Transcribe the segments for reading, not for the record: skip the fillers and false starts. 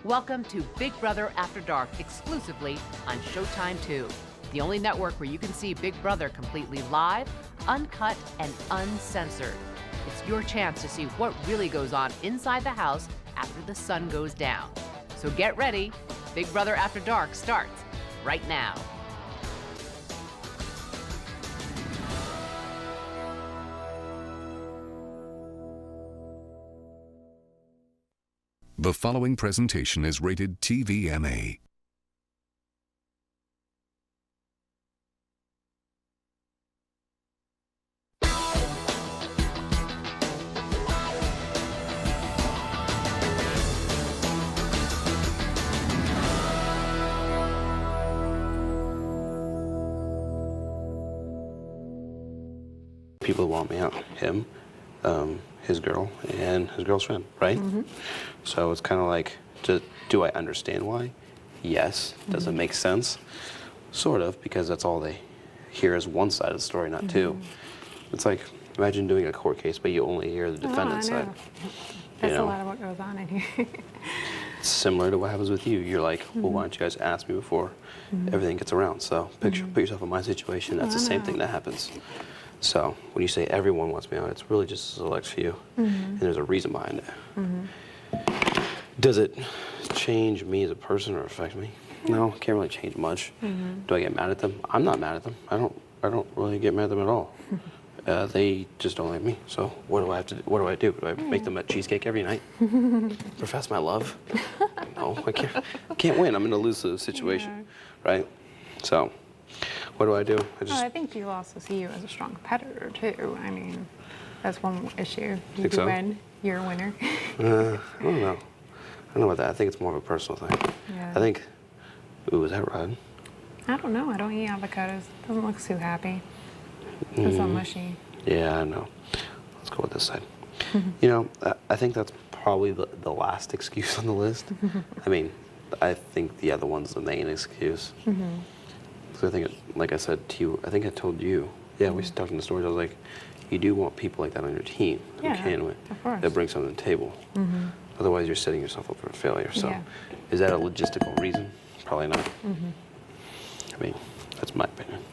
Welcome to Big Brother After Dark, exclusively on Showtime 2, the only network where you can see Big Brother completely live, uncut, and uncensored. It's your chance to see what really goes on inside the house after the sun goes down. So get ready. Big Brother After Dark starts right now. The following presentation is rated TVMA. People want me out, him, his girl, and his girl's friend, right? Mm-hmm. So it's kind of like, do I understand why? Yes. Does it make sense? Sort of, because that's all they hear is one side of the story, not two. It's like, imagine doing a court case, but you only hear the defendant's side. That's a lot of what goes on in here. It's similar to what happens with you. You're like, well, why don't you guys ask me before everything gets around? So put yourself in my situation. That's the same thing that happens. So when you say everyone wants me out, it's really just a select few, and there's a reason behind it. Does it change me as a person or affect me? No, it can't really change much. Do I get mad at them? I'm not mad at them. I don't really get mad at them at all. They just don't like me. So what do I have to do? What do I do? Do I make them a cheesecake every night? Profess my love? No, I can't win. I'm in a lose-lose situation, right? So what do I do? I think people also see you as a strong competitor too. I mean, that's one issue. You do win, you're a winner. I don't know. I don't know about that. I think it's more of a personal thing. Yeah. I think, ooh, is that Rod? I don't know. I don't eat avocados. Doesn't look too happy. It's so mushy. Yeah, I know. Let's go with this side. You know, I think that's probably the last excuse on the list. I mean, I think the other one's the main excuse. So I think, like I said to you, I think I told you, we talked in the stories, I was like, you do want people like that on your team who can win, that bring something to the table. Otherwise, you're setting yourself up for failure. So is that a logistical reason? Probably not. I mean, that's my opinion.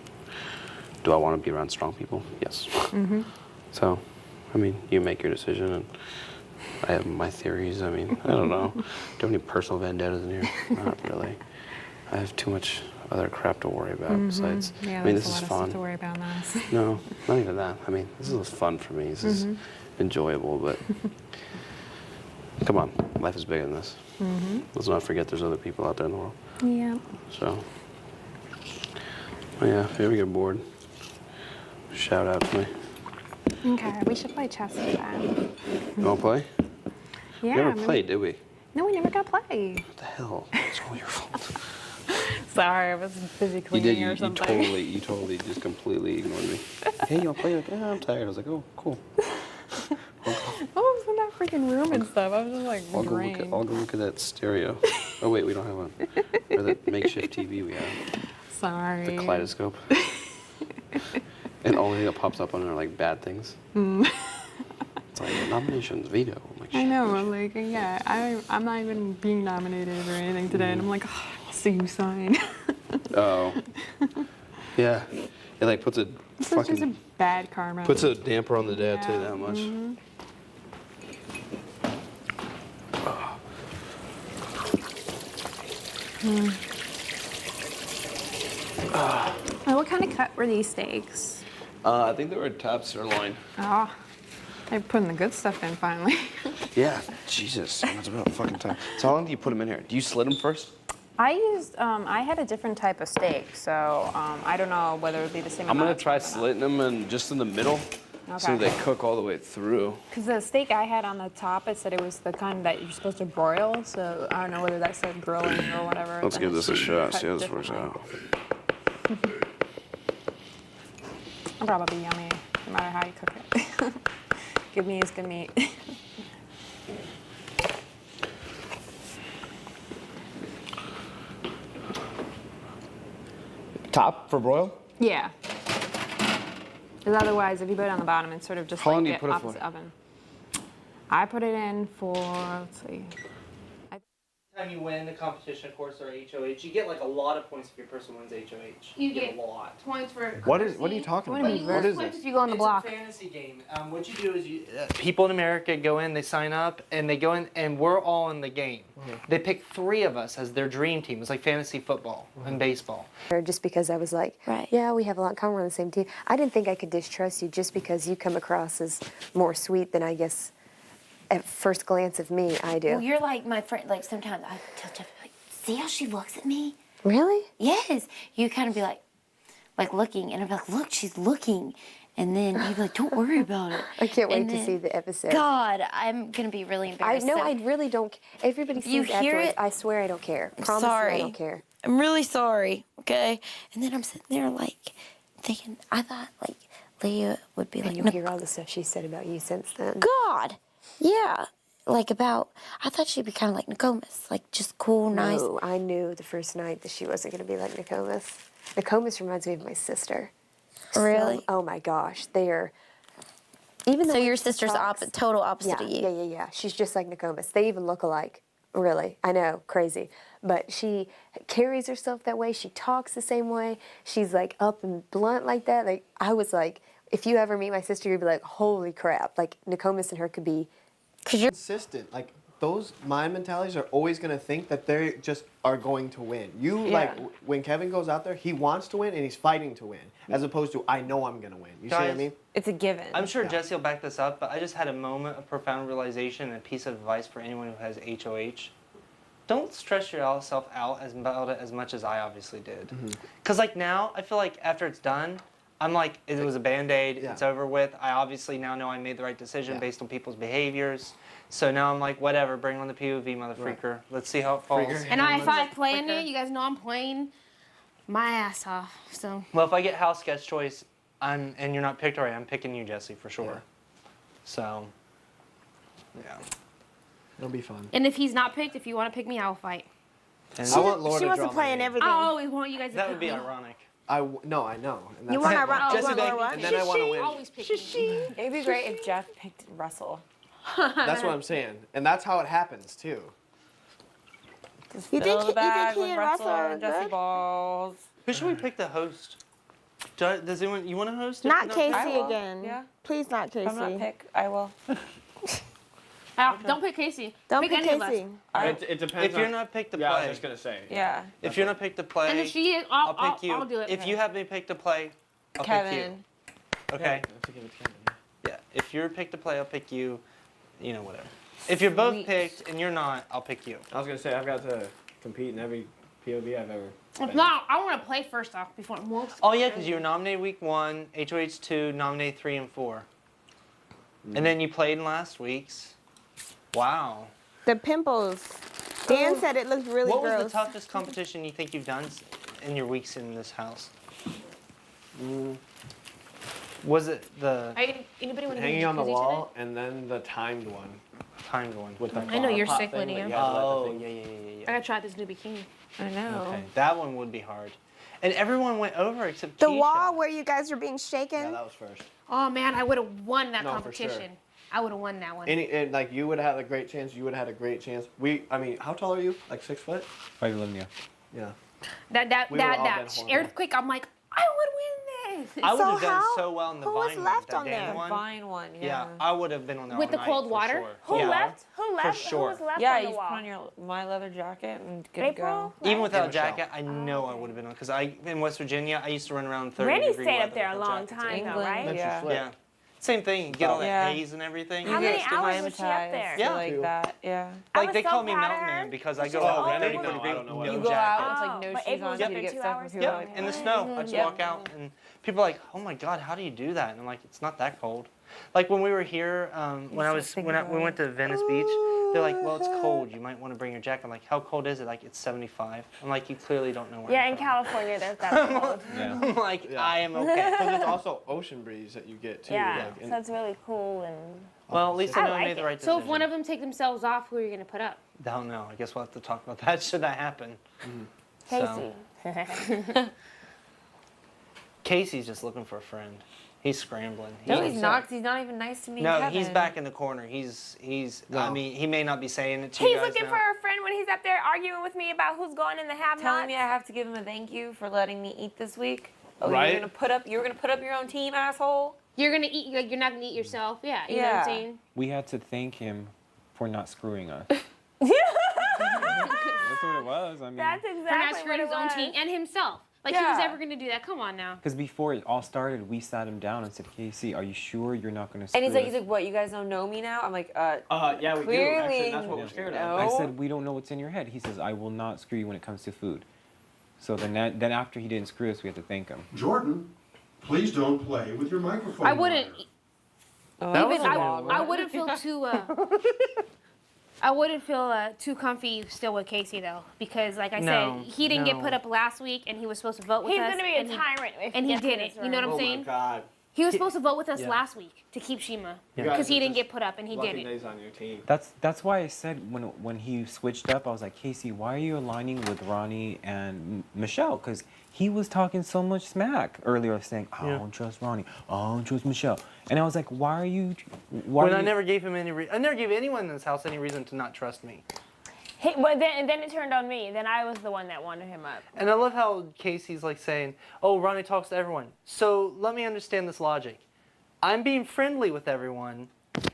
Do I want to be around strong people? Yes. So, I mean, you make your decision, and I have my theories. I mean, I don't know. Do you have any personal vendettas in here? Not really. I have too much other crap to worry about besides. Yeah, I mean, this a is lot of fun. stuff to worry about now. No, not even that. I mean, this is fun for me. This is enjoyable, but come on, life is bigger than this. Let's not forget there's other people out there in the world. Yeah. So, yeah, if you ever get bored, shout out to me. Okay, we should play chess then. You want to play? Yeah. We never played, did we? No, we never got to play. What the hell? It's all your fault. Sorry, I was busy cleaning or something. You totally just completely ignored me. Hey, you want to play? Like, I'm tired. I was like, oh, cool. I was in that freaking room and stuff. I was just like, drained. I'll go look at that stereo. Oh, wait, we don't have one. Or that makeshift TV we have. Sorry. The kaleidoscope. And only thing that pops up on it are like bad things. It's like nominations, veto. I'm like, I know, I'm like, I'm not even being nominated or anything today, and I'm like, oh, I'll see you sign. Oh. Yeah. It like puts a This is just a bad karma. Puts a damper on the day, I'll tell you that much. What kind of cut were these steaks? I think they were top sirloin. Oh, they're putting the good stuff in finally. Yeah, Jesus, it's about fucking time. So how long do you put them in here? Do you slit them first? I used, I had a different type of steak, so I don't know whether it would be the same I'm amount. gonna try slitting them and just in the middle, so they cook all the way through. Because the steak I had on the top, it said it was the kind that you're supposed to broil, so I don't know whether that said grilling or whatever. Let's give this a shot, see how this works out. It'll probably be yummy, no matter how you cook it. Good meat is good meat. Top for broil? Yeah. Because otherwise, if you put it on the bottom, it's sort of just How long like do you the put it opposite for? oven. I put it in for, let's see. Time you win the competition, of course, or HOH, you get like a lot of points if your person wins HOH. You get a lot. points for. What are you talking about? You What lose is points this? if you go on the block. It's a fantasy game. What you do is people in America go in, they sign up, and they go in, and we're all in the game. They pick 3 of us as their dream team. It's like fantasy football and baseball. Just because I was like, yeah, we have a lot in common, we're on the same team. I didn't think I could distrust you just because you come across as more sweet than I guess at first glance of me, I do. Well, you're like my friend. Like sometimes I tell Jeff, like, see how she looks at me? Really? Yes. You kind of be like looking, and I'm like, look, she's looking, and then you'd be like, don't worry about it. I can't wait And to then, see the episode. God, I'm gonna be really I embarrassed. know, so I really don't. Everybody you sees hear afterwards. it? I swear I don't care. Promise sorry. I don't care. I'm really sorry. Okay. And then I'm sitting there like thinking, I thought like Leah would be And like, you'll hear all the stuff she said about you since then. God, yeah. Like about, I thought she'd be kind of like Nokomis, like just cool, nice. No, I knew the first night that she wasn't going to be like Nokomis. Nokomis reminds me of my sister. Really? Oh my gosh, they are. Even though So your she sister's talks- total opposite yeah, of you. Yeah. She's just like Nokomis. They even look alike. Really, I know, crazy. But she carries herself that way. She talks the same way. She's like up and blunt like that. Like I was like, if you ever meet my sister, you'd be like, holy crap! Like Nokomis and her could be. Cause you're Consistent. Like those mind mentalities are always gonna think that they just are going to win. Like when Kevin goes out there, he wants to win and he's fighting to win, as opposed to I know I'm gonna win. You see what I Guys, mean? It's a given. I'm sure Jesse will back this up, but I just had a moment of profound realization and a piece of advice for anyone who has HOH. Don't stress yourself out about it as much as I obviously did. Because like now, I feel like after it's done, I'm like, it was a Band-Aid, it's over with. I obviously now know I made the right decision based on people's behaviors. So now I'm like, whatever, bring on the POV, motherfreaker. Let's see how it falls. And if I play in it, you guys know I'm playing my ass off. So. Well, if I get house sketch choice, and you're not picked already, I'm picking you, Jesse, for sure. Yeah. So, yeah. It'll be fun. And if he's not picked, if you want to pick me, I will fight. And I want Laura She to wants draw to play my in name. everything. I always want you guys to that pick would be me. ironic. No, I know. And You that's- want to Jesse, Laura what? And then I want to win. Always picking me. It'd be great if Jeff picked Russell. That's what I'm saying, and that's how it happens too. You think he and Russell are Jesse good? Balls. Who should we pick the host? Does anyone, you want to host it? Not No? Casey will. again. Yeah. Please not Casey. If I'm not picked, I will. Don't pick Casey. Don't pick pick any of us. Casey. It depends. If you're not picked to yeah, I was play, just gonna say. Yeah. if you're not picked to play, And if she is, I'll pick you. I'll do it. If you have me picked to play, I'll Kevin. pick you. Okay. I have to give it to Kevin. Yeah. If you're picked to play, I'll pick you. You know, whatever. If you're both picked and you're not, I'll pick you. I was gonna say I've got to compete in every POV I've ever. If not, I want to play first off before most. Oh yeah, because you were nominated week 1, HOH 2, nominated 3 and 4, and then you played in last week's. Wow. The pimples. Dan said it looked really What gross. was the toughest competition you think you've done in your weeks in this house? Was it the Anybody want to Hanging on the wall, and then the timed one timed one? with the I know you're pop sick, thing that Lydia. you had to let the Oh, thing- yeah. I gotta try this new bikini. I know. Okay, that one would be hard. And everyone went over except The Keisha. wall where you guys were being shaken. Yeah, that was first. Oh man, I would have won that No, for sure. competition. I would have won that one. And like you would have had a great chance. You would have had a great chance. I mean, how tall are you? Like 6 foot? 5'11", yeah. Yeah. That We were all been horrible. earthquake. I'm like, I would win this. I would have So done how- so well in the who was Vine left one, on that there? Dana one. Fine one. Yeah, Yeah. I would have been on there With all the night, cold for water? Sure. Who yeah. left? Who left? sure. Who was left Yeah, on you the just wall? put on your my leather jacket and good April? to Even without a Michelle. jacket, I know I would have been on because in West Virginia, I used to run around 30 Rennie degree stayed up weather there a with long jackets time, in. though, right? Then she Yeah. flipped. Yeah. Same thing. You get all that Yeah. haze and everything. How many get hours was she up there? Yeah. like Two. that. Yeah. I Like was they so call me proud of Mountain her. Man because I She's go just out always 30 with degree I don't know what no it You was. go jacket. out, it's like no But shoes April on, was so up you there get 2 stuck hours with too. your Yep, in the snow. I just Yep. walk out and people are like, "Oh my God, how do you do that?" And I'm like, "It's not that cold." Like when we were we went to Venice Beach, they're like, "Well, it's cold. You might want to bring your jacket." I'm like, "How cold is it?" Like, "It's 75." I'm like, "You clearly don't know where." Yeah, I'm in from." California, there's that cold. Yeah. I'm like, Yeah. I am okay. Because it's also ocean breeze that you get too. Yeah, like, and- so it's really cool and. Well, at least I I know I like made the it. right So decision. if one of them take themselves off, who are you gonna put up? Don't know. I guess we'll have to talk about that. Should that happen? Casey. Casey's just looking for a friend. He's scrambling. No, he's not. 'Cause he's not even nice to me. No, and he's Kevin. back in the corner. He's. I No. mean, he may not be saying it to you He's guys looking now. for a friend when he's up there arguing with me about who's going in the have-nots? Telling me I have to give him a thank you for letting me eat this week. Oh, Right. you're gonna put up your own team, asshole. You're gonna eat. Like, you're not gonna eat yourself. Yeah. You know what I'm saying? We had to thank him for not screwing us. That's what it was. I mean, That's For not exactly screwing what his it own was. team and himself. Like he was ever gonna do that. Come on now. because before it all started, we sat him down and said, "Casey, are you sure you're not going to screw And us?" he's like, what? You guys don't know me now? I'm like, yeah, we do. clearly, Actually, that's what we're scared of. I said, "We don't know what's in your head." He says, "I will not screw you when it comes to food." So then after he didn't screw us, we had to thank him. Jordan, please don't play with your microphone. I wouldn't. Oh, I wouldn't feel too. I wouldn't feel too comfy still with Casey though, because like I said, he didn't get put up last week, and he was supposed to vote with He's us. gonna be a tyrant if and he gets in didn't. this You know what I'm room. saying? Oh my God. He was supposed to vote with us last week to keep Chima You because guys he are didn't just get put up, and he lucky didn't. days on your team. That's why I said when he switched up, I was like, Casey, why are you aligning with Ronnie and Michelle? Because he was talking so much smack earlier, saying, I don't trust Ronnie, I don't trust Michelle. And I was like, why are you? I never gave him any I never gave anyone in this house any reason to not trust me. But then it turned on me. Then I was the one that wanted him up. And I love how Casey's like saying, oh, Ronnie talks to everyone. So let me understand this logic. I'm being friendly with everyone,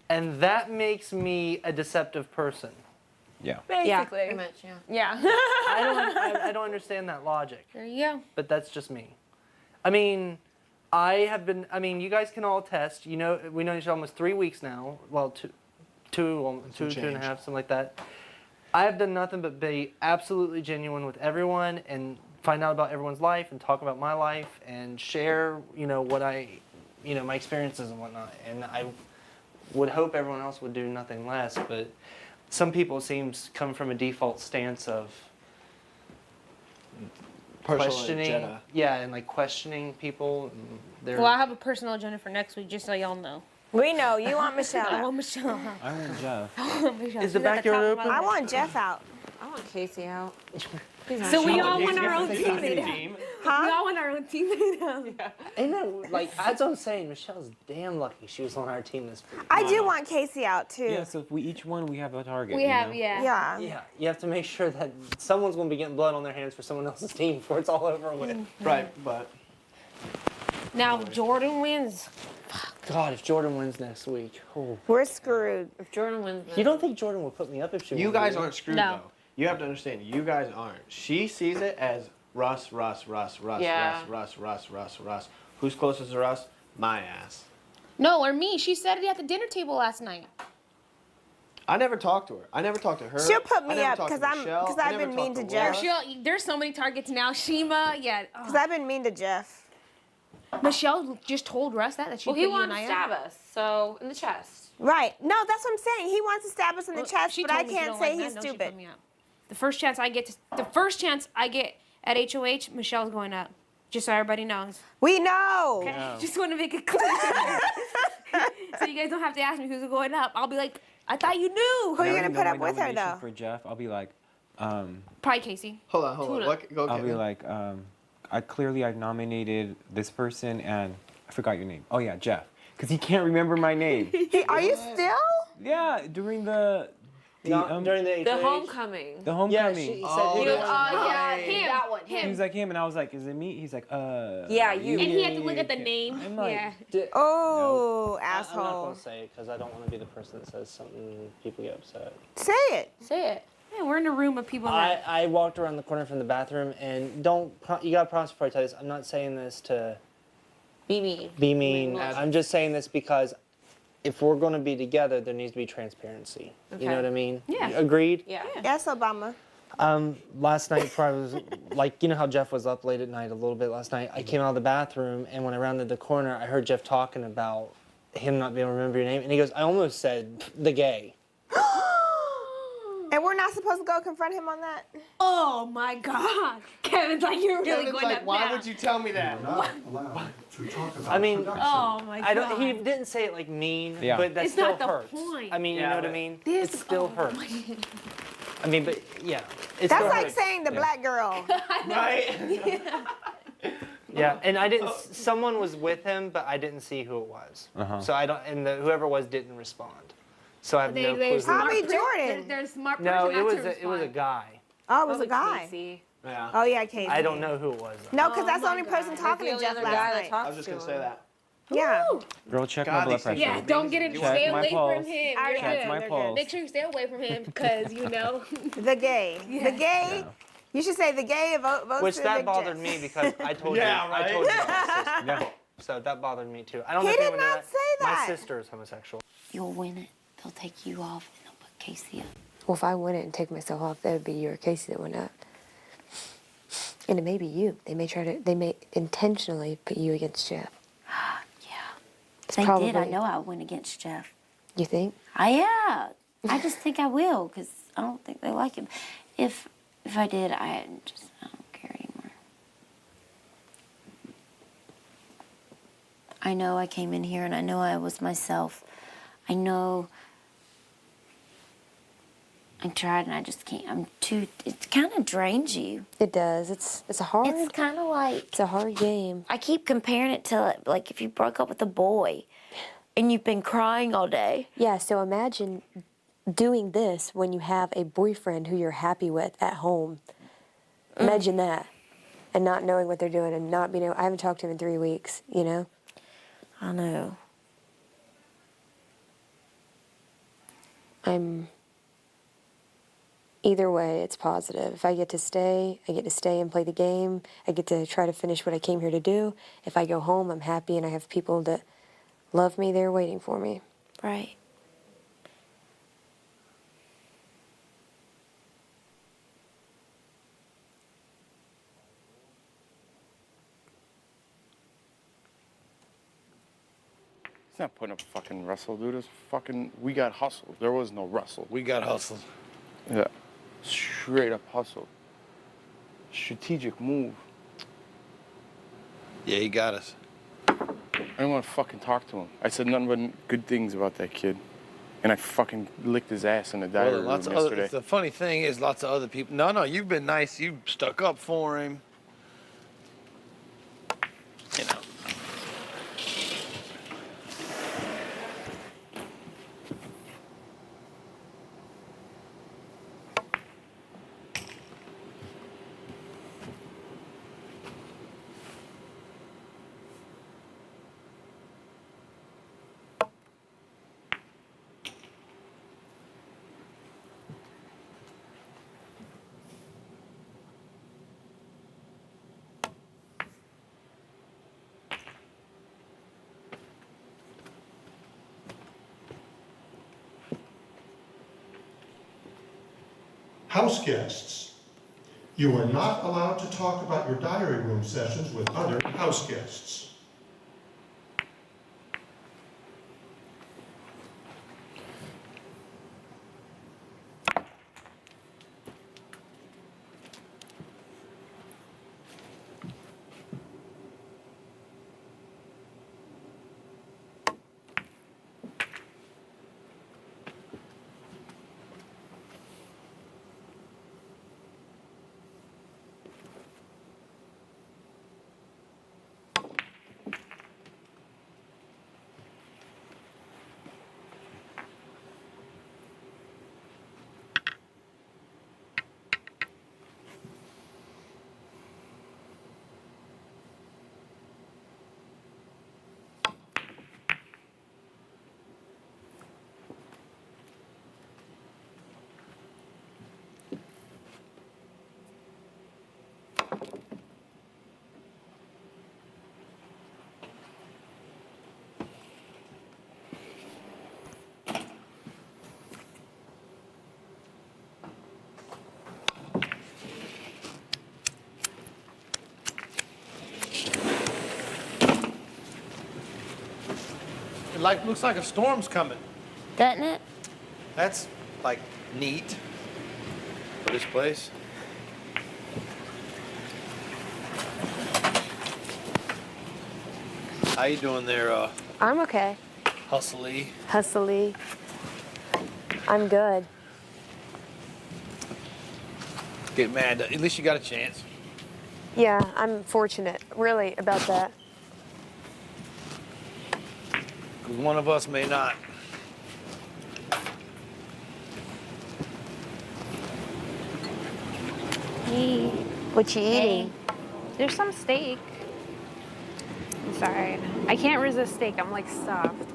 and that makes me a deceptive person. Yeah. Basically. Pretty much, yeah. Yeah. I don't understand that logic. There you go. But that's just me. I mean, you guys can all attest. You know, we know each other almost 3 weeks now. Well, two and a half, something like that. I have done nothing but be absolutely genuine with everyone and find out about everyone's life and talk about my life and share, what my experiences and whatnot. And I would hope everyone else would do nothing less, but some people seems come from a default stance of questioning. agenda. Yeah, and like questioning people. And Well, I have a personal agenda for next week, just so y'all know. We know. You want Michelle I out. want Michelle. I want Jeff. I want Michelle. Is the She's at backyard top of open? my I list. want Jeff out. I want Casey out. So we all want Casey our has own to take on the teammate. team. We all want our own teammate now. Ain't that, that's what I'm saying. Michelle's damn lucky she was on our team this week. I do want Casey out too. Yeah, so if we have a target. We you have, know? yeah. Yeah, you have to make sure that someone's going to be getting blood on their hands for someone else's team before it's all over with. Right, but Now, if Jordan wins, God, if Jordan wins next week. Oh. We're screwed. If Jordan wins, You don't think Jordan would put me up if she you won, guys do you? aren't screwed No. though. You have to understand, you guys aren't. She sees it as Russ. Yeah. Who's closest to Russ? My ass. no, or me. She said it at the dinner table last night. I never talked to her. I never talked to her. She'll put I me never up talked to 'cause I'm- Michelle. 'cause I I've never been mean talked to Laura. Jeff. There's so many targets now. Shima, yeah. Oh. Because I've been mean to Jeff. Michelle just told Russ that she well, put he you wanted and to I stab up. us, so in the chest. Right. No, that's what I'm saying. He wants to stab us in the Well, chest, she but I told me she can't don't say like he's that. No, she stupid. put me up. The first chance I get at HOH, Michelle's going up. Just so everybody knows. We know. Yeah. Just want to make it clear. So you guys don't have to ask me who's going up. I'll be like, I thought you knew. Who are you Now going to know put my up with her, nomination though? For Jeff, I'll be like, Probably Casey. Hold on. Tuna. What, go I'll be Kevin. like, I've nominated this person and I forgot your name. Oh yeah, Jeff. Because he can't remember my name. Are you still? Yeah, during the during the The HOH? homecoming. the Yeah, homecoming. he said Oh, he that's was- yeah, right. him. That one. He was like him, and I was like, "Is it me?" He's like, Yeah, you. And he had to look at the name. I'm like, Yeah. Oh, I'm not asshole. going to say it because I don't want to be the person that says something and people get upset. Say it. Say it. Yeah, we're in a room of people that. I walked around the corner from the bathroom and you got to promise before I tell you this, I'm not saying this to Be mean. be mean. As- I'm just saying this because if we're going to be together, there needs to be transparency. You know Okay. what I mean? Yeah. You agreed? Yeah. Yes, Obama. Last night, before I was like, you know how Jeff was up late at night a little bit last night? I came out of the bathroom, and when I rounded the corner, I heard Jeff talking about him not being able to remember your name. And he goes, I almost said the gay. And we're not supposed to go confront him on that? Oh my God. Kevin's like, you're really Kevin's going like, up why now. would you tell me that? We're not allowed to talk about I mean, production. Oh my God. I don't. He didn't say it like mean, Yeah. but that It's still not the hurts. point. I mean, you Yeah, know what I but mean? This- It still oh hurts. I mean, but yeah, it That's still like hurts. saying the black girl. Right? Yeah, and I didn't. Someone was with him, but I didn't see who it was. Uh-huh. So I don't. And whoever was didn't respond. So I have no clue. Probably Jordan. There's smart No, person it was a guy. Oh, it was a guy. Yeah. Oh yeah, Casey. I don't know who it was. Though. No, because that's the only person talking to Jeff last night. I was just gonna say that. Yeah. Girl, check my blood pressure. Yeah, don't get it. Check Stay my away pulse. from him. Check You're good. my pulse. Make sure you stay away from him because you know. The gay. The gay. Yeah. You should say the gay votes Which for that Big bothered Jeff. me because I told Yeah, you. right? I told you my sister. Yeah. So that bothered me too. I don't He know if did anyone knew not say that. My sister is homosexual. You'll win it. They'll take you off and they'll put Casey up. Well, if I win it and take myself off, that would be you or Casey that went up. And it may be you. They may intentionally put you against Jeff. If they probably- did, I know I would win against Jeff. You think? I just think I will because I don't think they like him. If I did, I don't care anymore. I know I came in here and I know I was myself. I know I tried and I just can't. It kind of drains you. It does. It's a hard. It's kind of like. It's a hard game. I keep comparing it to like if you broke up with a boy and you've been crying all day. Yeah. So imagine doing this when you have a boyfriend who you're happy with at home. Imagine that, and not knowing what they're doing and not being able. I haven't talked to him in 3 weeks. You know. I know. Either way, it's positive. If I get to stay, I get to stay and play the game. I get to try to finish what I came here to do. If I go home, I'm happy and I have people that love me there waiting for me. Right. It's not putting up fucking Russell, dude. It's fucking, we got hustled. There was no Russell. We got hustled. Yeah. Straight up hustle. Strategic move. Yeah, he got us. I didn't want to fucking talk to him. I said nothing but good things about that kid. And I fucking licked his ass in the diary room yesterday. The funny thing is, lots of other people. No, you've been nice. You stuck up for him. You know. House guests. You are not allowed to talk about your diary room sessions with other house guests. It looks like a storm's coming. Doesn't it? That's, like, neat for this place. How you doing there, I'm okay. Hustly? Hustly. I'm good. Get mad. At least you got a chance. Yeah, I'm fortunate, really, about that. 'Cause one of us may not. Gee. What you eating? There's some steak. I'm sorry. I can't resist steak. I'm like stuffed.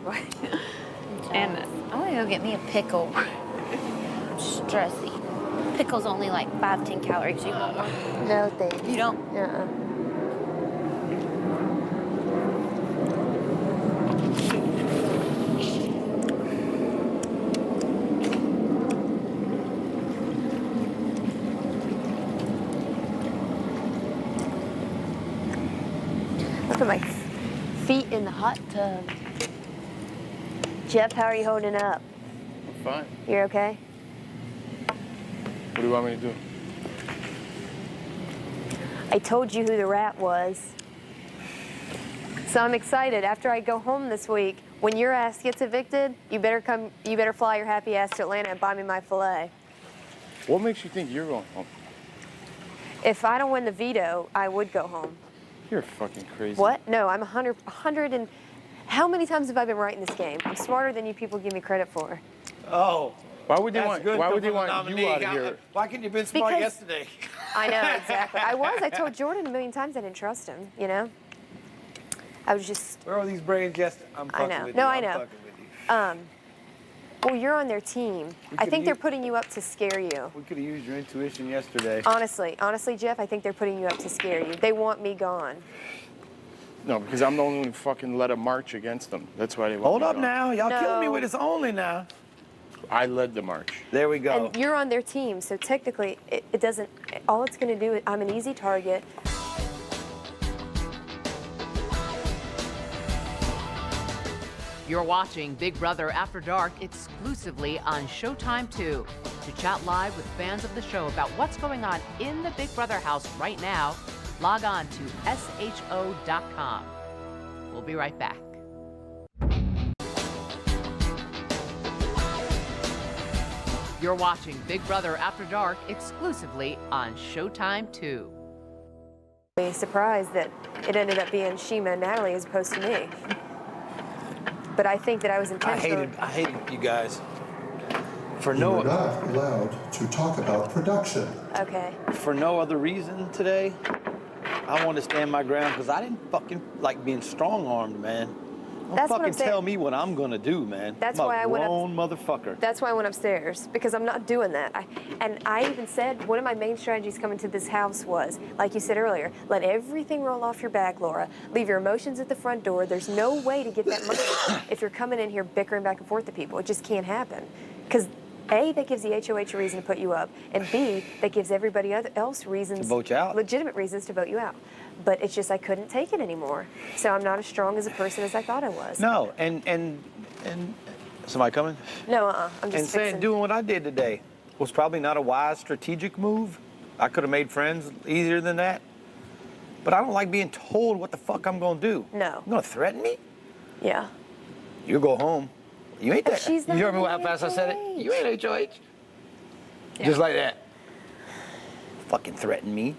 And I'm gonna go get me a pickle. I'm stressy. Pickle's only like 5-10 calories. You want one? No thanks. You don't? Look at my feet in the hot tub. Jeff, how are you holding up? I'm fine. You're okay? What do you want me to do? I told you who the rat was. So I'm excited. After I go home this week, when your ass gets evicted, you better fly your happy ass to Atlanta and buy me my filet. What makes you think you're going home? If I don't win the veto, I would go home. You're fucking crazy. What? No, I'm 100 and... How many times have I been right in this game? I'm smarter than you people give me credit for. Oh. Why would they want you out Nominee. of here? Why couldn't you have been smart Because- yesterday? I know, exactly. I was. I told Jordan a million times I didn't trust him, you know? I was just... Where are these brains yesterday? I'm I fucking know. with No, you. I I'm know. fucking with you. Well, you're on their team. I think they're putting you up to scare you. We could have used your intuition yesterday. Honestly, Jeff, I think they're putting you up to scare you. They want me gone. No, because I'm the only one who fucking led a march against them. That's why they want Hold me up gone. now. Y'all killing me No. with this only now. I led the march. There we go. And you're on their team, so technically, it doesn't... All it's going to do is... I'm an easy target. You're watching Big Brother After Dark exclusively on Showtime 2. To chat live with fans of the show about what's going on in the Big Brother house right now, log on to sho.com. We'll be right back. You're watching Big Brother After Dark exclusively on Showtime 2. I'm surprised that it ended up being Chima and Natalie as opposed to me. But I think that I was intentional. I hated you guys. For You no are not allowed to talk about production. Okay. for no other reason today. I want to stand my ground because I didn't fucking like being strong-armed, man. Don't That's what fucking I'm saying. tell me what I'm gonna do, man. That's I'm why I a went up- grown motherfucker. That's why I went upstairs, because I'm not doing that. I even said one of my main strategies coming to this house was, like you said earlier, let everything roll off your back, Laura. Leave your emotions at the front door. There's no way to get that money if you're coming in here bickering back and forth to people. It just can't happen. Because A, that gives the HOH a reason to put you up, and B, that gives everybody else reasons, To vote you out. legitimate reasons to vote you out. But it's just I couldn't take it anymore. So I'm not as strong as a person as I thought I was. No, and somebody coming? No, I'm just And saying fixing. doing what I did today was probably not a wise strategic move. I could have made friends easier than that. But I don't like being told what the fuck I'm gonna do. No. You gonna threaten me? Yeah. You go home. You ain't that. She's You not heard me how fast I said it? You ain't HOH. Just like that. Fucking threaten me.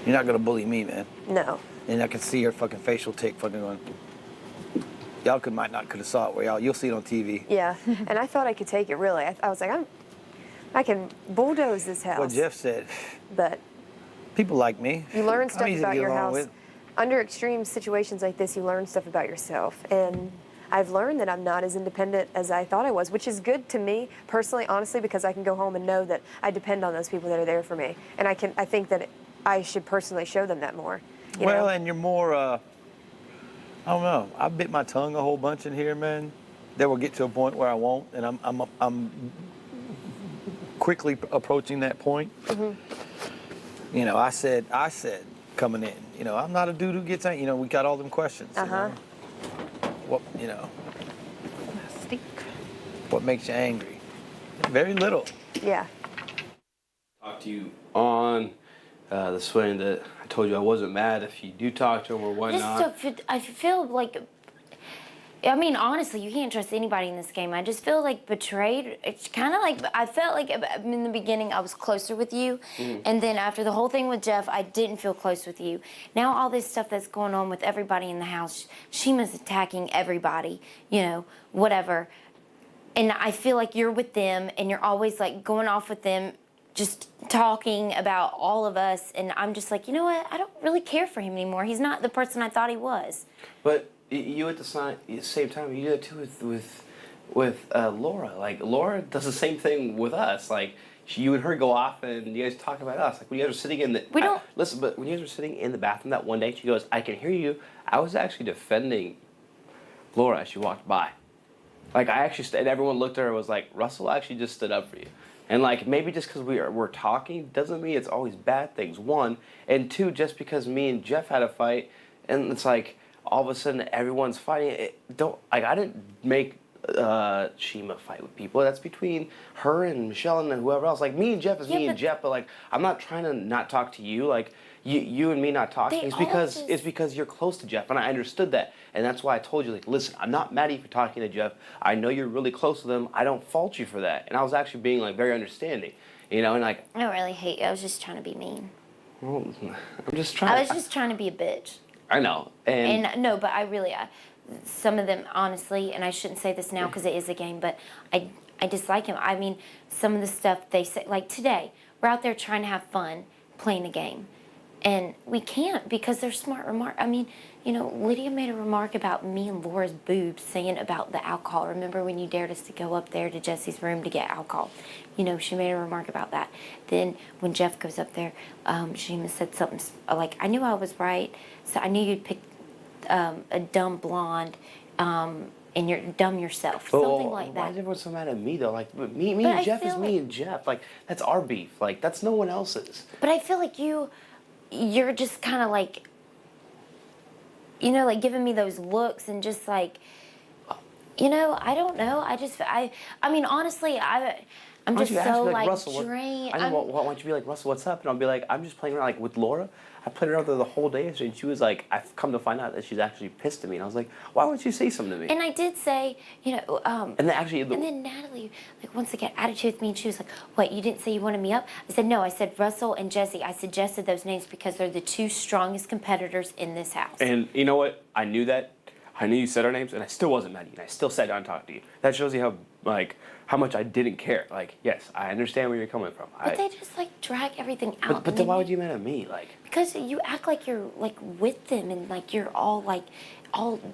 You're not gonna bully me, man. No. And I can see your fucking facial tick fucking going. Y'all might not could have saw it where you'll see it on TV. Yeah, and I thought I could take it really. I was like, I can bulldoze this house. What Jeff said. But People like me. you learn I'm stuff easy to about get your along house. with. Under extreme situations like this, you learn stuff about yourself. And I've learned that I'm not as independent as I thought I was, which is good to me personally, honestly, because I can go home and know that I depend on those people that are there for me. And I think that I should personally show them that more. You Well, know? and you're more, I don't know. I bit my tongue a whole bunch in here, man. That will get to a point where I won't, and I'm quickly approaching that point. Mm-hmm. You know, I said coming in, you know, I'm not a dude who gets angry. You know, we got all them questions. You know? What, you know? What makes you angry? Very little. Yeah. Talk to you on the swing that I told you I wasn't mad if you do talk to him or whatnot. I feel like, I mean, honestly, you can't trust anybody in this game. I just feel like betrayed. It's kind of like, I felt like in the beginning I was closer with you. And then after the whole thing with Jeff, I didn't feel close with you. Now all this stuff that's going on with everybody in the house, Chima's attacking everybody, you know, whatever. and I feel like you're with them and you're always like going off with them, just talking about all of us, and I'm just like, you know what? I don't really care for him anymore. He's not the person I thought he was. But you at the same time, you do that too with Laura. Like Laura does the same thing with us. Like you and her go off and you guys talk about us. Like when you guys are sitting in the listen, but when you guys were sitting in the bathroom that one day, she goes, "I can hear you." I was actually defending Laura as she walked by. Like I actually, and everyone looked at her and was like, "Russell actually just stood up for you." And like maybe just because we're talking doesn't mean it's always bad things. One, and two, just because me and Jeff had a fight, and it's like all of a sudden everyone's fighting. I didn't make Chima fight with people. That's between her and Michelle and whoever else. Like me and Jeff is me and Jeff, but like I'm not trying to not talk to you. Like you and me not talking is because you're close to Jeff, and I understood that, and that's why I told you, like, listen, I'm not mad at you for talking to Jeff. I know you're really close to them. I don't fault you for that, and I was actually being like very understanding, you know, and like I don't really hate you. I was just trying to be mean. Well, I'm just trying. I was just trying to be a bitch. I know, and no, but I really, some of them honestly, and I shouldn't say this now because it is a game, but I dislike him. I mean, some of the stuff they say, like today, we're out there trying to have fun playing a game. And we can't because they're smart remarks. I mean, you know, Lydia made a remark about me and Laura's boobs, saying about the alcohol. Remember when you dared us to go up there to Jesse's room to get alcohol? You know, she made a remark about that. Then when Jeff goes up there, she said something like, I knew I was right, so I knew you'd pick a dumb blonde, and you're dumb yourself. Something like that. Why is everyone so mad at me, though? Like, me and Jeff is me and Jeff. Like, that's our beef. Like, that's no one else's. But I feel like you're just kind of like, you know, like giving me those looks and just like, you know, I don't know. I mean, honestly, I'm just so like drained. Why don't you be like, Russell, what's up? And I'll be like, I'm just playing around like with Laura. I played around with her the whole day, and she was like, I've come to find out that she's actually pissed at me. And I was like, why wouldn't you say something to me? And I did say, you know, and then Natalie, like, wants to get attitude with me, and she was like, what, you didn't say you wanted me up? I said, no, I said Russell and Jessie. I suggested those names because they're the two strongest competitors in this house. And you know what? I knew that. I knew you said our names, and I still wasn't mad at you. And I still sat down and talked to you. That shows you how much I didn't care. Like, yes, I understand where you're coming from. But they just like drag everything out. But then why would you be mad at me? Like, because you act like you're like with them and like you're all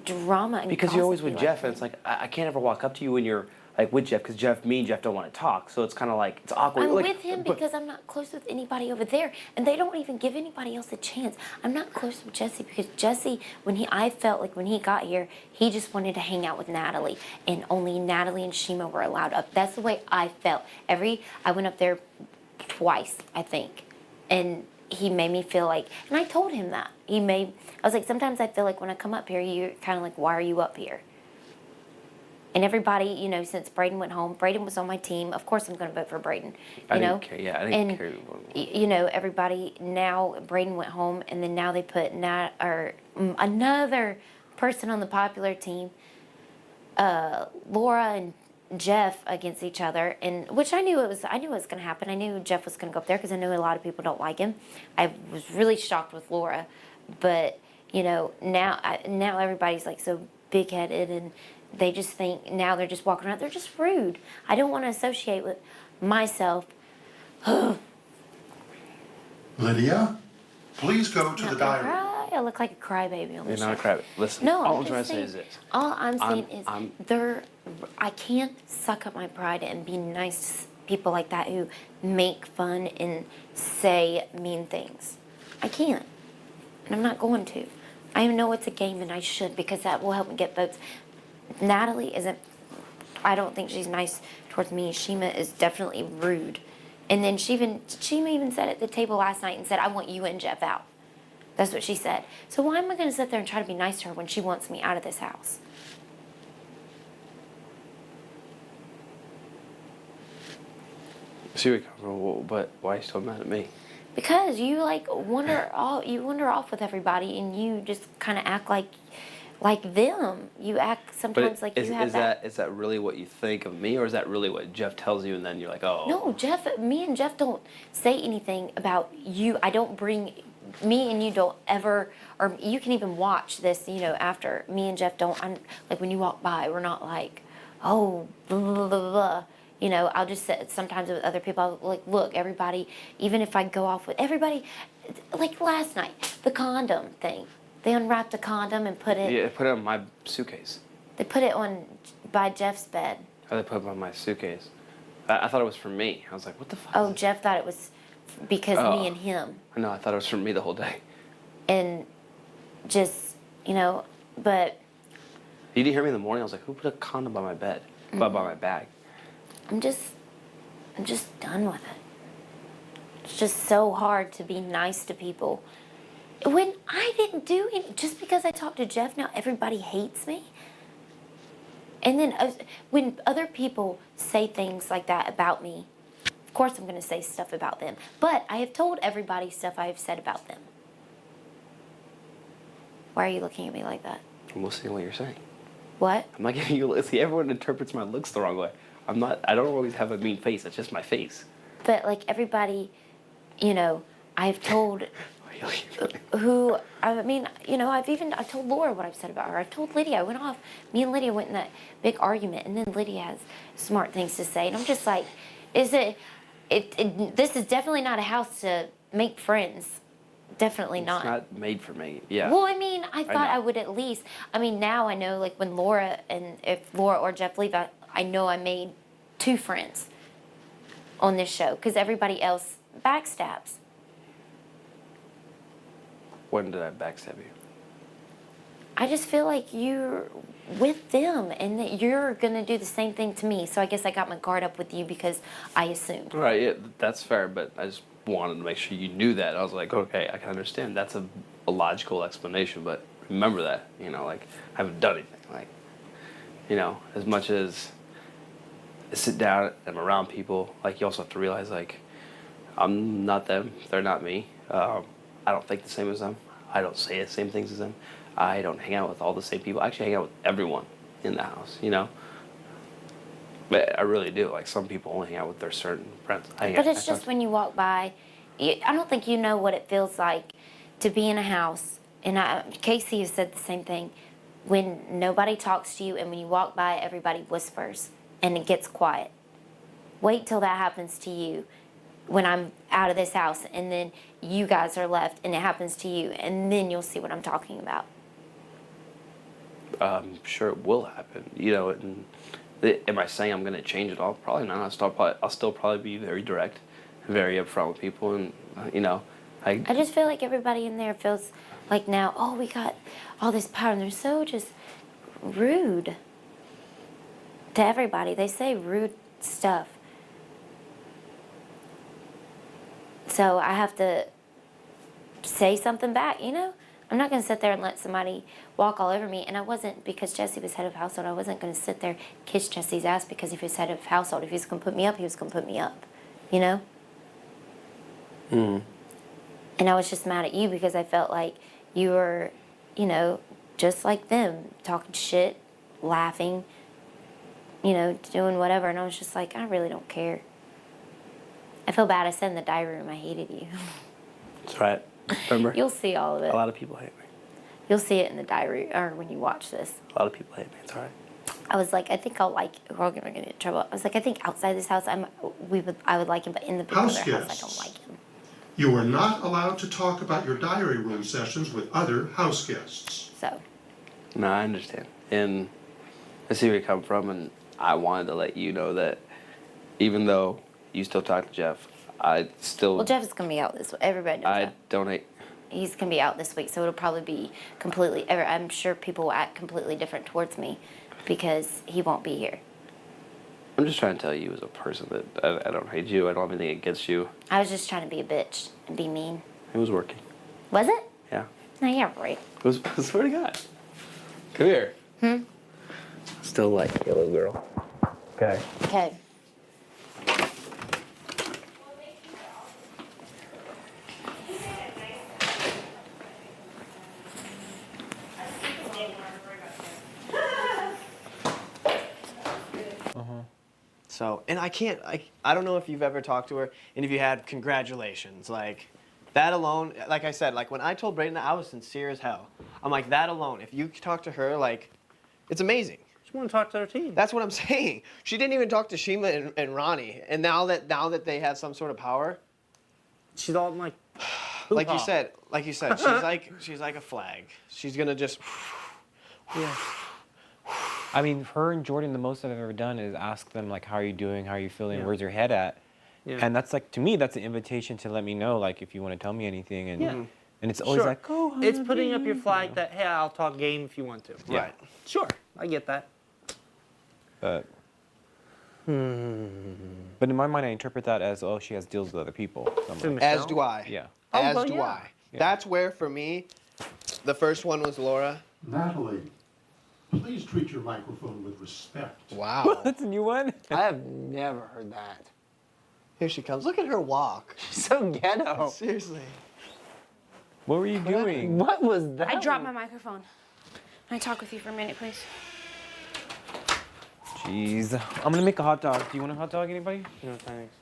drama and because you're always with Jeff, and it's like I can't ever walk up to you when you're like with Jeff, because me and Jeff don't want to talk, so it's kind of like it's awkward. I'm with him because I'm not close with anybody over there, and they don't even give anybody else a chance. I'm not close with Jesse because Jesse, I felt like when he got here, he just wanted to hang out with Natalie, and only Natalie and Chima were allowed up. That's the way I felt. I went up there twice, I think, and he made me feel like, and I told him that. I was like, sometimes I feel like when I come up here, you're kind of like, why are you up here? And everybody, you know, since Braden went home, Braden was on my team. Of course, I'm going to vote for Braden. I didn't care. Yeah, I didn't care. You know, everybody now. Braden went home, and then now they put another person on the popular team, Laura and Jeff against each other, and which I knew it was going to happen. I knew Jeff was going to go up there because I knew a lot of people don't like him. I was really shocked with Laura, but you know, now everybody's like so big-headed and. They just think now they're just walking around. They're just rude. I don't want to associate with myself. Lydia, please go to the diary. I look like a crybaby on the show. You're not a crybaby. Listen, no, all I'm trying to say is this. All I'm saying is I can't suck up my pride and be nice to people like that who make fun and say mean things. I can't. And I'm not going to. I know it's a game and I should because that will help me get votes. Natalie isn't, I don't think she's nice towards me. Chima is definitely rude. And then Chima even said at the table last night and said, I want you and Jeff out. That's what she said. So why am I going to sit there and try to be nice to her when she wants me out of this house? See, but why are you so mad at me? Because you like wander off with everybody and you just kind of act like them. You act sometimes like you have that. Is that really what you think of me, or is that really what Jeff tells you, and then you're like, oh? No, me and Jeff don't say anything about you. I don't bring, me and you don't ever, or you can even watch this, you know, after. Me and Jeff don't, like when you walk by, we're not like, oh, blah, blah, blah, blah. You know, I'll just sit sometimes with other people, I'll like, look, everybody, even if I go off with everybody, like last night, the condom thing. They unwrapped the condom and put it. Yeah, put it on my suitcase. They put it on by Jeff's bed. Oh, they put it on my suitcase. I thought it was for me. I was like, what the fuck? Oh, Jeff thought it was because me and him. No, I thought it was for me the whole day. And just, you know, but. You didn't hear me in the morning? I was like, who put a condom by my bed? By my bag? I'm just done with it. It's just so hard to be nice to people. When I didn't do it, just because I talked to Jeff, now everybody hates me. And then when other people say things like that about me, of course I'm going to say stuff about them. But I have told everybody stuff I have said about them. Why are you looking at me like that? I'm listening to what you're saying. What? I'm not giving you. See, everyone interprets my looks the wrong way. I'm not. I don't always have a mean face. It's just my face. But like everybody, you know, I've told who. I mean, you know, I've told Laura what I've said about her. I've told Lydia. I went off. Me and Lydia went in that big argument, and then Lydia has smart things to say, and I'm just like, this is definitely not a house to make friends. Definitely not. It's not made for me. Yeah. Well, I mean, I thought I would at least. I mean, now I know, like, when Laura and if Laura or Jeff leave, I know I made 2 friends on this show because everybody else backstabs. When did I backstab you? I just feel like you're with them and that you're going to do the same thing to me. So I guess I got my guard up with you because I assumed. Right, yeah, that's fair, but I just wanted to make sure you knew that. I was like, okay, I can understand. That's a logical explanation, but remember that, you know, like, I haven't done anything. Like, you know, as much as I sit down, I'm around people, like, you also have to realize, like, I'm not them, they're not me. I don't think the same as them. I don't say the same things as them. I don't hang out with all the same people. I actually hang out with everyone in the house, you know? But I really do. Like, some people only hang out with their certain friends. But it's just when you walk by, I don't think you know what it feels like to be in a house. And Casey has said the same thing. When nobody talks to you and when you walk by, everybody whispers and it gets quiet. Wait till that happens to you when I'm out of this house and then you guys are left and it happens to you and then you'll see what I'm talking about. I'm sure it will happen, you know. And am I saying I'm going to change it all? Probably not. I'll still probably be very direct, very upfront with people, and you know, I just feel like everybody in there feels like now, oh, we got all this power, and they're so just rude to everybody. They say rude stuff. So I have to say something back, you know? I'm not going to sit there and let somebody walk all over me. And I wasn't, because Jesse was head of household, I wasn't going to sit there kiss Jesse's ass because if he was head of household, if he was going to put me up, he was going to put me up, you know? And I was just mad at you because I felt like you were, you know, just like them, talking shit, laughing, you know, doing whatever. And I was just like, I really don't care. I feel bad. I said in the diary room I hated you. That's right. Remember? You'll see all of it. A lot of people hate me. You'll see it in the diary, or when you watch this. A lot of people hate me. It's all right. I was like, I think I'll like. We're all gonna get in trouble. I was like, I think outside this house, I would like him, but in the big House brother house, I guests. don't like him. You are not allowed to talk about your diary room sessions with other house guests. So. No, I understand, and I see where you come from, and I wanted to let you know that even though you still talk to Jeff, I still. Well, Jeff is gonna be out this week. Everybody knows that. I donate. He's gonna be out this week, so it'll probably be completely. I'm sure people will act completely different towards me because he won't be here. I'm just trying to tell you as a person that I don't hate you. I don't have anything against you. I was just trying to be a bitch and be mean. It was working. Was it? Yeah. No, yeah, right. It was. I swear to God. Come here. Still like you, little girl. Okay. Okay. So, and I don't know if you've ever talked to her, and if you had, congratulations. Like, that alone, like I said, like when I told Brayden that, I was sincere as hell. I'm like, that alone, if you talk to her, like, it's amazing. She want to talk to her team. That's what I'm saying. She didn't even talk to Chima and Ronnie, and now that they have some sort of power, she's all like, like you said, she's like a flag. She's gonna just. Yeah. I mean, her and Jordan, the most I've ever done is ask them like, how are you doing? How are you feeling? Yeah. Where's your head at? Yeah. And that's like, to me, that's an invitation to let me know, like, if you want to tell me anything. And and it's always like, oh, it's putting up your flag that, hey, I'll talk game if you want to. Yeah. Right. Sure, I get that. But in my mind, I interpret that as, oh, she has deals with other people. So I'm like, As do I. Yeah. As do I. Yeah. That's where, for me, the first one was Laura. Natalie, please treat your microphone with respect. Wow. That's a new one? I have never heard that. Here she comes. Look at her walk. She's so ghetto. Seriously. What were you doing? What was that? I dropped my microphone. Can I talk with you for a minute, please? Jeez. I'm going to make a hot dog. Do you want a hot dog, anybody? No, thanks.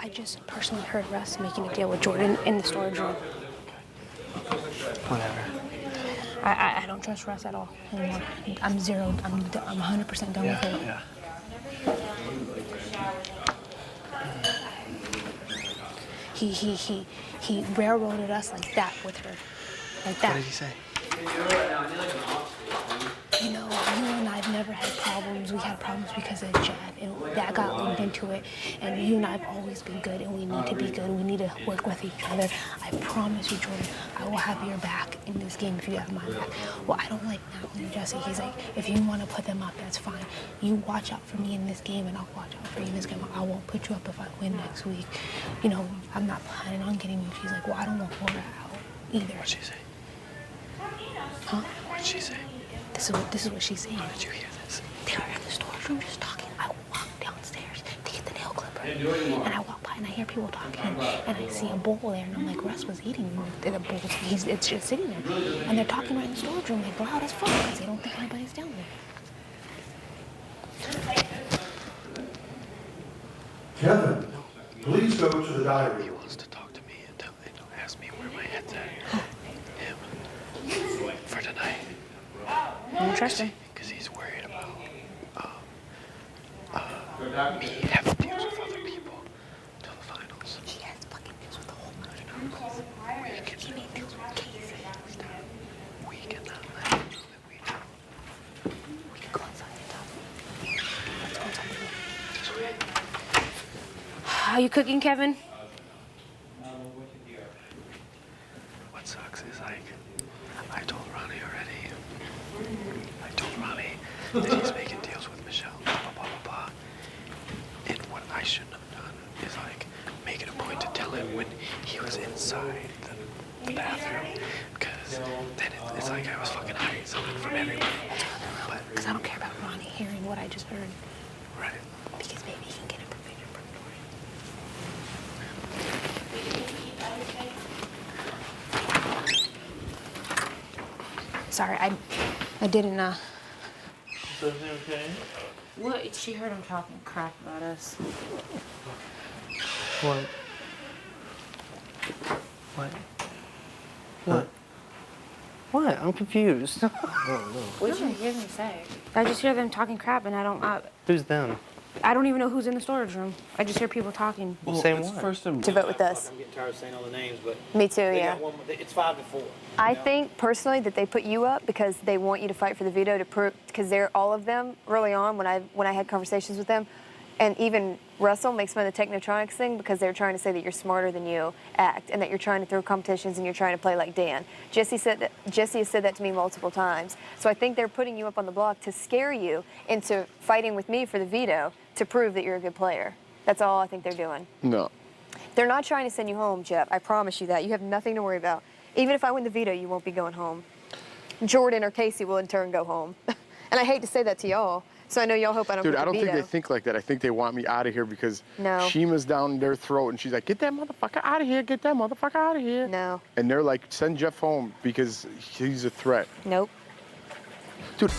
I just personally heard Russ making a deal with Jordan in the storage room. Whatever. I don't trust Russ at all anymore. I'm 100% done with it. Yeah. He railroaded us like that with her. Like that. What did he say? You know, you and I've never had problems. We had problems because of Jad, and that got linked into it. And you and I have always been good, and we need to be good. We need to work with each other. I promise you, Jordan, I will have your back in this game if you have my back. Well, I don't like Natalie and Jessie. He's like, if you want to put them up, that's fine. You watch out for me in this game, and I'll watch out for you in this game. I won't put you up if I win next week. You know, I'm not planning on getting you. She's like, well, I don't want Laura out either. What'd she say? Huh? What'd she say? This is what she's saying. How did you hear this? They were in the storage room just talking. I walk downstairs to get the nail clipper. And I walk by and I hear people talking. And I see a bowl there. And I'm like, Russ was eating the bowl. It's just sitting there. And they're talking right in the storage room like loud as fuck because they don't think anybody's down there. Kevin, please go to the diary. He wants to talk to me and ask me where my head's at. Him. For tonight. Interesting. Because he's worried about me having deals with other people till the finals. He has fucking deals with the whole bunch. He made deals with Casey. We cannot let him know that we know. We can go inside and talk. Let's go inside the room. Are you cooking, Kevin? What sucks is like, I told Ronnie already. I told Ronnie that he's making deals with Michelle, blah, blah, blah, blah, blah. And what I shouldn't have done is like, make it a point to tell him when he was inside the bathroom. Because then it's like I was fucking hiding something from everybody. Because I don't care about Ronnie hearing what I just heard. Right. Because maybe he can get information from Jordan. Sorry, I didn't, Is everything okay? What? She heard him talking crap about us. What? What? What? What? I'm confused. What did you hear them say? I just hear them talking crap, and Who's them? I don't even know who's in the storage room. I just hear people talking. Saying what? To vote with us. I'm getting tired of saying all the names, but Me too, yeah. It's 5-4. I think personally that they put you up because they want you to fight for the veto to prove, because they're all of them early on when I had conversations with them, and even Russell makes fun of the Technotronics thing because they're trying to say that you're smarter than you act and that you're trying to throw competitions and you're trying to play like Dan. Jesse has said that to me multiple times. So I think they're putting you up on the block to scare you into fighting with me for the veto to prove that you're a good player. That's all I think they're doing. No. They're not trying to send you home, Jeff. I promise you that. You have nothing to worry about. Even if I win the veto, you won't be going home. Jordan or Casey will in turn go home. And I hate to say that to y'all, so I know y'all hope I don't Dude, get I the don't veto. think they think like that. I think they want me out of here because No. Chima's down their throat and she's like, get that motherfucker out of here, get that motherfucker out of here. No. And they're like, send Jeff home because he's a threat. Nope. Dude.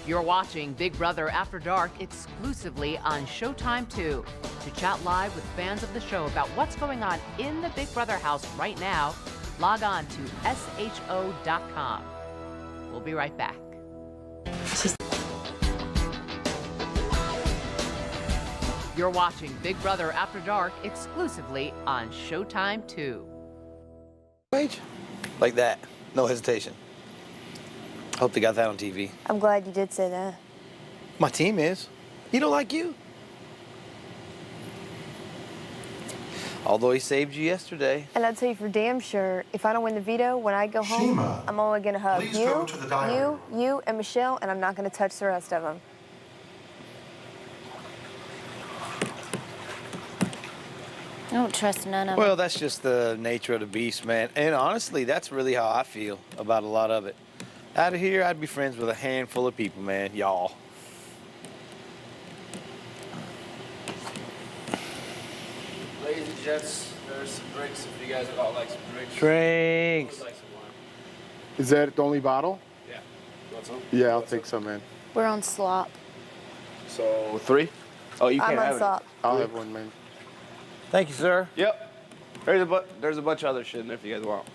You're watching Big Brother After Dark exclusively on Showtime 2. To chat live with fans of the show about what's going on in the Big Brother house right now, log on to sho.com. We'll be right back. You're watching Big Brother After Dark exclusively on Showtime 2. Wage? Like that. No hesitation. Hope they got that on TV. I'm glad you did say that. My team is. He don't like you. Although he saved you yesterday. And I'll tell you for damn sure, if I don't win the veto, when I go home, Chima, I'm only gonna hug please go to the dining room. you, and Michelle, and I'm not gonna touch the rest of them. I don't trust none of them. Well, that's just the nature of the beast, man. And honestly, that's really how I feel about a lot of it. Out of here, I'd be friends with a handful of people, man. Y'all. Ladies and gents, there's some drinks if you guys would all like some drinks. Drinks. Is that the only bottle? Yeah. You want some? Yeah, I'll take some, man. We're on slop. So 3? Oh, you I'm can't on have slop. it. I'll have one, man. Thank you, sir. Yep. There's a bunch of other shit in there if you guys want.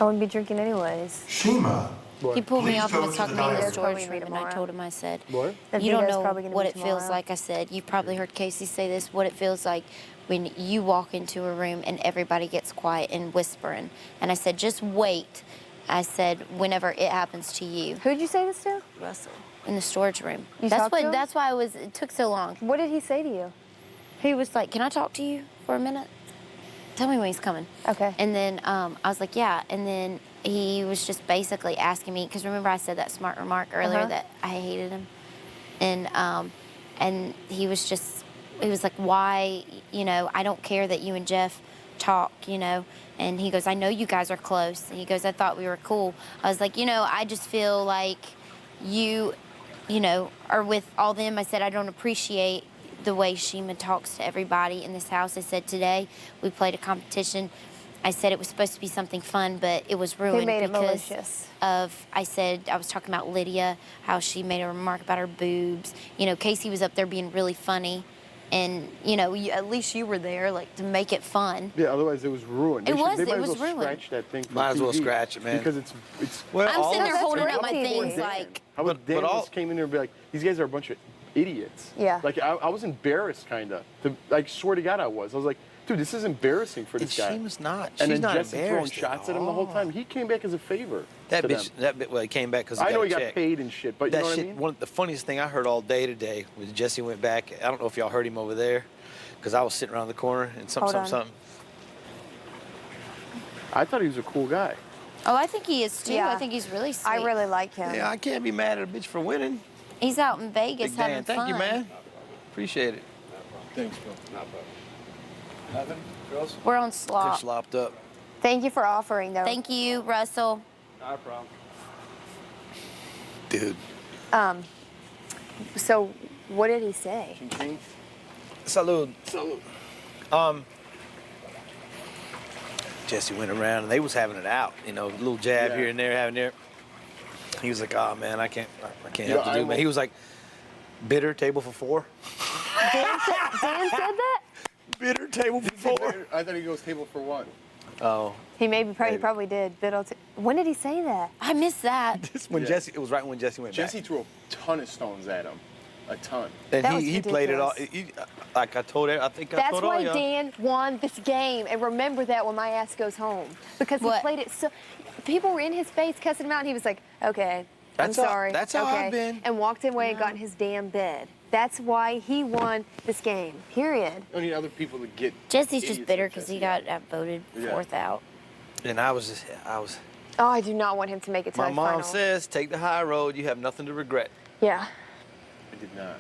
I wouldn't be drinking anyways. Chima. He pulled me Please off and go was to talking the to me in the dining storage room. room, and I told him, I said, What? The you don't veto's know probably gonna what be it feels tomorrow. like. I said, you've probably heard Casey say this, what it feels like when you walk into a room and everybody gets quiet and whispering. And I said, just wait. I said, whenever it happens to you. Who'd you say this to? Russell. In the storage room. You That's talked to him? That's why it took so long. What did he say to you? He was like, can I talk to you for a minute? Tell me when he's coming. Okay. And then I was like, yeah. And then he was just basically asking me, because remember I said that smart remark earlier that I hated him? And he was like, why, I don't care that you and Jeff talk, And he goes, I know you guys are close. And he goes, I thought we were cool. I was like, I just feel like you are with all them. I said, I don't appreciate the way Chima talks to everybody in this house. I said, today we played a competition. I said it was supposed to be something fun, but it was ruined made it because malicious. I was talking about Lydia, how she made a remark about her boobs. Casey was up there being really funny. And, at least you were there, to make it fun. Yeah, otherwise it was ruined. They might as well well ruined. scratch that thing from Might as well TV, scratch it, man. Because it's well, I'm sitting there that's holding real up my TV. things Dan. like, How about Dan just came in there and be like, these guys are a bunch of idiots. Yeah. I was embarrassed, kind of. Swear to God I was. I was like, dude, this is embarrassing for this guy. She was not. And She's then not Jesse throwing embarrassed shots at him the whole time. He came back as a favor. That to bitch, them. well, he came back because I know he got got paid and shit, but you that know what shit, I mean? one of the funniest thing I heard all day today was Jesse went back. I don't know if y'all heard him over there, because I was sitting around the corner and something. I thought he was a cool guy. oh, I think he is too. Yeah. I think he's really sweet. I really like him. Yeah, I can't be mad at a bitch for winning. He's out in Vegas Big having Dan, fun. thank you, man. Appreciate it. Thanks, Phil. Not bad. Nothing, girls? We're on They're slop. slopped up. Thank you for offering, though. Thank you, Russell. Not a problem. Dude. So, what did he say? Salud. Jesse went around and they was having it out, a little jab here and there, having there. He was like, "Oh man, I can't help you, man." He was like, "Bitter table for 4." Dan said that? Bitter table for 4. I thought he goes table for 1. Oh. He probably did. When did he say that? I missed that. It was right when Jesse went Jesse back. threw a ton of stones at him. A ton. And That was he played it all. ridiculous. Like I told her, I think I That's told all why y'all. Dan won this game. And remember that when my ass goes home. Because he played it so... People were in his face cussing him out, and he was like, okay, I'm sorry. That's how okay. I've been. And walked away and got in his damn bed. That's why he won this game, period. I don't need other people to get Jesse's just idiots bitter like because Jesse. he got voted fourth out. And I was. Oh, I do not want him to make it to My the mom final. says, take the high road. You have nothing to regret. Yeah. I did not.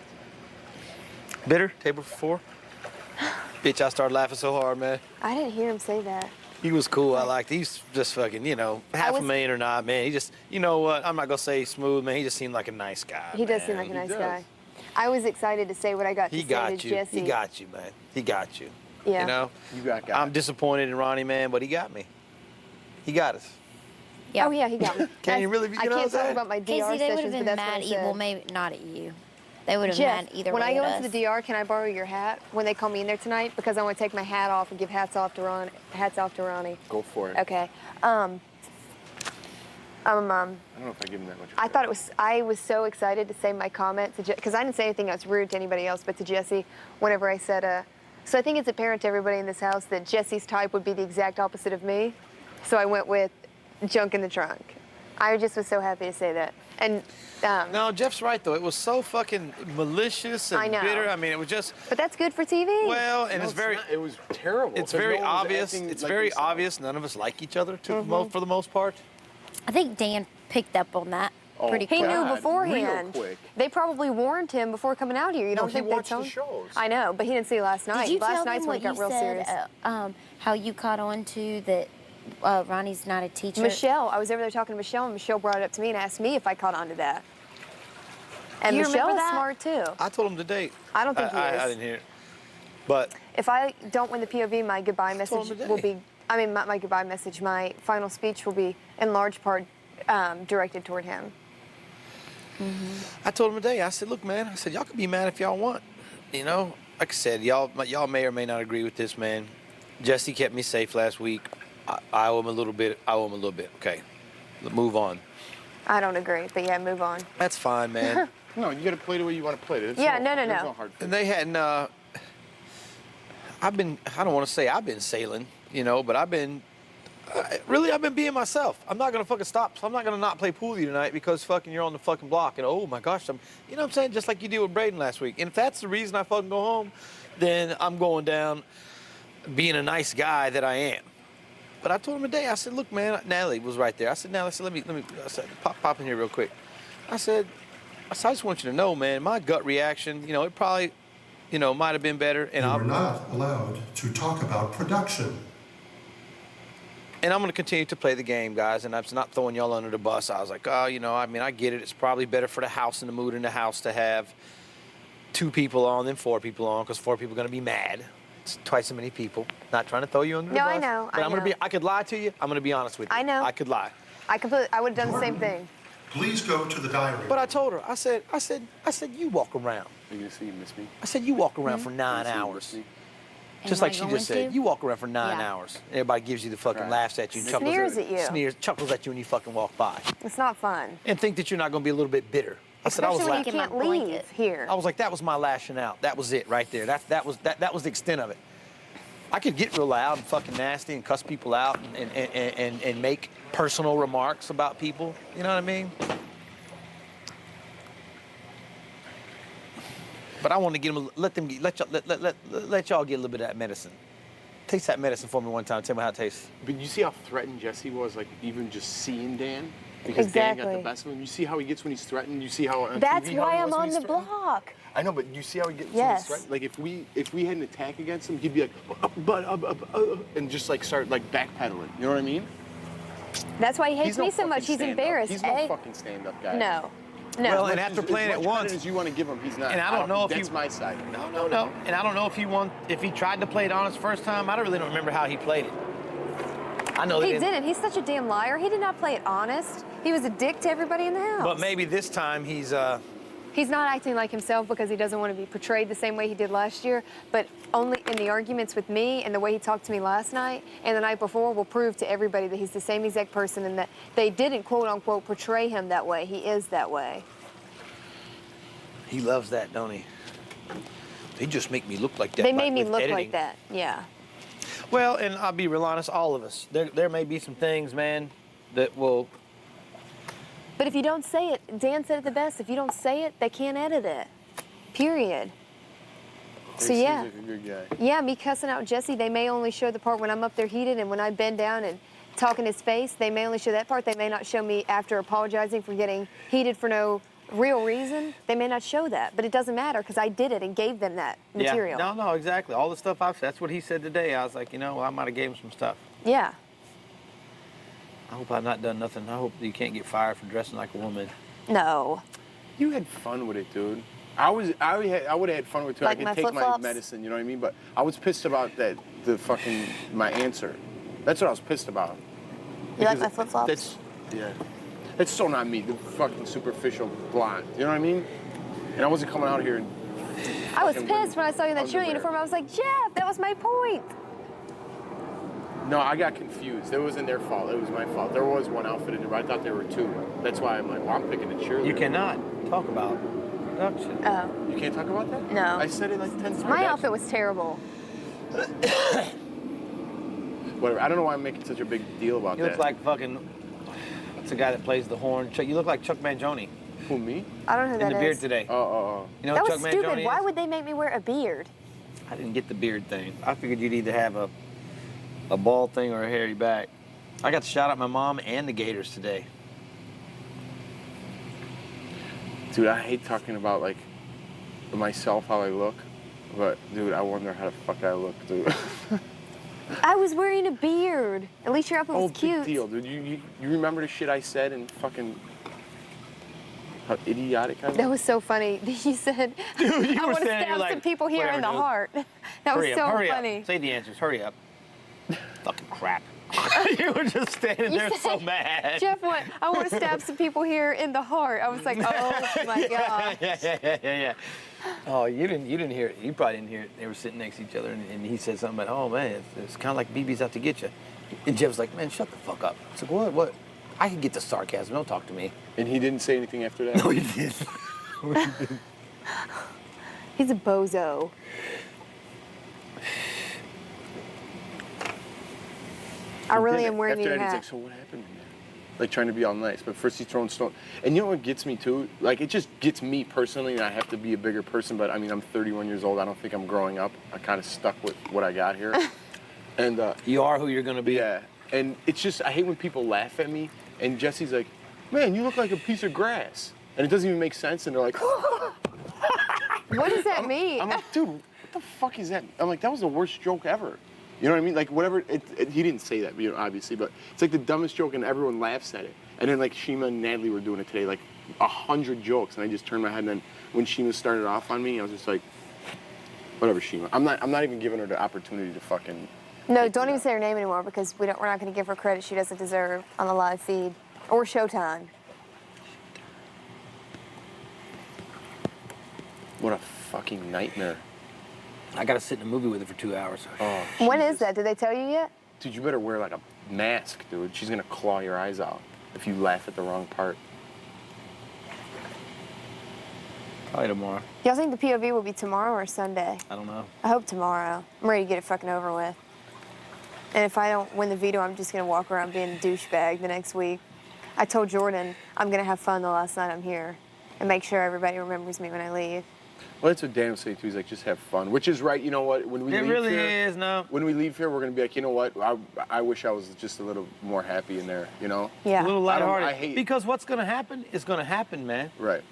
Bitter table for 4. Bitch, I started laughing so hard, man. I didn't hear him say that. He was cool. I liked. He's just fucking, $500,000 or not, man. He just, you know what? I'm not gonna say smooth, man. He just seemed like a nice guy. He does seem like a nice guy. I was excited to say what I got to He say got to you. Jesse. He got you, man. He got you. Yeah. You know. You got I'm disappointed in Ronnie, man, but he got me. He got us. Yeah. Oh yeah, he got me. Can you really be? I You know can't what I'm talk saying? about my DR Casey, they would sessions, have but been that's what I mad. said. Well, maybe not at you. They would have Jeff, mad either when way I go at into us. the DR, can I borrow your hat when they call me in there tonight? Because I want to take my hat off and give hats off to Ronnie. Go for it. Okay. I don't know if I give him that much. I was so excited to say my comment to because I didn't say anything that's rude to anybody else, but to Jessie, whenever I said, so I think it's apparent to everybody in this house that Jessie's type would be the exact opposite of me. So I went with junk in the trunk. I just was so happy to say that. And no, Jeff's right though. It was so fucking malicious and I know. bitter. I mean, it was just. But that's good for TV. Well, and No, it's very. It was terrible. It's 'cause very no one was obvious. acting It's like very themselves. obvious. None of us like each other for the most part. I think Dan picked up on that pretty He quick. knew beforehand. Real quick. They probably warned him before coming out here. You don't he think they watched told the shows. I know, but he didn't see it last night. Did you last tell night's them when what it got you real said? serious. How you caught on to that Ronnie's not a teacher? Michelle, I was over there talking to Michelle, and Michelle brought it up to me and asked me if I caught on to that. And You Michelle remember is that? smart too. I told him today. I don't think he is. I didn't hear it. But If I don't win the POV, my goodbye told message him today. will be. I mean, my goodbye message, my final speech will be in large part directed toward him. I told him today. I said, "Look, man. I said y'all can be mad if y'all want. You know, like I said, y'all may or may not agree with this, man. Jesse kept me safe last week. I owe him a little bit. Okay, move on. I don't agree, but yeah, move on. That's fine, man. No, you got to play the way you want to play it. Yeah, no. There's no hard And they hadn't. I don't want to say I've been sailing, you know, but I've been being myself. I'm not gonna fucking stop. So I'm not gonna not play pool with you tonight because fucking you're on the fucking block and oh my gosh, you know what I'm saying? Just like you did with Braden last week. And if that's the reason I fucking go home, then I'm going down being a nice guy that I am. But I told him today, I said, look, man, Natalie was right there. I said, Natalie, let me, I said, pop in here real quick. I said, I just want you to know, man, my gut reaction, you know, it probably, you know, might have been better. And You are not allowed to talk about production. And I'm going to continue to play the game, guys, and I'm not throwing y'all under the bus. I was like, oh, you know, I mean, I get it. It's probably better for the house and the mood in the house to have 2 people on than 4 people on, because 4 people are going to be mad. It's twice as many people. Not trying to throw you under the bus. No, I know. But I could lie to you. I'm going to be honest with you. I know. I could lie. I would have done the same thing. Please go to the diary. But I told her, I said, you walk around. You're going to see you miss me? I said, you walk around for 9 hours. Just like she just said, you walk around for 9 hours. Everybody gives you the fucking laughs at you. And Sneers at you. Chuckles at you when you fucking walk by. It's not fun. And think that you're not going to be a little bit bitter. I said, Especially when you can't leave here. I was like, that was my lashing out. That was it right there. That was the extent of it. I could get real loud and fucking nasty and cuss people out and make personal remarks about people. You know what I mean? But I want to get them, let y'all get a little bit of that medicine. Taste that medicine for me one time. Tell me how it tastes. But you see how threatened Jesse was, like even just seeing Dan? Because Dan got the best of him. You see how he gets when he's threatened? You see how on That's TV why how he I'm was when on he's the threatened? block. I know, but you see how he gets when Yes. he's threatened? Like if we had an attack against him, he'd be like, and just like start like backpedaling. You know what I mean? That's why he hates no me so much. fucking He's stand-up. embarrassed. He's no fucking stand-up guy. No. No. Well, and after playing it once, as you want to give him, he's not. And I don't know if that's my side. No. And I don't know if he tried to play it honest first time. I really don't remember how he played it. I know He didn't. He's such a damn liar. He did not play it honest. He was a dick to everybody in the house. But maybe this time he's not acting like himself because he doesn't want to be portrayed the same way he did last year, but only in the arguments with me and the way he talked to me last night and the night before will prove to everybody that he's the same exact person and that they didn't quote-unquote portray him that way. He is that way. He loves that, don't he? They just make me look like that. They made me with look editing. like that, yeah. Well, and I'll be real honest, all of us. There may be some things, man, that will... But if you don't say it, Dan said it the best, if you don't say it, they can't edit it. Period. So yeah. Seems like a good guy. Yeah, me cussing out Jesse, they may only show the part when I'm up there heated and when I bend down and talk in his face, they may only show that part. They may not show me after apologizing for getting heated for no real reason. They may not show that, but it doesn't matter because I did it and gave them that material. Yeah, no, exactly. All the stuff I've said, that's what he said today. I was like, you know, well, I might have gave him some stuff. Yeah. I hope I've not done nothing. I hope you can't get fired for dressing like a woman. No. You had fun with it, dude. I would have had fun with it too. Like I my could take my flip-flops? medicine, you know what I mean? But I was pissed about my answer. That's what I was pissed about. You like Because my flip-flops? That's so not me, the fucking superficial blonde. You know what I mean? And I wasn't coming out here and I was fucking pissed when I saw you in that cheerleader underwear. uniform. I was like, Jeff, that was my point. No, I got confused. It wasn't their fault. It was my fault. There was one outfit in there, but I thought there were two. That's why I'm like, well, I'm picking the cheerleader. You cannot talk about production. Oh. You can't talk about that? No. I said it like 10 times. My outfit was terrible. Whatever. I don't know why I'm making such a big deal about You that. look like fucking, what's the guy that plays the horn? You look like Chuck Mangione. Who, me? I don't know who In that the beard is. today. Oh. You know That who was Chuck stupid. Mangione Why is? would they make me wear a beard? I didn't get the beard thing. I figured you'd either have a bald thing or a hairy back. I got to shout out my mom and the Gators today. Dude, I hate talking about, like, myself, how I look. But, dude, I wonder how the fuck I look, dude. I was wearing a beard. At least your outfit was Big cute. deal, dude. You remember the shit I said and fucking how idiotic I was? That was so funny. You said, Dude, you I were want to standing stab there some like, people here in the whatever, dude. heart. That was so hurry funny. up. Say the answers. Hurry up. Fucking crap. You were just standing You there said, so mad. Jeff, what? I want to stab some people here in the heart. I was like, oh my god. Yeah. Oh, you didn't hear it. You probably didn't hear it. They were sitting next to each other, and he said something about, oh man, it's kind of like BB's out to get you. And Jeff was like, man, shut the fuck up. I was like, what? I can get the sarcasm. Don't talk to me. And he didn't say anything after that? No, he didn't. He's a bozo. I really am wearing after your that, hat. he's like, so what happened? Like trying to be all nice, but first he's throwing stone. And you know what gets me too? Like it just gets me personally, and I have to be a bigger person. But I mean, I'm 31 years old. I don't think I'm growing up. I kind of stuck with what I got here. And you are who you're gonna be. Yeah. And it's just I hate when people laugh at me. And Jesse's like, "Man, you look like a piece of grass," and it doesn't even make sense. And they're like, What does that mean? I'm like, dude, what the fuck is that? I'm like, that was the worst joke ever. You know what I mean? Like, whatever, he didn't say that, you know, obviously, but it's like the dumbest joke and everyone laughs at it. And then, like, Chima and Natalie were doing it today, like 100 jokes, and I just turned my head, and then when Chima started off on me, I was just like, whatever, Chima. I'm not even giving her the opportunity to fucking... No, don't even say her name anymore because we're not going to give her credit she doesn't deserve on the live feed or Showtime. What a fucking nightmare. I got to sit in a movie with her for 2 hours. Oh, When is that? Did they tell you yet? dude, you better wear, like, a mask, dude. She's gonna claw your eyes out if you laugh at the wrong part. Probably tomorrow. Y'all think the POV will be tomorrow or Sunday? I don't know. I hope tomorrow. I'm ready to get it fucking over with. And if I don't win the veto, I'm just going to walk around being a douchebag the next week. I told Jordan I'm going to have fun the last night I'm here and make sure everybody remembers me when I leave. Well, that's what Dan was saying too. He's like, just have fun, which is right. You know what? When we It leave really here, is, no. When we leave here, we're gonna be like, you know what? I wish I was just a little more happy in there. You know? Yeah. A little lighthearted. I hate because what's gonna happen is gonna happen, man. Right.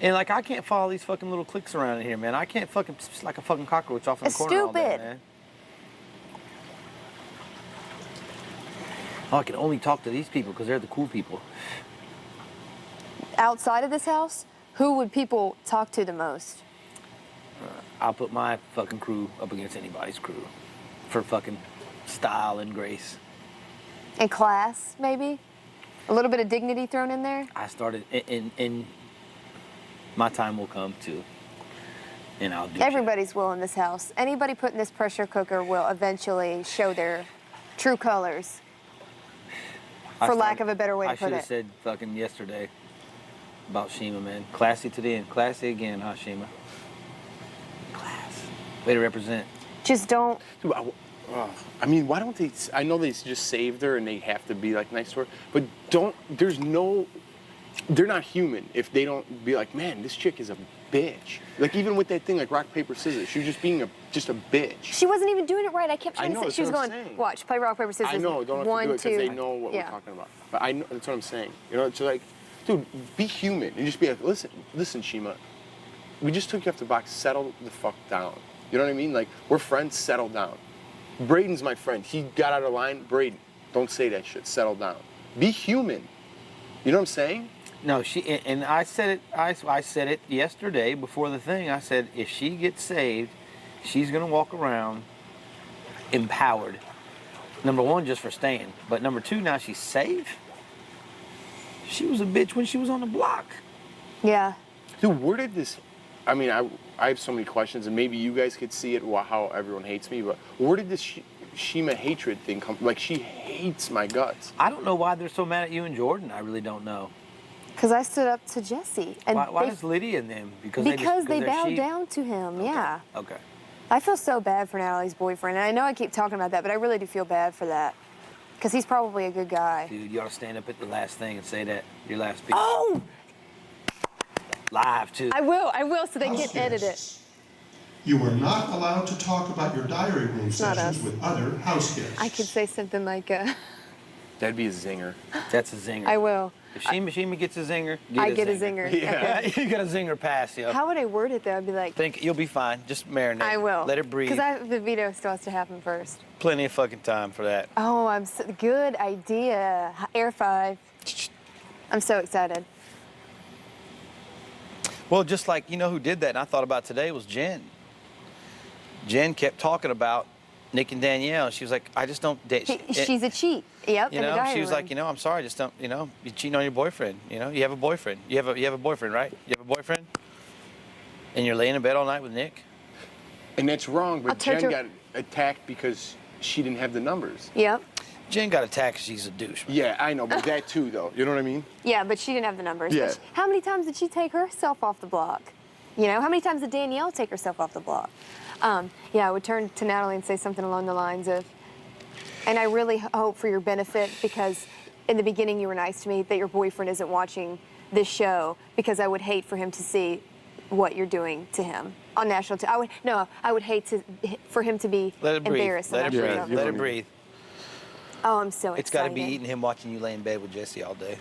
And like I can't follow these fucking little cliques around in here, man. I can't fucking like a fucking cockroach off in the It's corner all day, stupid. man. Oh, I can only talk to these people because they're the cool people. Outside of this house, who would people talk to the most? I'll put my fucking crew up against anybody's crew for fucking style and grace. In class, maybe? A little bit of dignity thrown in there? I started, and my time will come too, and I'll do Everybody's will in this house. Anybody put in this pressure cooker will eventually show their true colors, for lack of a better way to I put should have it. said fucking yesterday about Chima, man. Classy to the end, classy again, huh, Chima? Class. Way to represent. Just don't. Dude, I mean, why don't they? I know they just saved her and they have to be like nice to her, but don't. There's no. They're not human if they don't be like, man, this chick is a bitch. Like even with that thing, like rock paper scissors, she was just being just a bitch. She wasn't even doing it right. I kept trying I know, to say. that's She was what I'm going, saying. watch, play rock, paper, scissors. I know, don't have One, to do it because two. they know what Yeah. we're talking about. But I know that's what I'm saying. You know, it's like, dude, be human and just be like, listen, Chima, we just took you off the box. Settle the fuck down. You know what I mean? Like we're friends. Settle down. Braden's my friend. He got out of line. Braden, don't say that shit. Settle down. Be human. You know what I'm saying? No, and I said it. I said it yesterday before the thing. I said if she gets saved, she's gonna walk around empowered. Number one, just for staying. But number two, now she's safe. She was a bitch when she was on the block. Yeah. Dude, where did this... I mean, I have so many questions, and maybe you guys could see it, how everyone hates me, but where did this Chima hatred thing come... Like, she hates my guts. I don't know why they're so mad at you and Jordan. I really don't know. Because I stood up to Jessie. And why does Lydia and them? Because they bowed down to him, yeah. Okay. I feel so bad for Natalie's boyfriend, and I know I keep talking about that, but I really do feel bad for that. Because he's probably a good guy. Dude, you ought to stand up at the last thing and say that. Your last speech. Oh! Live, too. I will, so they get edited. You are not allowed to talk about your diary room not sessions us. with other house guests. I could say something like, That'd be a zinger. That's a zinger. I will. If Chima gets a zinger, I get a zinger. Yeah, Okay. you got a zinger pass, yo. How would I word it, though? I'd be like... Think you'll be fine. Just marinate. I will. Let it breathe. Because the veto still has to happen first. Plenty of fucking time for that. Oh, good idea. Air 5. I'm so excited. Well, just like, you know who did that, and I thought about today, was Jen. Jen kept talking about Nick and Danielle, and she was like, I just don't date. She's a cheat. Yep, You in the know, diary she was room. like, you know, I'm sorry, just don't, you know, you're cheating on your boyfriend. You know, you have a boyfriend. You have a boyfriend, right? You have a boyfriend? And you're laying in bed all night with Nick? And that's wrong, but I'll Jen got attacked because she didn't have the numbers. Yep. Jen got attacked because she's a douche. Yeah, I know, but that too, though. You know what I mean? Yeah, but she didn't have the numbers. Yeah. But how many times did she take herself off the block? You know, how many times did Danielle take herself off the block? Yeah, I would turn to Natalie and say something along the lines of, and I really hope for your benefit, because in the beginning you were nice to me, that your boyfriend isn't watching this show, because I would hate for him to see what you're doing to him on national TV. I would hate for him to be embarrassed. Let it breathe. Let it breathe. Let it breathe. Oh, I'm so excited. It's got to be eating him watching you lay in bed with Jessie all day.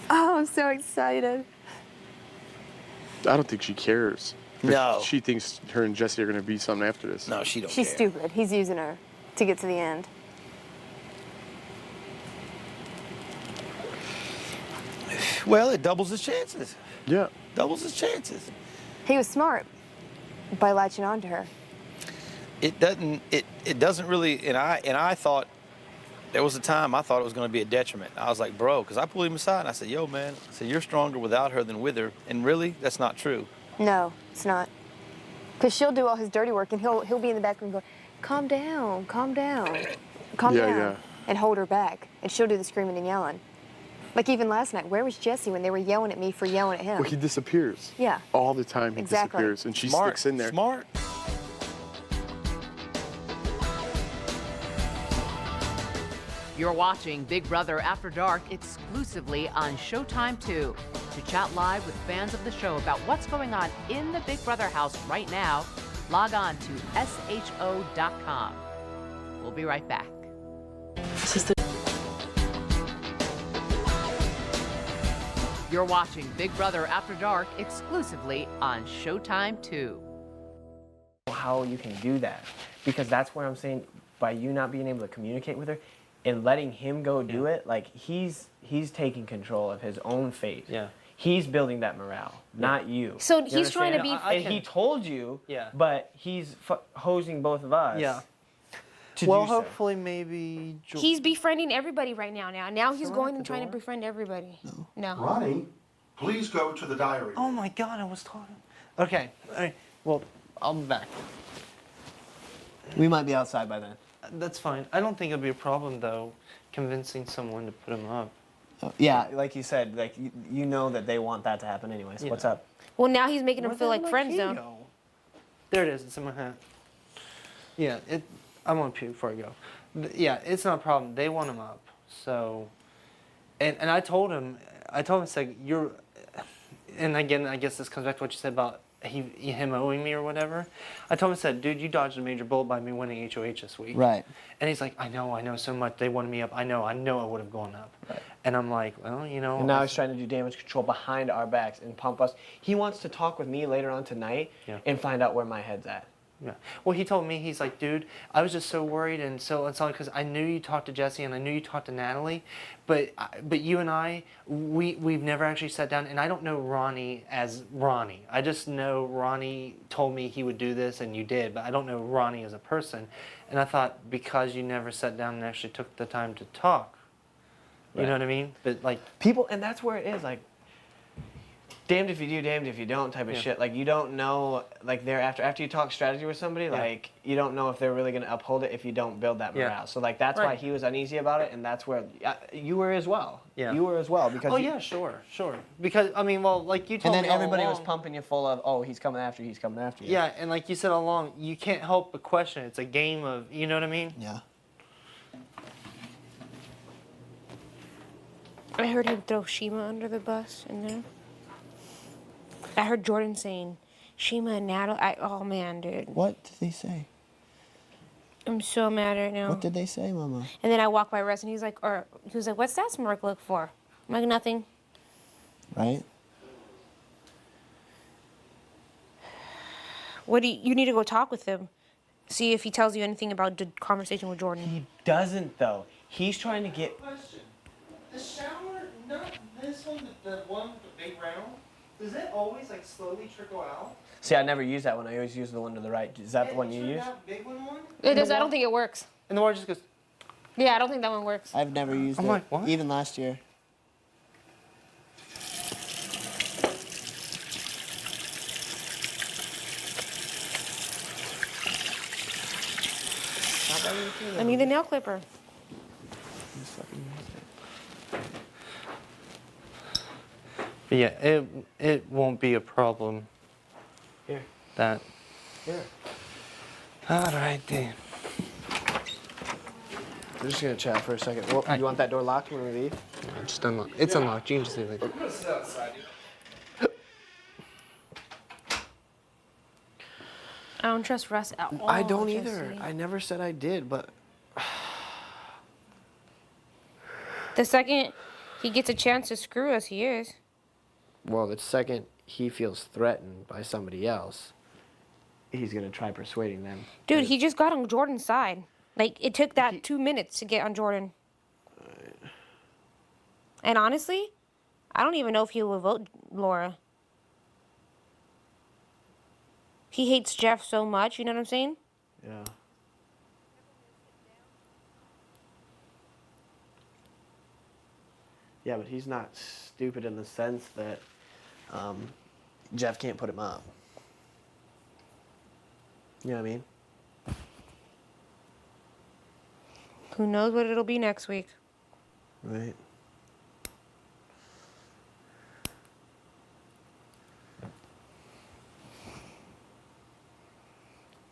Oh, I'm so excited. I don't think she cares. No. She thinks her and Jessie are going to be something after this. No, she don't She's care. stupid. He's using her to get to the end. Well, it doubles his chances. Yeah. Doubles his chances. He was smart by latching on to her. It doesn't really, and I thought, there was a time I thought it was going to be a detriment. I was like, bro, because I pulled him aside and I said, yo, man, I said, you're stronger without her than with her. And really, that's not true. No, it's not. Because she'll do all his dirty work, and he'll be in the back room going, calm down, calm down, calm down, Yeah. and hold her back. And she'll do the screaming and yelling. Like even last night, where was Jessie when they were yelling at me for yelling at him? Well, he disappears. Yeah. All the time he Exactly. disappears, and she Smart. sticks in there. Smart. You're watching Big Brother After Dark exclusively on Showtime 2. To chat live with fans of the show about what's going on in the Big Brother house right now, log on to sho.com. We'll be right back. You're watching Big Brother After Dark exclusively on Showtime 2. How you can do that, because that's where I'm saying, by you not being able to communicate with her and letting him go do it, like he's taking control of his own fate. Yeah. He's building that morale, not you. So You he's trying to understand? be. And he told you, Yeah. but he's hosing both of us. Yeah. To Well, do so. hopefully, maybe. He's befriending everybody right now. Now he's Someone going at and the trying to door? befriend everybody. No. Ronnie, please go to the diary room. Oh my God, I was talking. Okay. All right. Well, I'll be back. We might be outside by then. That's fine. I don't think it'll be a problem though, convincing someone to put him up. Yeah, like you said, like you know that they want that to happen anyways. Yeah. What's up? Well, now he's making him Where feel the like hell friend did my key zone. go? There it is. It's in my hat. Yeah. I want to puke before I go. Yeah, it's not a problem. They want him up. So, and I told him, it's like you're, and again, I guess this comes back to what you said about him owing me or whatever. I told him, I said, dude, you dodged a major bullet by me winning HOH this week. Right. And he's like, I know so much. They wanted me up. I know I would have gone up. Right. And I'm like, well, you know. And now he's trying to do damage control behind our backs and pump us. He wants to talk with me later on tonight and find out where my head's at. Yeah. Well, he told me, he's like, dude, I was just so worried and so because I knew you talked to Jessie and I knew you talked to Natalie, but you and I, we've never actually sat down, and I don't know Ronnie as Ronnie. I just know Ronnie told me he would do this, and you did, but I don't know Ronnie as a person. And I thought, because you never sat down and actually took the time to talk, you know what I mean? But like people, and that's where it is, like, damned if you do, damned if you don't type of shit. Like, you don't know, like, after you talk strategy with somebody, like, you don't know if they're really going to uphold it if you don't build that morale. So, like, that's why he was uneasy about it, and that's where you were as well. Yeah. You were as well. Because yeah, sure. Because, I mean, well, like you told me and then everybody all was along, pumping you full of, oh, he's coming after you, he's coming after you. Yeah, and like you said all along, you can't help but question. It's a game of, you know what I mean? Yeah. I heard him throw Chima under the bus in there. I heard Jordan saying, Chima and Natalie. Oh man, dude. What did they say? I'm so mad right now. What did they say, Mama? And then I walked by Russ and he was like, what's that smirk look for? I'm like, nothing. Right? What do you need to go talk with him. See if he tells you anything about the conversation with Jordan. He doesn't though. He's trying to get. Question. The shower, not this one, the one with the big round, does it always like slowly trickle out? See, I never use that one. I always use the one to the right. Is that the one you use? Big one? It does. I don't think it works. And the water just goes. Yeah, I don't think that one works. I've never used it. Like, what? Even last year. I need the nail clipper. But yeah, it won't be a problem. Here. That. Here. All right then. We're just gonna chat for a second. Well, you want that door locked when we leave? Yeah, just unlock. It's unlocked. You can just leave it. I'm gonna sit outside. I don't trust Russ at all. I don't either. I never said I did, but the second he gets a chance to screw us, he is. well, the second he feels threatened by somebody else, he's gonna try persuading them. Dude, he just got on Jordan's side. Like, it took that 2 minutes to get on Jordan. And honestly, I don't even know if he will vote Laura. He hates Jeff so much, you know what I'm saying? Yeah. Yeah, but he's not stupid in the sense that Jeff can't put him up. You know what I mean? Who knows what it'll be next week? Right.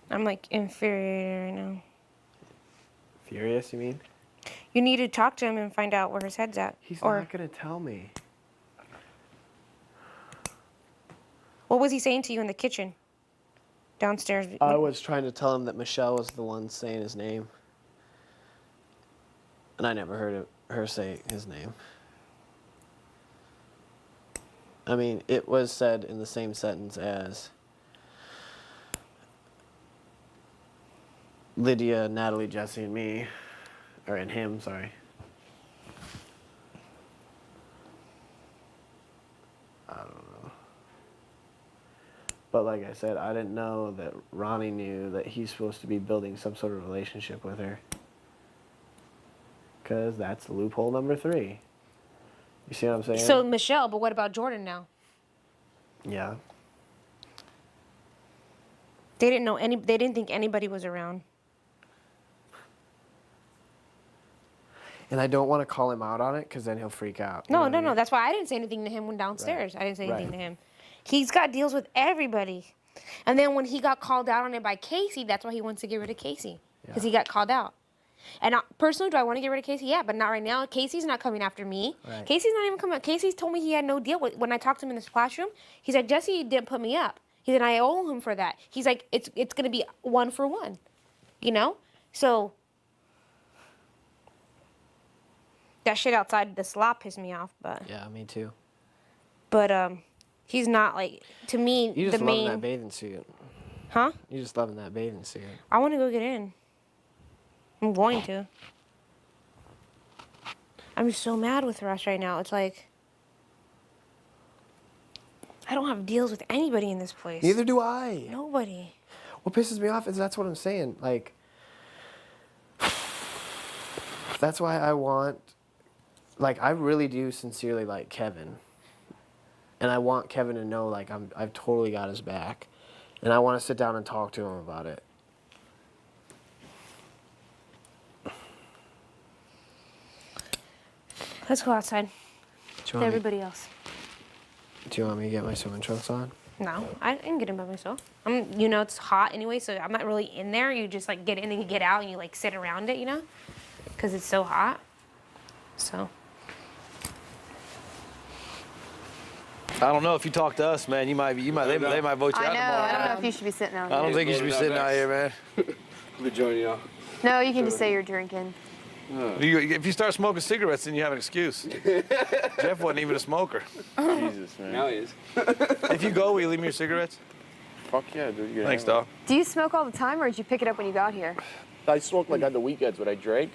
I'm like infuriated right now. Furious, you mean? You need to talk to him and find out where his head's at. He's not gonna tell me. What was he saying to you in the kitchen? Downstairs? I was trying to tell him that Michelle was the one saying his name. And I never heard her say his name. I mean, it was said in the same sentence as Lydia, Natalie, Jessie, and me. Or and him, sorry. I don't know. But like I said, I didn't know that Ronnie knew that he's supposed to be building some sort of relationship with her. Because that's loophole number 3. You see what I'm saying? So Michelle, but what about Jordan now? Yeah. They didn't think anybody was around. And I don't want to call him out on it because then he'll freak out. No. That's why I didn't say anything to him when downstairs. Right. I didn't say anything to him. He's got deals with everybody. And then when he got called out on it by Casey, that's why he wants to get rid of Casey. Because he got called out. And personally, do I want to get rid of Casey? Yeah, but not right now. Casey's not coming after me. Right. Casey's not even coming. Casey's told me he had no deal with when I talked to him in the splash room. He's like, Jessie didn't put me up. He said, I owe him for that. He's like, it's going to be 1 for 1. You know? So that shit outside the slop pissed me off, but yeah, me too. But he's not like, to me, You just the love main. that bathing suit. Huh? You're just loving that bathing suit. I want to go get in. I'm going to. I'm just so mad with Russ right now. It's like I don't have deals with anybody in this place. Neither do I. Nobody. What pisses me off is that's what I'm saying. Like, that's why I want, like, I really do sincerely like Kevin. And I want Kevin to know, like, I've totally got his back. And I want to sit down and talk to him about it. Let's go outside. Do With you want me- everybody else. Do you want me to get my swimming trunks on? No, I can get in by myself. You know, it's hot anyway, so I'm not really in there. You just like get in and you get out and you like sit around it, you know, because it's so hot. So. I don't know if you talk to us, man. They might vote you out tomorrow. I don't know if you should be sitting out here. I don't think you should be sitting out here, man. We'll join you. No, you can just say you're drinking. If you start smoking cigarettes, then you have an excuse. Jeff wasn't even a smoker. Jesus, man. Now he is. If you go, will you leave me your cigarettes? Fuck yeah, dude. You Thanks, dog. Do you smoke all the time, or did you pick it up when you got here? I smoke like on the weekends when I drink.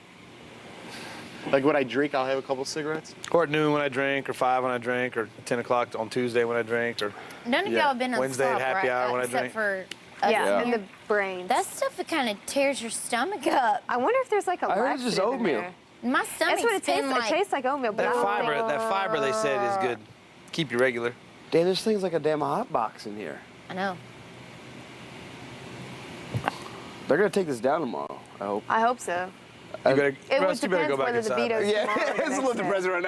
Like when I drink, I'll have a couple cigarettes. Or at noon when I drink, or 5 when I drink, or 10 o'clock on Tuesday when I drink, or None of y'all have been on Wednesday at stop, happy right? hour when I Except drink. for us Yeah, here. in the brain. That stuff that kind of tears your stomach up. I wonder if there's like a I heard it's just laxative in oatmeal. there. My stomach's That's what it tastes been like. like. It tastes like oatmeal, but I don't think... That fiber they said is good. Keep you regular. Dan, this thing's like a damn hot box in here. I know. They're gonna take this down tomorrow, I hope. I hope so. You better, It Russ, you better go depends back whether the inside. veto's Yeah, tomorrow or the it's a next little day. depressing right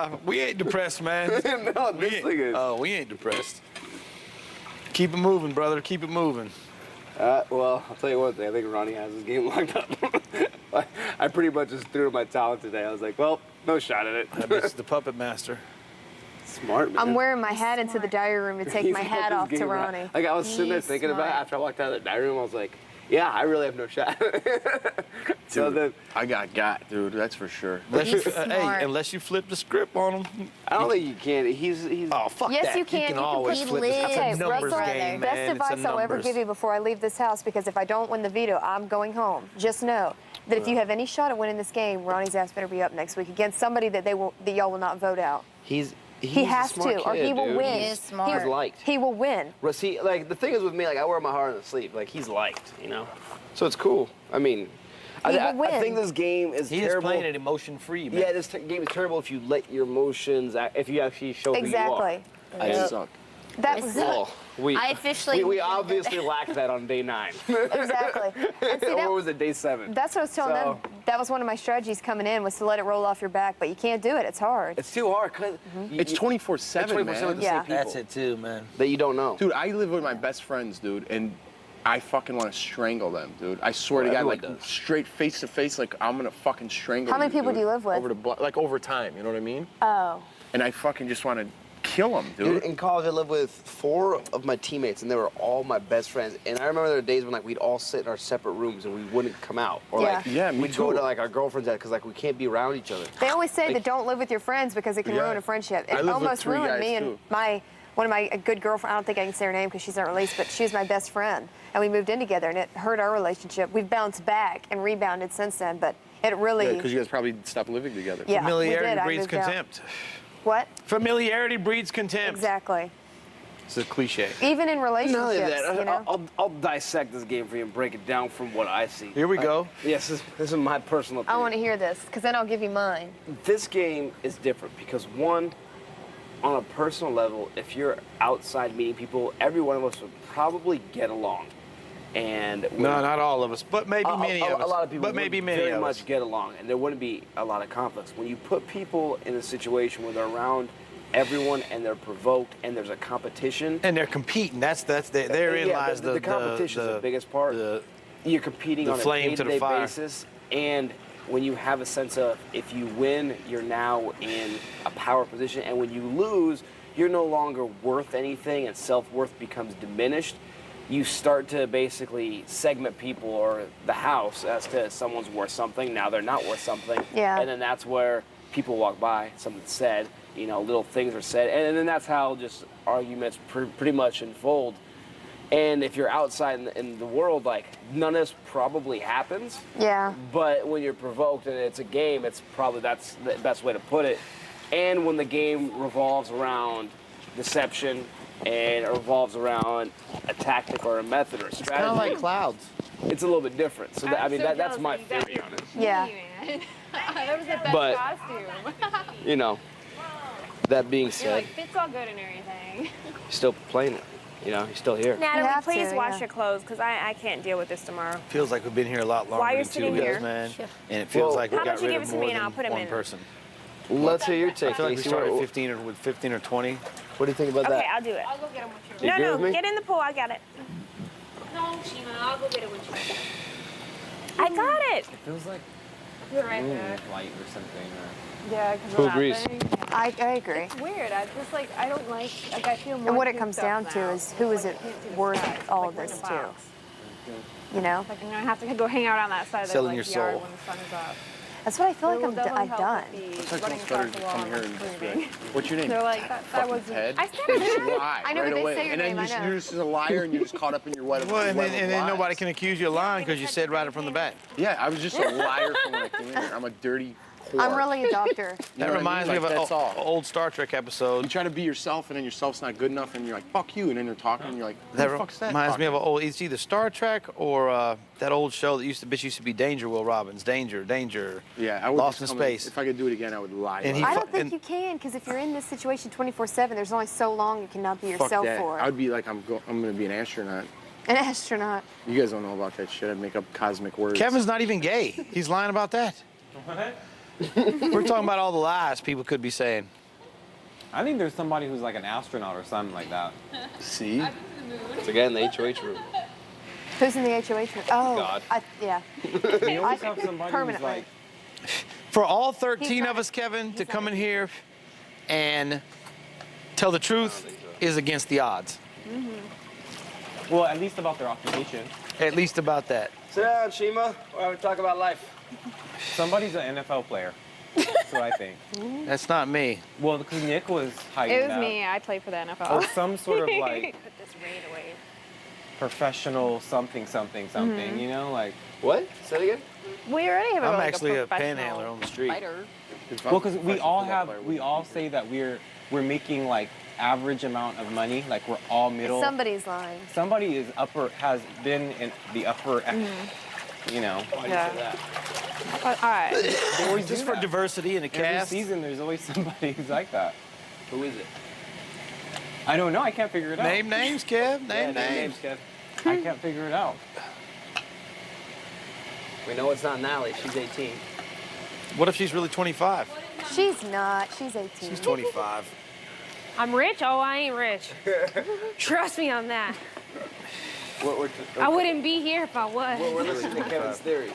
now. We ain't depressed, man. No, this thing is. Oh, we ain't depressed. Keep it moving, brother. Keep it moving. Well, I'll tell you one thing. I think Ronnie has his game locked up. I pretty much just threw my talent today. I was like, well, no shot at it. It's the puppet master. Smart, man. I'm wearing my hat into the diary room to take He's my got hat this off to game right. Ronnie. Like, I was sitting there He's thinking about it smart. after I walked out of the diary room. I was like, yeah, I really have no shot. So Dude, then, I got, dude. That's for sure. Unless you, He's smart. unless you flip the script on him. I don't think you can. He's. Oh, fuck Yes, that. you can. You can always He flip it. It's Okay, a numbers Russell, game, best man. advice it's a I'll ever numbers. give you before I leave this house, because if I don't win the veto, I'm going home. Just know that if you have any shot at winning this game, Ronnie's ass better be up next week against somebody that y'all will not vote out. He's He has a smart to, or kid, he will dude. win. He is smart. He's liked. He will win. See, like, the thing is with me, like, I wear my heart on the sleeve. Like, he's liked, you know? So it's cool. I mean, He I will win. think this game is He is terrible. playing it emotion-free, man. Yeah, this game is terrible if you let your emotions, if you actually show who you are. Exactly. I suck. That It's was not- We I officially- we obviously lacked that on day 9. exactly. And see, Or was it day 7? that's what I was telling them. That was one of my strategies coming in, was to let it roll off your back, but you can't do it. It's hard. It's too hard. Cause It's 24/7, man. with the Yeah. same people That's it too, man. that you don't know. Dude, I live with my best friends, dude, and I fucking want to strangle them, dude. I swear to God, everyone like does. straight face to face, like I'm gonna fucking strangle. How many people dude, do you live with? Over the like over time, you know what I mean? Oh. And I fucking just want to kill them, dude. Dude, in college, I lived with 4 of my teammates, and they were all my best friends. And I remember there were days when like we'd all sit in our separate rooms and we wouldn't come out, or Yeah. like Yeah, me we'd go too. to like our girlfriends' because like we can't be around each other. They always say Like- that don't live with your friends because it can Yeah. ruin a friendship. I It live with almost 3 ruined guys, me too. and one of my good girlfriend. I don't think I can say her name because she's not released, but she was my best friend, and we moved in together, and it hurt our relationship. We've bounced back and rebounded since then, but it really. because you guys probably stopped living together. Yeah, we Familiarity did. I breeds moved out. contempt. What? Familiarity breeds contempt. Exactly. It's a cliche. Even in Not only relationships, that, you know. I'll dissect this game for you and break it down from what I see. Here we go. Yes, this is my personal I opinion. want to hear this because then I'll give you mine. This game is different because one, on a personal level, if you're outside meeting people, every one of us would probably get along. And No, not all of us, but maybe many of us. A lot of people but maybe would many very of much us. get along, and there wouldn't be a lot of conflicts. When you put people in a situation where they're around everyone and they're provoked and there's a competition, And they're competing. Therein yeah, lies the competition is the biggest part. You're competing the on a flame to the day-to-day fire. basis, and when you have a sense of if you win, you're now in a power position, and when you lose, you're no longer worth anything, and self-worth becomes diminished. You start to basically segment people or the house as to someone's worth something. Now they're not worth something. Yeah. And then that's where people walk by, something's said, little things are said, and then that's how just arguments pretty much unfold. And if you're outside in the world, like, none of this probably happens. Yeah. But when you're provoked and it's a game, it's probably, that's the best way to put it. And when the game revolves around deception and it revolves around a tactic or a method or a strategy. It's kind of like clouds. It's a little bit different. So, I mean, that's my theory on it. Yeah. That was the best But- costume. You know, that being You're said, like, fits all good and everything. you're still playing it. You know, you're still here. Natalie, please to, wash yeah. your clothes because I can't deal with this tomorrow. Feels like we've been here a lot longer While you're than 2 sitting weeks, here. man. And it feels like we How got about you rid give of it to more me and I'll than put 'em one in? person. Let's hear your take. I feel like we Casey. started What- 15 or 20. What do you think about Okay, that? I'll do it. I'll go get them with you. You No, good no, with me? get in the pool. I got it. No, Chima, I'll go get it with you. I got it. It feels like You're right there. light or something. Yeah, because Who agrees? I agree. It's weird. I just like I don't like I feel more. And what it cooped comes up down now. to is who is it worth all of Like, this we're to? in a box. You know? Like I'm gonna have to go hang out on that side Selling of the your yard soul. when the sun is up. That's what I feel It like will definitely I've help done. with the It's like running most across bettors the to wall come and here and just be screaming. like, what's your name? They're like, that Fucking wasn't. Ted. I said Just it. lie I know, right but they away. say your And then name, I know. you're just a liar and you're just caught up in your web. Well, and web then, of nobody lies. can accuse you of lying because you said right from the bat. Yeah, I was just a liar from when I came in here. I'm a dirty whore. I'm really a doctor. You That know what I reminds mean? me of Like, an that's all. old Star Trek episode. You try to be yourself, and then yourself's not good enough, and you're like, fuck you, and then they're talking, and you're like, who That the fuck's that? reminds me of talking? an old, it's either Star Trek or that old show that used to be Danger, Will Robbins. Danger. Yeah, I would Lost just in come Space. If I could do it again, I would lie. And he I fu- don't think and- you can, because if you're in this situation 24/7, there's only so long you cannot be Fuck yourself that. for. I would be like, I'm gonna be an astronaut. An astronaut. You guys don't know about that shit. I'd make up cosmic words. Kevin's not even gay. He's lying about that. We're talking about all the lies people could be saying. I think there's somebody who's like an astronaut or something like that. See? It's a guy in the HOH room. Who's in the HOH room? Oh, God. Yeah. We always have somebody who's Permanently. like, For all 13 of us, Kevin, to come in here and tell the truth is against the odds. well, at least about their occupation. At least about that. Sit down, Chima. We're going to talk about life. Somebody's an NFL player. That's what I think. That's not me. Well, because Nick was hiding It was that. me. I played for the NFL. Or some sort of like Put this raid away. professional something, you know? Like, What? Say it again? We already have I'm like actually a professional panhandler on the street. fighter. well, because we all say that we're making like average amount of money, like we're all middle. Somebody's lying. Somebody is has been in the upper, you know. Why do you say that? But, all right. They always Just do for that. diversity in a Every cast. season, there's always somebody who's like that. Who is it? I don't know. I can't figure it out. Name names, Kev. Name Yeah, names. Kev. I can't figure it out. We know it's not Natalie. She's 18. What if she's really 25? She's not. She's 18. She's 25. I'm rich? Oh, I ain't rich. Trust me on that. I What wouldn't be here if I was. we're listening to Kevin's theory.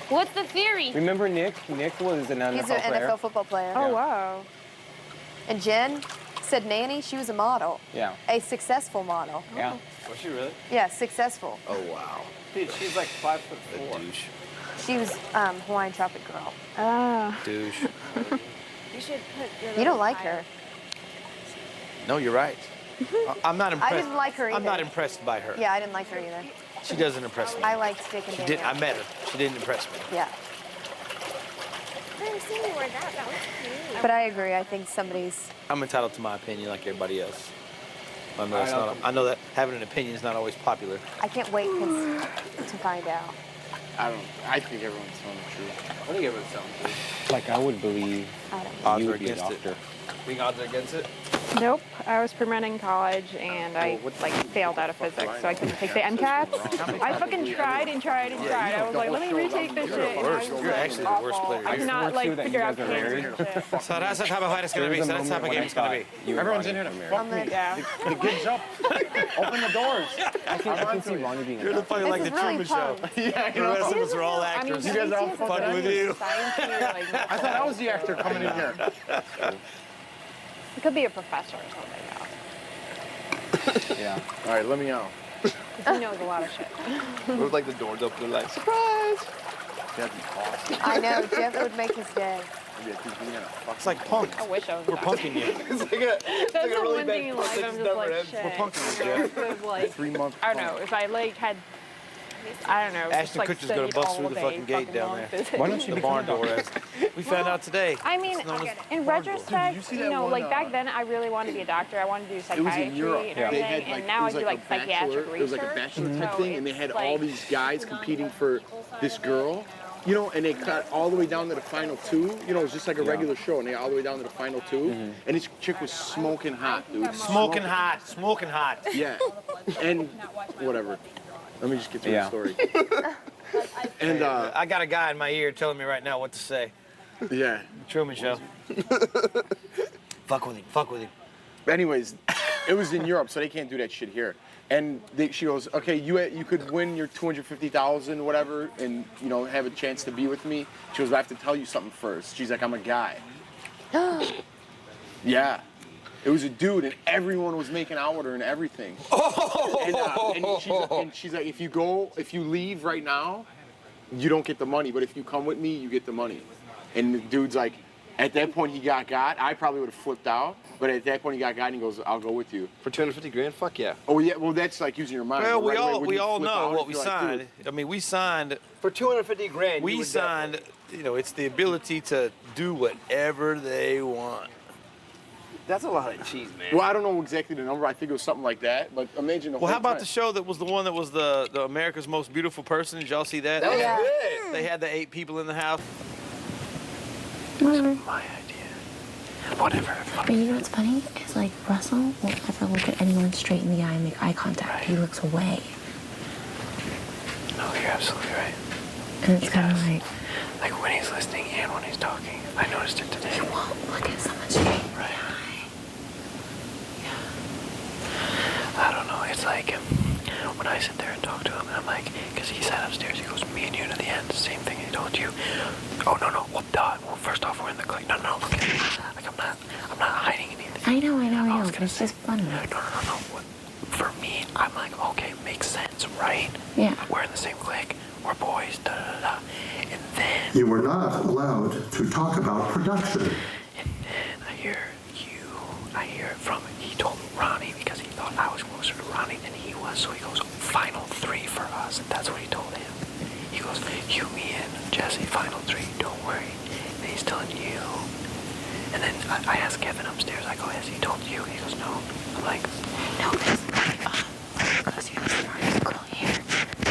What's the theory? Remember Nick? Nick was an NFL He's an player. NFL football player. Oh wow. And Jen said Nanny, she was a model. Yeah. A successful model. Yeah. Was she really? Yeah, successessul. Oh, wow. Dude, she's like 5'4". Douche. She was Hawaiian Tropic Girl. Ah. Douche. You should put your You don't like her. No, you're right. I'm not impressed. I didn't like her either. I'm not impressed by her. Yeah, I didn't like her either. She doesn't impress me. I liked Dick and Danielle. I met her. She didn't impress me. Yeah. I didn't see you wear that. That was cute. But I agree. I think somebody's. I'm entitled to my opinion like everybody else. I know that having an opinion is not always popular. I can't wait to find out. I think everyone's telling the truth. I think everyone's telling the truth. Like I would believe I don't know. Odds you are would be a against it. doctor. Think odds are against it? Nope. I was pre-med in college and I like failed out of physics, so I couldn't take the MCATs. I fucking tried and tried and tried. I was like, let me retake this shit. And I was You're actually the worst awful. player. I could not like figure out that you guys are games and shit. So that's the type of fight it's going to be. So that's the type of game it's going to be. Everyone's in here to fuck me. Yeah. The kids up. Open the doors. I can see Ronnie being a You're the doctor. fucking like the This is really Truman Show. fun. Yeah, The rest of us are all I mean, actors. You guys are all BTS fucking is with like you. science here, like, I thought I was the actor coming in here. it could be a professor or something Yeah. All right, let me out. though. He knows a lot of shit. It was like the doors open and like, surprise! That'd be awesome. I know. Jeff would make his day. It's like punk. I wish I was. We're punking you. That's the really one thing in life. I'm just like, shit. We're punking you, You know, Jeff. because, like, 3 months. I don't know. If I like had, I don't know. Ashton just, like, Kutcher's gonna studied bust all through the day, fucking gate down long there. physics. Why don't you the barn door is? We found out today. I mean, in retrospect, you know, like back then, I really wanted to be a doctor. I wanted to do It psychiatry was in Europe. and everything, and now I do like psychiatric research. It was like a bachelor type so thing, and they had it's all like- these guys competing for this girl. You know, and they cut all the way down to the final 2. You know, it was just like a regular show, and they got all the way down to the final 2. And this chick was smoking hot, dude. Smoking hot. Yeah. And whatever. Let me just get through the story. And I got a guy in my ear telling me right now what to say. Yeah. Truman Show. Fuck with him. Anyways, it was in Europe, so they can't do that shit here. And she goes, okay, you could win your $250,000, whatever, and you know have a chance to be with me. She goes, but I have to tell you something first. She's like, I'm a guy. Yeah. It was a dude, and everyone was making out with her and everything. And she's like, if you leave right now, you don't get the money. But if you come with me, you get the money. And the dude's like, at that point he got. I probably would have flipped out. But at that point he got, and he goes, I'll go with you. For 250 grand? Fuck yeah. Oh yeah, well that's like using your mind. Well, Right away, we all flip know out, what we you're like, signed. dude. I mean, we signed For 250 grand. We signed, you know, it's the ability to do whatever they want. That's a lot of cheese, man. Well, I don't know exactly the number. I think it was something like that. But imagine the Well, whole how about time. the show that was the one that was the America's Most Beautiful Person? Did y'all see that? That was Yeah. good. They had the 8 people in the house. Whatever. My idea. Whatever. But you know what's funny? Is like Russell won't ever look at anyone straight in the eye and make eye contact. He looks away. No, you're absolutely right. And it's kind of Like when he's listening and when he's talking. I noticed it today. he won't look at someone straight in the eye. I don't know. It's like when I sit there and talk to him, and I'm like, because he sat upstairs, he goes, me and you to the end, same thing he told you. Oh no, well, duh. Well, first off, we're in the clique. No, look at me. Like I'm not hiding anything. I know. was But it's just funny. No. For me, I'm like, okay, makes sense, right? Yeah. We're in the same clique. We're boys. Da da da. And then You were not allowed to talk about production. I hear it from, he told Ronnie because he thought I was closer to Ronnie than he was, so he goes, final 3 for us, and that's what he told him. He goes, you, me, and Jessie, final 3, don't worry. And he's telling you. And then I asked Kevin upstairs, I go, has he told you? He goes, no. I'm like, No, because you're the smartest girl here.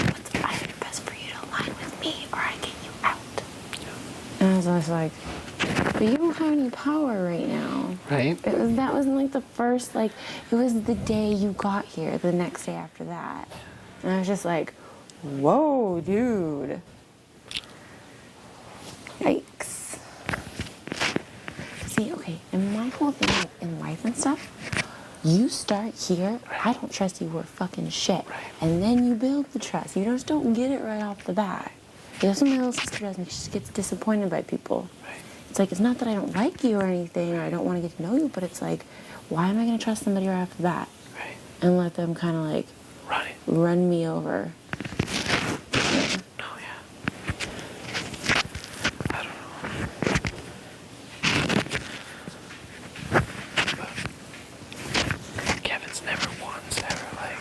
What's either best for you to align with me or I get you out. And I was like, but you don't have any power right now. Right. That wasn't like the first, like, it was the day you got here, the next day after that. And I was just like, whoa, dude. Yikes. See, okay, and my whole thing like, in life and stuff, you start here, I don't trust you worth fucking shit. And then you build the trust. You just don't get it right off the bat. That's what my little sister does, and she just gets disappointed by people. It's like, it's not that I don't like you or anything, or I don't want to get to know you, but it's like, why am I going to trust somebody right off the bat? And let them kind of like run me over. Kevin's never once ever like.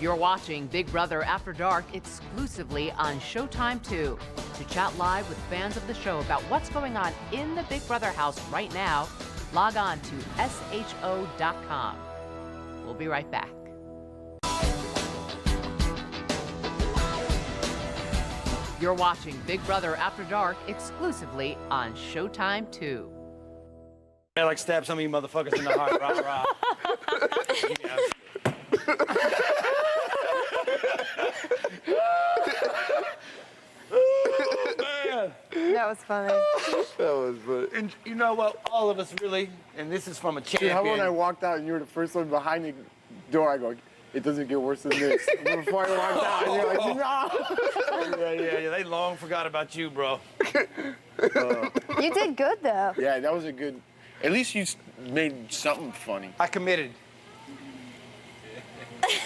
You're watching Big Brother After Dark exclusively on Showtime 2. To chat live with fans of the show about what's going on in the Big Brother house right now, log on to sho.com. We'll be right back. You're watching Big Brother After Dark exclusively on Showtime 2. I like stab some of you motherfuckers in the heart. Rah, rah. Oh, man. That was funny. That was funny. And you know what? All of us really, and this is from a champion. Dude, how when I walked out and you were the first one behind the door, I go, it doesn't get worse than this. Before I walked out, and you're like, no. Yeah, they long forgot about you, bro. You did good, though. Yeah, that was a good, at least you made something funny. I committed.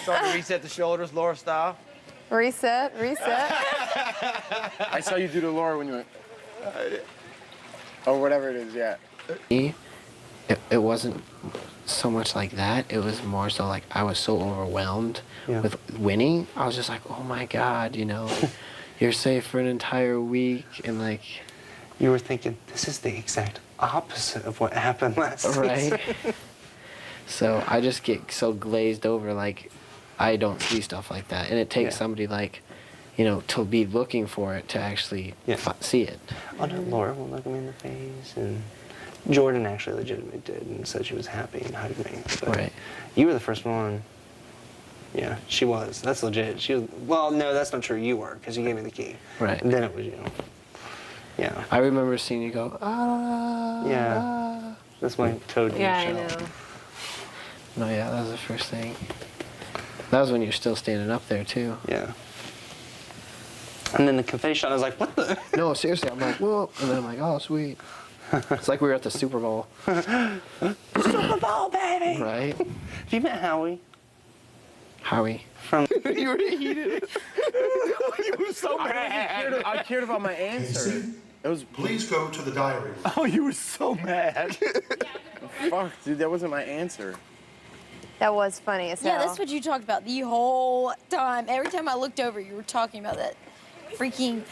Started to reset the shoulders, Laura style. Reset. I saw you do to Laura when you went, or whatever it is, yeah. It wasn't so much like that. It was more so like I was so overwhelmed with winning. I was just like, oh my God, you know, you're safe for an entire week. And like... You were thinking, this is the exact opposite of what happened last season. So I just get so glazed over, like, I don't see stuff like that. And it takes somebody like, you know, to be looking for it to actually see it. Oh no, Laura won't look me in the face, and Jordan actually legitimately did and said she was happy and hugged me. But you were the first one. Yeah, she was. That's legit. She was. Well, no, that's not true. You were, because you gave me the key. Right. And then it was you. Yeah. I remember seeing you go, ah. Yeah. That's my toad. Yeah, I know. No, yeah, that was the first thing. That was when you're still standing up there, too. Yeah. And then the confetti shot, I was like, what the? No, seriously, I'm like, whoa. And then I'm like, oh, sweet. It's like we were at the Super Bowl. Super Bowl, baby! Right? Have you met Howie? Howie. From... You already heated it. You were so mad. I cared about my answer. It was. Please go to the diary room. Oh, you were so mad. Fuck, dude, that wasn't my answer. That was funny as hell. Yeah, that's what you talked about the whole time. Every time I looked over, you were talking about that freaking.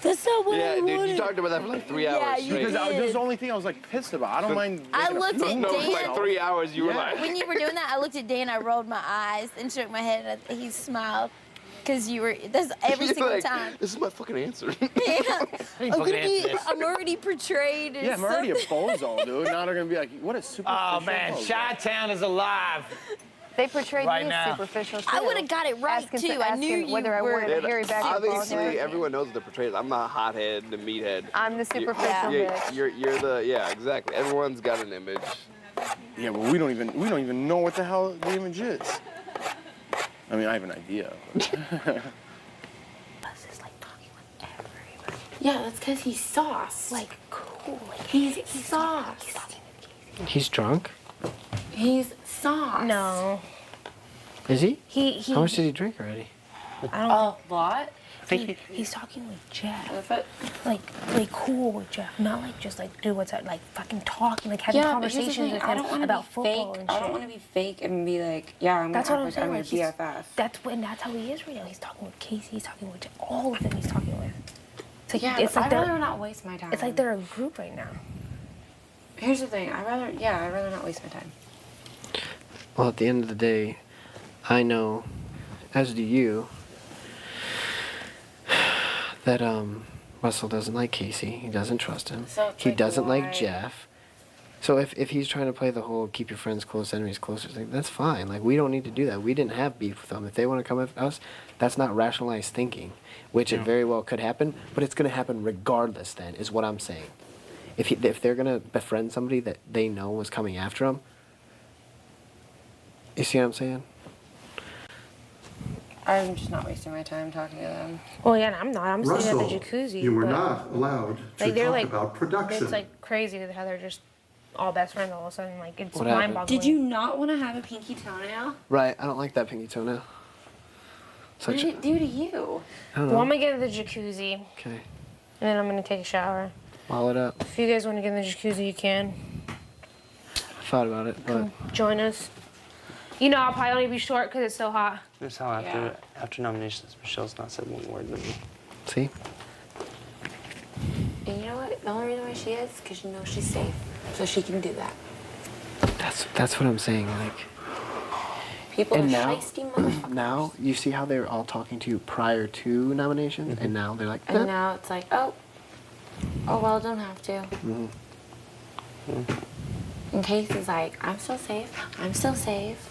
That's not what I wanted. Dude, you talked about that for like 3 hours Yeah, you straight. did. That was the only thing I was like pissed about. I don't mind. I looked at Dan. No, for like 3 hours, you were like. When you were doing that, I looked at Dan, I rolled my eyes and shook my head, and he smiled. Because you were, that's every You're single like, time. This is my fucking answer. I'm already portrayed as Yeah, I'm already a something. bozo, dude. Now they're gonna be like, what a superficial. Oh man, bozo. Chi-Town is alive. They portrayed Right me now. as superficial too. I would have got it right too. I knew you whether I wore the hairy back Obviously, everyone knows the portrayal. I'm not hothead, the meathead. I'm the superficial bitch. You're the exactly. Everyone's got an image. Yeah, but we don't even know what the hell the image is. I mean, I have an idea. Yeah, that's because he's sauce. Like, cool. Like, he's sauce. He's drunk? He's sauce. No. Is he? He How much did he drink already? I don't A lot? He's talking with Jeff. Like cool with Jeff, not like just like do what's that, like fucking talking, like having conversations with him about football and shit. I don't want to be fake and be like, yeah, I'm That's what I'm saying. I'm Like, your BFF. That's how he is right now. He's talking with Casey. He's talking with Jeff, all of them. He's talking with. It's like, Yeah, it's but like I'd rather they're not waste my time. It's like they're a group right now. Here's the thing. I'd rather not waste my time. Well, at the end of the day, I know, as do you, that Russell doesn't like Casey. He doesn't trust him. So it's He like, doesn't why? like Jeff. So if he's trying to play the whole keep your friends close, enemies closer thing, that's fine. Like, we don't need to do that. We didn't have beef with them. If they want to come at us, that's not rationalized thinking, which it very well could happen, but it's going to happen regardless then, is what I'm saying. If they're going to befriend somebody that they know was coming after them, you see what I'm saying? I'm just not wasting my time talking to them. Well, yeah, I'm not. I'm sitting at the Russell, jacuzzi. you were but, not allowed to like, they're talk like, about production. It's like crazy how they're just all best friends all of a sudden. Like, it's What happened? mind-boggling. Did you not want to have a pinky toenail? Right, I don't like that pinky toenail. What did it do to you? I don't know. Well, I'm gonna get in the jacuzzi, Okay, and then I'm gonna take a shower. wall it up. If you guys want to get in the jacuzzi, you can. I thought about it, but Join us. You know, I'll probably only be short because it's so hot. That's how after nominations, Michelle's not said one word to me. see? And you know what? The only reason why she is because she knows she's safe, so she can do that. That's what I'm saying. Like, People and are now, shiesty motherfuckers. now you see how they were all talking to you prior to nominations, and now they're like, And now it's like, oh well, don't have to. And Casey's like, I'm still safe. I'm still safe.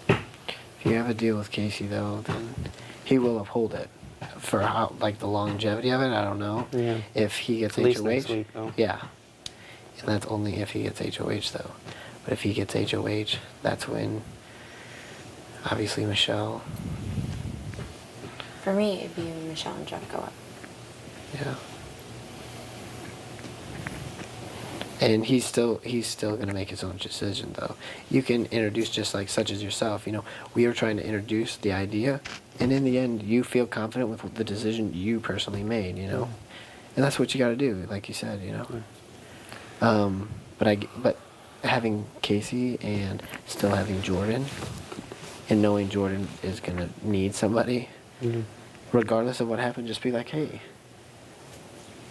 If you have a deal with Casey though, then he will uphold it. For how, like, the longevity of it, I don't know. Yeah. If he gets At least HOH, next week, though. yeah. And that's only if he gets HOH though. But if he gets HOH, that's when, obviously, Michelle. For me, it'd be when Michelle and Jeff go up. Yeah. And he's still gonna make his own decision though. You can introduce just like such as yourself. You know, we are trying to introduce the idea, and in the end, you feel confident with the decision you personally made. You know, and that's what you got to do, like you said. You know. But having Casey and still having Jordan, and knowing Jordan is gonna need somebody, regardless of what happened, just be like, hey.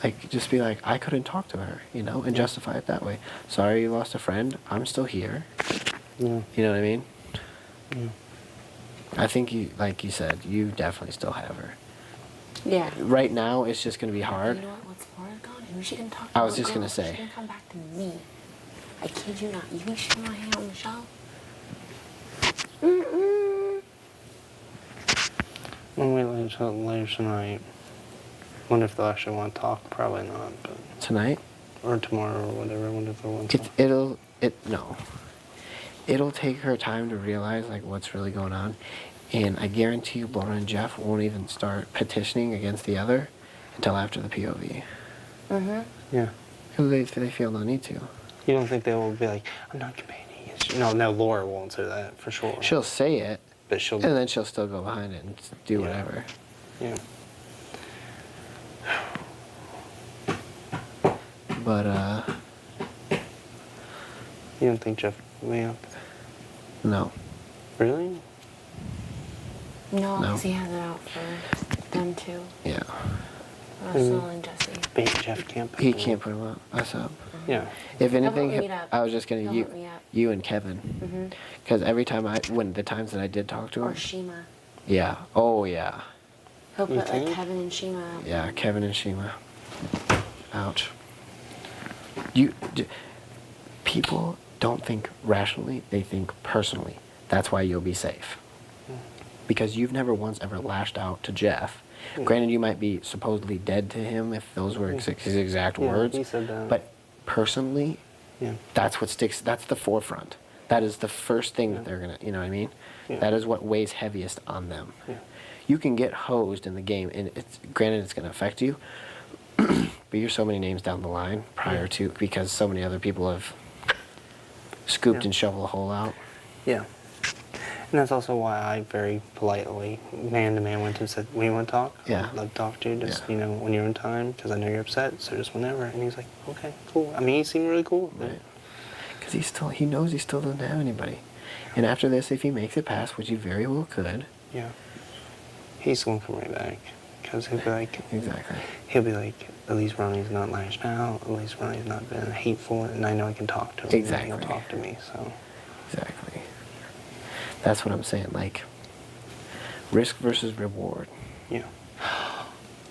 Like, just be like, I couldn't talk to her, you know, and justify it that way. Sorry you lost a friend. I'm still here. Yeah. You know what I mean? Yeah. I think you, like you said, you definitely still have her. Yeah. Right now, it's just going to be hard. You know what? Once Laura's gone, who's she gonna talk to? I was just going to say. She's gonna come back to me. I kid you not. You think she's gonna hang out with Michelle? When we later tonight, wonder if they'll actually want to talk. Probably not. But Tonight? Or tomorrow or whatever. Wonder if they'll want to talk. No. It'll take her time to realize like what's really going on, and I guarantee you, Laura and Jeff won't even start petitioning against the other until after the POV. Yeah. Because they feel no need to. You don't think they will be like, I'm not campaigning? No, Laura won't say that for sure. She'll say it, but she'll. And then she'll still go behind it and do whatever. Yeah. But you don't think Jeff will be up? No. Really? No, No. because he has it out for them too. Yeah. Russell and Jessie. But Jeff can't. He can't put us up. Yeah. If He'll anything, put me up. I was just gonna He'll put me up. you and Kevin, because every time when the times that I did talk to Or him. Chima. Yeah. Oh yeah. He'll put like Kevin and Chima up. Yeah, Kevin and Chima. Ouch. People don't think rationally, they think personally. That's why you'll be safe. Because you've never once ever lashed out to Jeff. Granted, you might be supposedly dead to him if those were his exact words. He said that. But personally, that's what sticks, that's the forefront. That is the first thing that they're going to, you know what I mean? Yeah. That is what weighs heaviest on them. Yeah. You can get hosed in the game, and granted it's going to affect you, but you're so many names down the line prior to, because so many other people have scooped and shoveled a hole out. Yeah. And that's also why I very politely, man-to-man, went to him and said, when you want to talk? Yeah. I'd love to talk to you, just, you know, when you're in time, because I know you're upset, so just whenever. And he's like, okay, cool. I mean, he seemed really cool. Right. Because he knows he still doesn't have anybody. And after this, if he makes it past, which he very well could. Yeah. He's going to come right back. Because he'll be like... Exactly. He'll be like, at least Ronnie's not lashed out, at least Ronnie's not been hateful, and I know I can talk to him. Exactly. And he'll talk to me, so... Exactly. That's what I'm saying, like, risk versus reward. Yeah.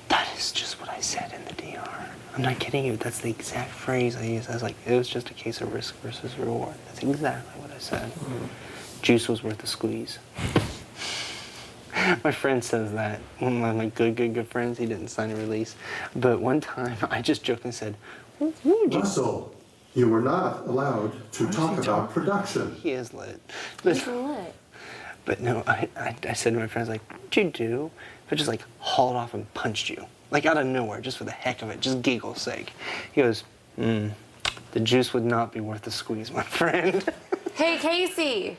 That is just what I said in the DR. I'm not kidding you. That's the exact phrase I used. I was like, it was just a case of risk versus reward. That's exactly what I said. Juice was worth the squeeze. My friend says that. One of my good friends, he didn't sign a release. But one time, I just joked and said, Russell, you were not allowed to talk about production. He is lit. He's lit. But no, I said to my friends, like, what'd you do? If I just, like, hauled off and punched you. Like, out of nowhere, just for the heck of it, just giggle's sake. He goes, the juice would not be worth the squeeze, my friend. Hey, Casey.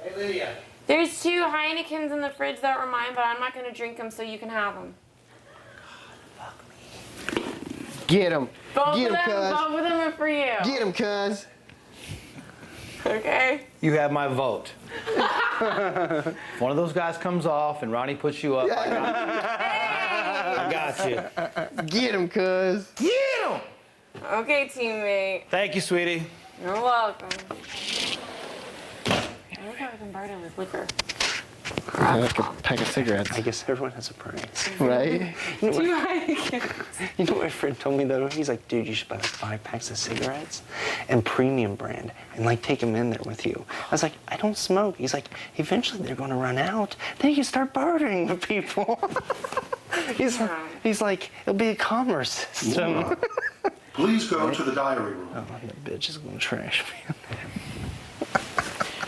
Hey, Lydia. There's 2 Heinekens in the fridge that were mine, but I'm not going to drink them, so you can have them. Get him. Both Get him, of cuz. them are for you. Get him, cuz. Okay. You have my vote. If one of those guys comes off and Ronnie puts you up, I got you. Get him, cuz. Get him! Okay, teammate. Thank you, sweetie. You're welcome. I look how I can burn it with liquor. Like a pack of cigarettes. I guess everyone has a price. Right? You know, 2 what, Heinekens. you know what my friend told me, though? He's like, dude, you should buy like 5 packs of cigarettes and premium brand and like take them in there with you. I was like, I don't smoke. He's like, eventually they're going to run out. Then you start bartering with people. he's like, it'll be a commerce system. Please go to the diary room. Oh, that bitch is going to trash me.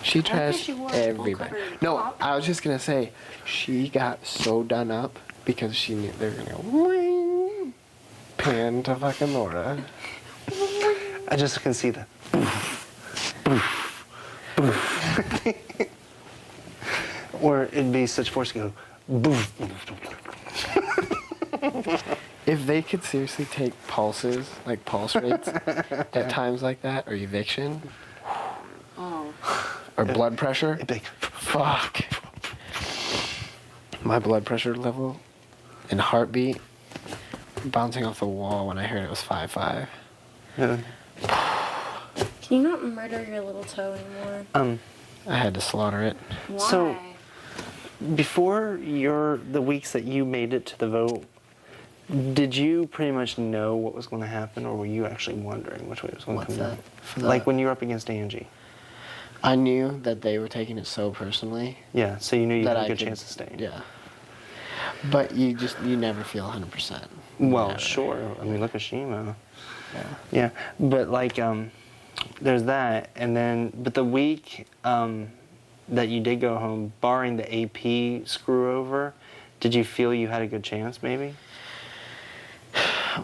She trashed everybody. No, I was just gonna say, she got so done up because she knew they were gonna go, pan to fucking Laura. I just can see that. Or it'd be such force to go. If they could seriously take pulses, like pulse rates, at times like that, or eviction, or blood pressure, fuck. My blood pressure level and heartbeat bouncing off the wall when I heard it was 5.5. Yeah. Can you not murder your little toe anymore? I had to slaughter it. Why? So, before the weeks that you made it to the vote, did you pretty much know what was going to happen, or were you actually wondering which way it was going to come down? Like when you were up against Angie. I knew that they were taking it so personally. Yeah, so you knew you had a good chance of staying. Yeah. But you never feel 100%. Well, Never. sure. I mean, look at Chima. Yeah, but like, there's that, and then, but the week that you did go home, barring the AP screw over, did you feel you had a good chance, maybe?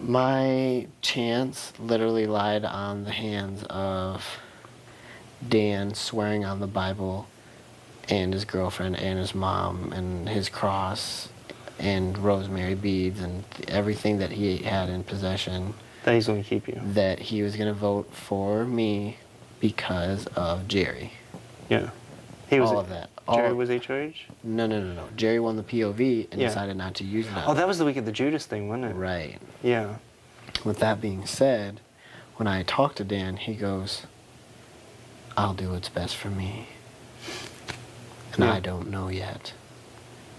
My chance literally lied on the hands of Dan swearing on the Bible and his girlfriend and his mom and his cross and rosemary beads and everything that he had in possession. That he's going to keep you. That he was going to vote for me because of Jerry. Yeah. He was all of that. Jerry was HOH? No. Jerry won the POV and Yeah. decided not to use that. Oh, that was the week of the Judas thing, wasn't it? Right. Yeah. With that being said, when I talked to Dan, he goes, I'll do what's best for me. And Yeah. I don't know yet.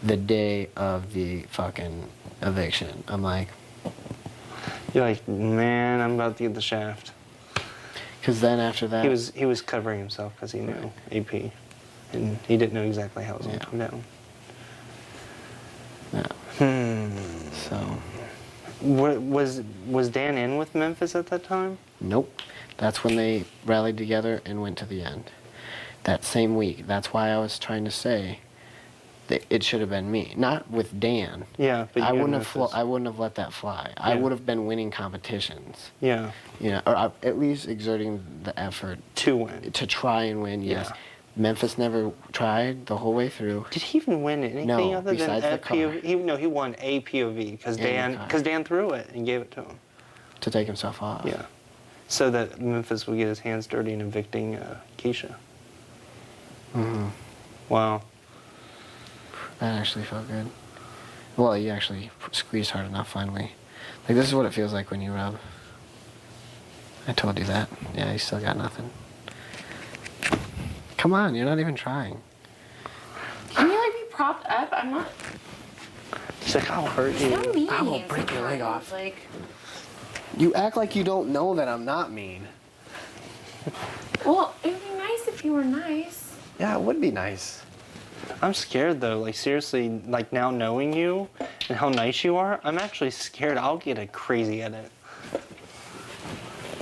The day of the fucking eviction, I'm like... You're like, man, I'm about to get the shaft. Because then after that... He was covering himself because he knew AP. And he didn't know exactly how it was going to come down. Yeah. So... Was Dan in with Memphis at that time? Nope. That's when they rallied together and went to the end. That same week. That's why I was trying to say that it should have been me, not with Dan. Yeah, but I you wouldn't and have. Memphis. I wouldn't have let that fly. I Yeah. would have been winning competitions. Yeah. You know, or at least exerting the effort to win. To try and win. Yes. Yeah. Memphis never tried the whole way through. Did he even win anything No, other than besides the car. POV? He won a POV because And the car. Dan threw it and gave it to him. To take himself off. Yeah. So that Memphis would get his hands dirty in evicting Keisha. Mm-hmm. Wow. That actually felt good. Well, you actually squeezed hard enough finally. Like, this is what it feels like when you rub. I told you that. Yeah, you still got nothing. Come on, you're not even trying. Can you like be propped up? I'm not. She's like, I'll hurt you. So mean. I will break your leg off. Like, You act like you don't know that I'm not mean. well, it would be nice if you were nice. Yeah, it would be nice. I'm scared though. Like seriously, like now knowing you and how nice you are, I'm actually scared I'll get a crazy edit.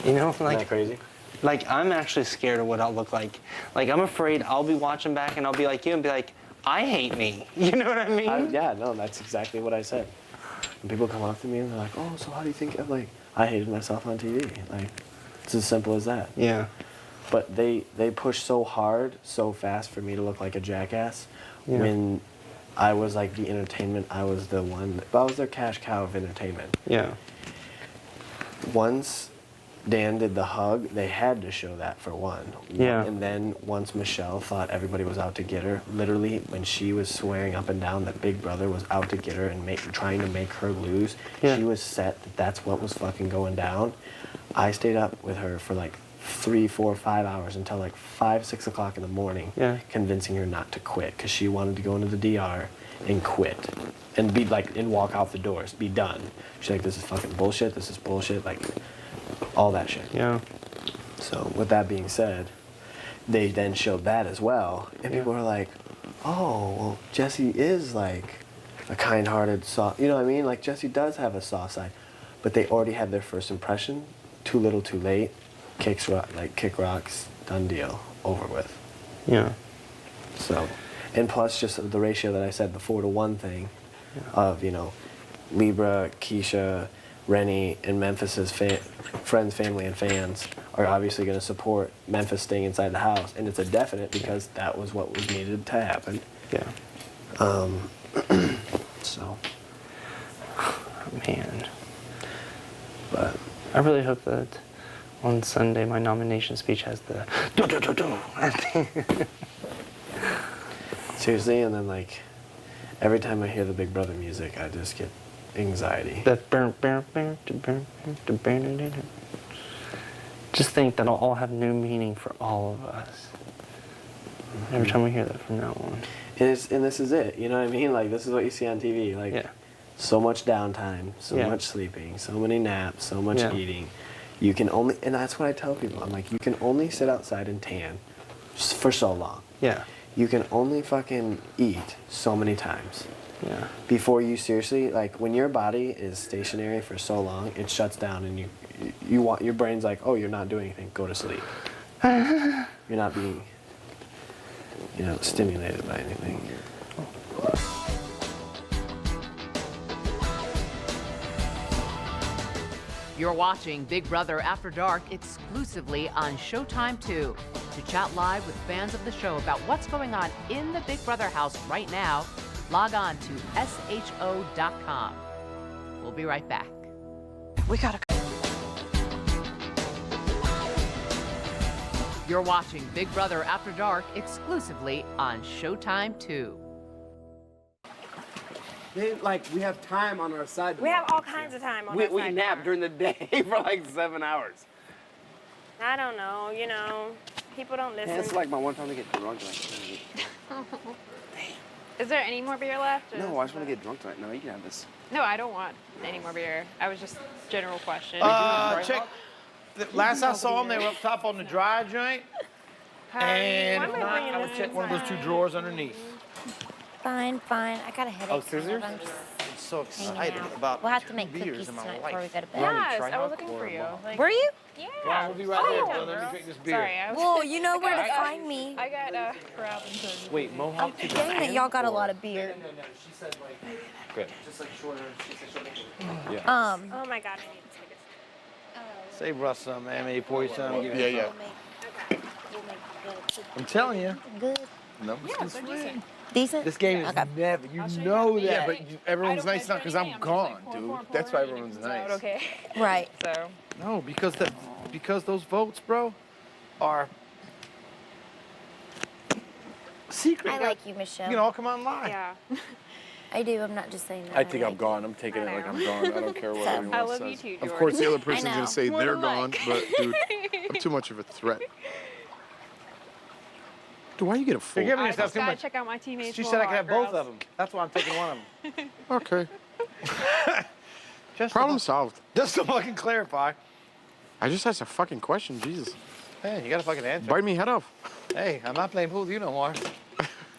You know, like Not crazy. Like I'm actually scared of what I'll look like. Like I'm afraid I'll be watching back and I'll be like you and be like, I hate me. You know what I mean? Yeah, no, that's exactly what I said. When people come up to me and they're like, oh, so how do you think? I'm like, I hated myself on TV. Like, it's as simple as that. Yeah. But they push so hard, so fast for me to look like a jackass. Yeah. When I was like the entertainment, I was the one. I was their cash cow of entertainment. Yeah. Once Dan did the hug, they had to show that for one. Yeah. And then once Michelle thought everybody was out to get her, literally when she was swearing up and down that Big Brother was out to get her and trying to make her lose, Yeah. she was set that that's what was fucking going down. I stayed up with her for like 3, 4, 5 hours until like 5, 6 o'clock in the morning, Yeah. convincing her not to quit because she wanted to go into the DR and quit and be like and walk out the doors, be done. She's like, this is fucking bullshit. This is bullshit. Like all that shit. Yeah. So with that being said, they then showed that as well, and people were like, oh, well, Jessie is like a kind-hearted, soft. You know what I mean? Like Jessie does have a soft side, but they already had their first impression. Too little, too late. Kick rocks, done deal, over with. Yeah. So, and plus just the ratio that I said, the 4-to-1 thing, of Libra, Keisha, Rennie and Memphis's friends, family, and fans are obviously going to support Memphis staying inside the house, and it's a definite because that was what was needed to happen. Yeah. So, man. But I really hope that on Sunday my nomination speech has the seriously, and then like every time I hear the Big Brother music, I just get anxiety. Just think that'll all have new meaning for all of us. Every time we hear that from now on. And this is it, you know what I mean? Like, this is what you see on TV. Like, so much downtime, so much sleeping, so many naps, so much eating. You can only, and that's what I tell people. I'm like, you can only sit outside and tan for so long. Yeah. You can only fucking eat so many times. Yeah. Before you seriously, like, when your body is stationary for so long, it shuts down and you want, your brain's like, oh, you're not doing anything, go to sleep. You're not being, you know, stimulated by anything. You're watching Big Brother After Dark exclusively on Showtime 2. To chat live with fans of the show about what's going on in the Big Brother house right now, log on to sho.com. We'll be right back. We gotta. You're watching Big Brother After Dark exclusively on Showtime 2. Like, we have time on our side. We have all kinds of time on our We side. nap during the day for like 7 hours. I don't know, you know, people don't listen. Yeah, it's like my one time to get drunk tonight. Is there any more beer left? or No, I just is want to get drunk tonight. No, you can have this. No, I don't want any more beer. I was just general question. Check. Last I saw them, they were up top on the dry joint. And why if am I not, bringing I would this check one of those two drawers underneath. Fine, fine. I got a headache. Oh, scissors? I'm just I'm so hanging excited out. about We'll have to 2 make beers cookies in my tonight life. before we go to bed. Yes, I was looking for you. Like, Were you? Yeah. Well, we'll be right there. Well, let me drink this beer. Sorry, I was. Well, you know where to find me. I got Robinson. Wait, Mohawk to the Dang it, fan, y'all got a or- lot of beer. She said like, Good. just like shorter. She said shorter. Yeah. Oh my God, I need tickets. Save Russ some, man. Maybe pour you some. Give Yeah, you yeah. some. I'm telling you. Good. No, Decent? This game is Okay. never. You know that. Yeah, but everyone's nice now because I'm gone, dude. That's why everyone's nice. Okay. Right. So. No, because those votes, bro, are secret. I like you, Michelle. You can all come online. Yeah. I do. I'm not just saying that. I think like I'm gone. I'm taking it like I'm gone. I don't care what So- anyone I else love says. you too, Of George. course, the other I person's know. gonna say More they're than gone, like. but dude, I'm too much of a threat. Dude, why you get a full? You're giving I yourself just too gotta much. check out my teammates. She more said I could have hard, both girls. of them. That's why I'm taking one of them. Okay. Just Problem solved. Just to fucking clarify. I just asked a fucking question. Jesus. Hey, you got to fucking answer. Bite me head off. Hey, I'm not playing pool with you no more.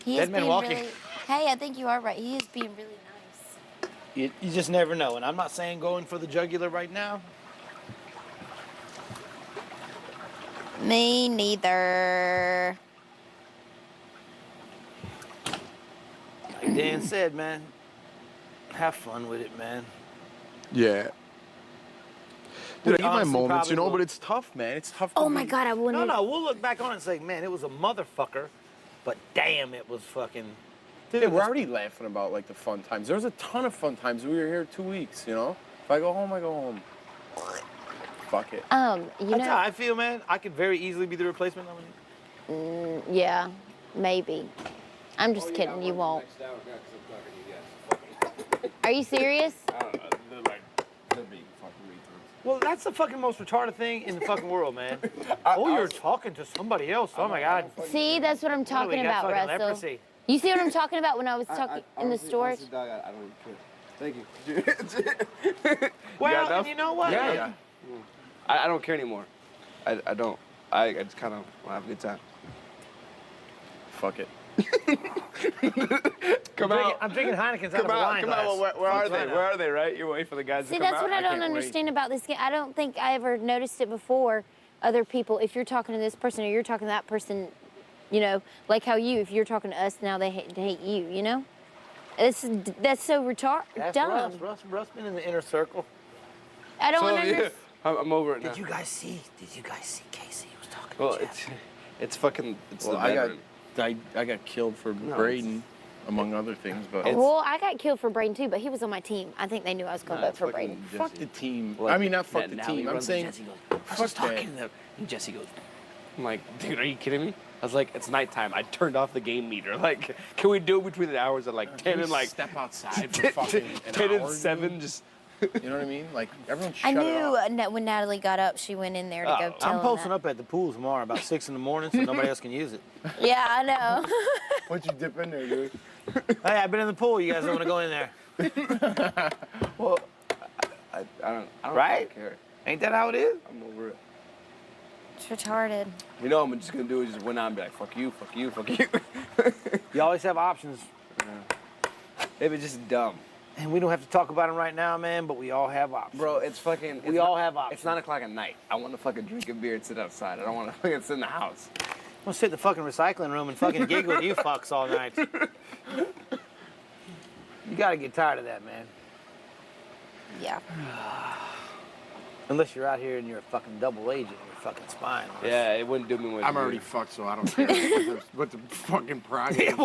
He Dead is man being walking. really. Hey, I think you are right. He is being really nice. You just never know. And I'm not saying going for the jugular right now. Me neither. Like Dan said, man, have fun with it, man. Yeah. Dude, I eat my honestly moments, you probably know, will. but it's tough, man. It's tough. To Oh my be- God, I wouldn't. No, we'll look back on it and say, man, it was a motherfucker, but damn, it was fucking. Dude, Yeah, we're already laughing about like the fun times. There was a ton of fun times. We were here 2 weeks, you know. If I go home, I go home. Fuck it. You That's know. how I feel, man. I could very easily be the replacement. Yeah, maybe. I'm just kidding. You won't. Are you serious? Well, that's the fucking most retarded thing in the fucking world, man. You're talking to somebody else. Oh my God. See, that's what I'm What do we talking got, about, fucking Russell. leprosy? You see what I'm talking about when I was talking in the storage? I don't care. Thank you. Well, and you know what? Yeah. I don't care anymore. I don't. I just kind of want to have a good time. Fuck it. I'm drinking Heineken's out of a wine Come glass. out. Where are they? Right now. Where are they? Right? You're waiting for the guys See, to come out. that's what I don't can't wait. understand about this game. I don't think I ever noticed it before. Other people, if you're talking to this person or you're talking to that person, you know, like how if you're talking to us now, they hate you, you know? That's so That's dumb. Russ been in the inner circle. I don't So, understand. yeah, I'm over it now. Did you guys see Casey was talking Well, to Jeff? it's fucking. It's Well, the veteran. I got killed for Braden, among other things, but Well, I got killed for Braden too, but he was on my team. I think they knew I was going to vote for Braden. fuck the team. Like, I mean, not fuck the Natalie team. I'm runs saying, Jesse fuck that. And Jesse goes, I'm like, dude, are you kidding me? I was like, it's nighttime. I turned off the game meter. Like, can we do it between the hours of like 10 and like step outside for fucking an 10 hour, and 7? dude? Just You know what I mean? Like everyone I shut it off. knew when Natalie got up, she went in there to go tell I'm him posting that. up at the pool tomorrow about 6 in the morning so nobody else can use it. Yeah, I know. Once you dip in there, dude. Hey, I've been in the pool. You guys don't want to go in there. well, I don't Right? care. Ain't that how it is? I'm over it. It's retarded. You know, what I'm just gonna do is just went on and be like, fuck you, fuck you, fuck you. You always have options. It was just dumb. And we don't have to talk about them right now, man, but we all have options. Bro, it's fucking. We all have options. It's 9 o'clock at night. I want to fucking drink a beer and sit outside. I don't want to fucking sit in the house. I'm gonna sit in the fucking recycling room and fucking gig with you fucks all night. You gotta get tired of that, man. Yeah. Unless you're out here and you're a fucking double agent and you're fucking spying. Yeah, it wouldn't do me with I'm already fucked, so I don't care what the fucking progress is.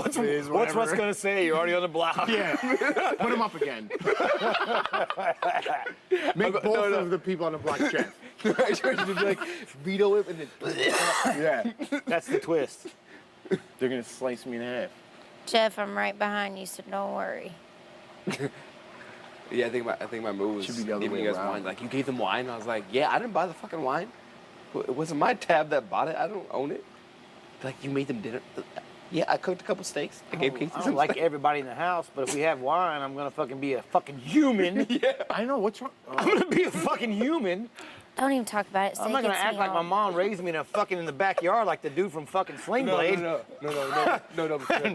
What's whatever. gonna say? You're already on the block. Yeah, put him up again. Make both of the people on the block Jeff. like, veto him and then. Yeah, That's the twist. they're gonna slice me in half. Jeff, I'm right behind you, so don't worry. Yeah, I think my move was Should be the other giving way you guys around. wine. Like, you gave them wine. I was like, yeah, I didn't buy the fucking wine. It wasn't my tab that bought it. I don't own it. Like, you made them dinner. Yeah, I cooked a couple steaks. I gave Casey I some don't like steak. everybody in the house, but if we have wine, I'm gonna fucking be a fucking human. Yeah. I know what's wrong. I'm gonna be a fucking human. Don't even talk about it. I'm not gonna act like my mom raised me in a fucking in the backyard like the dude from fucking Sling Blade. No. They're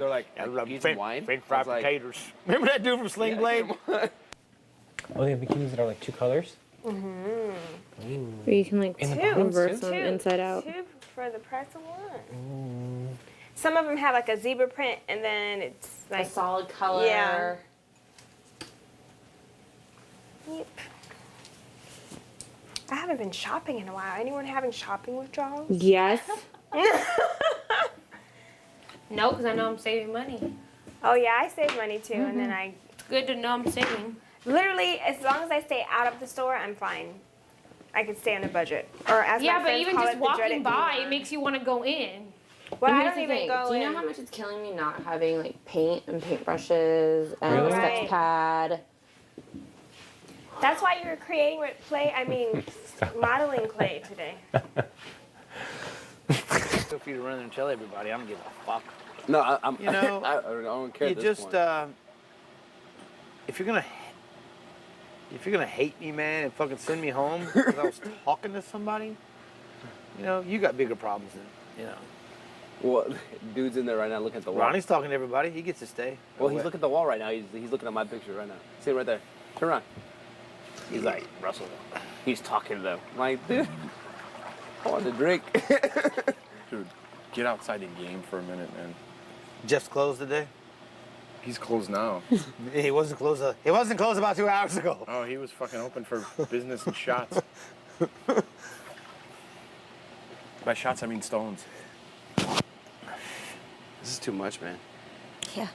like, you some wine? French I fried was like, potatoes. Remember that dude from Sling Blade? Oh, they have bikinis that are like 2 colors? Mm-hmm. Where you can like In the reverse bottoms, them inside out. 2 for the price of 1. Some of them have like a zebra print, and then it's like a solid color. Yeah. Yep. I haven't been shopping in a while. Anyone having shopping withdrawals? Yes. No, because I know I'm saving money. Oh yeah, I save money too, and then I. It's good to know I'm saving. Literally, as long as I stay out of the store, I'm fine. I can stay on a budget. Or as my Yeah, but friends even call just it, the dreaded walking by, DUI. it makes you want to go in. Well, And I here's don't the even thing. go Do you in. know how much it's killing me not having like paint and paintbrushes and Really? a sketch Right. pad? That's why you're creating with modeling clay today. Feel free to run there and tell everybody. I don't give a fuck. No, I'm. You know, I don't care. You at this just point. if you're gonna hate me, man, and fucking send me home because I was talking to somebody, you know, you got bigger problems than you know. Well, dude's in there right now looking at the wall. Ronnie's talking to everybody. He gets to stay. Well, he's looking at the wall right now. He's looking at my picture right now. See it right there. Turn around. He's like, Russell. He's talking to them. I'm like, dude, I want to drink. Dude, get outside the game for a minute, man. Just closed today. He's closed now. He wasn't closed. He wasn't closed about 2 hours ago. Oh, he was fucking open for business and shots. By shots, I mean stones. This is too much, man. Yeah.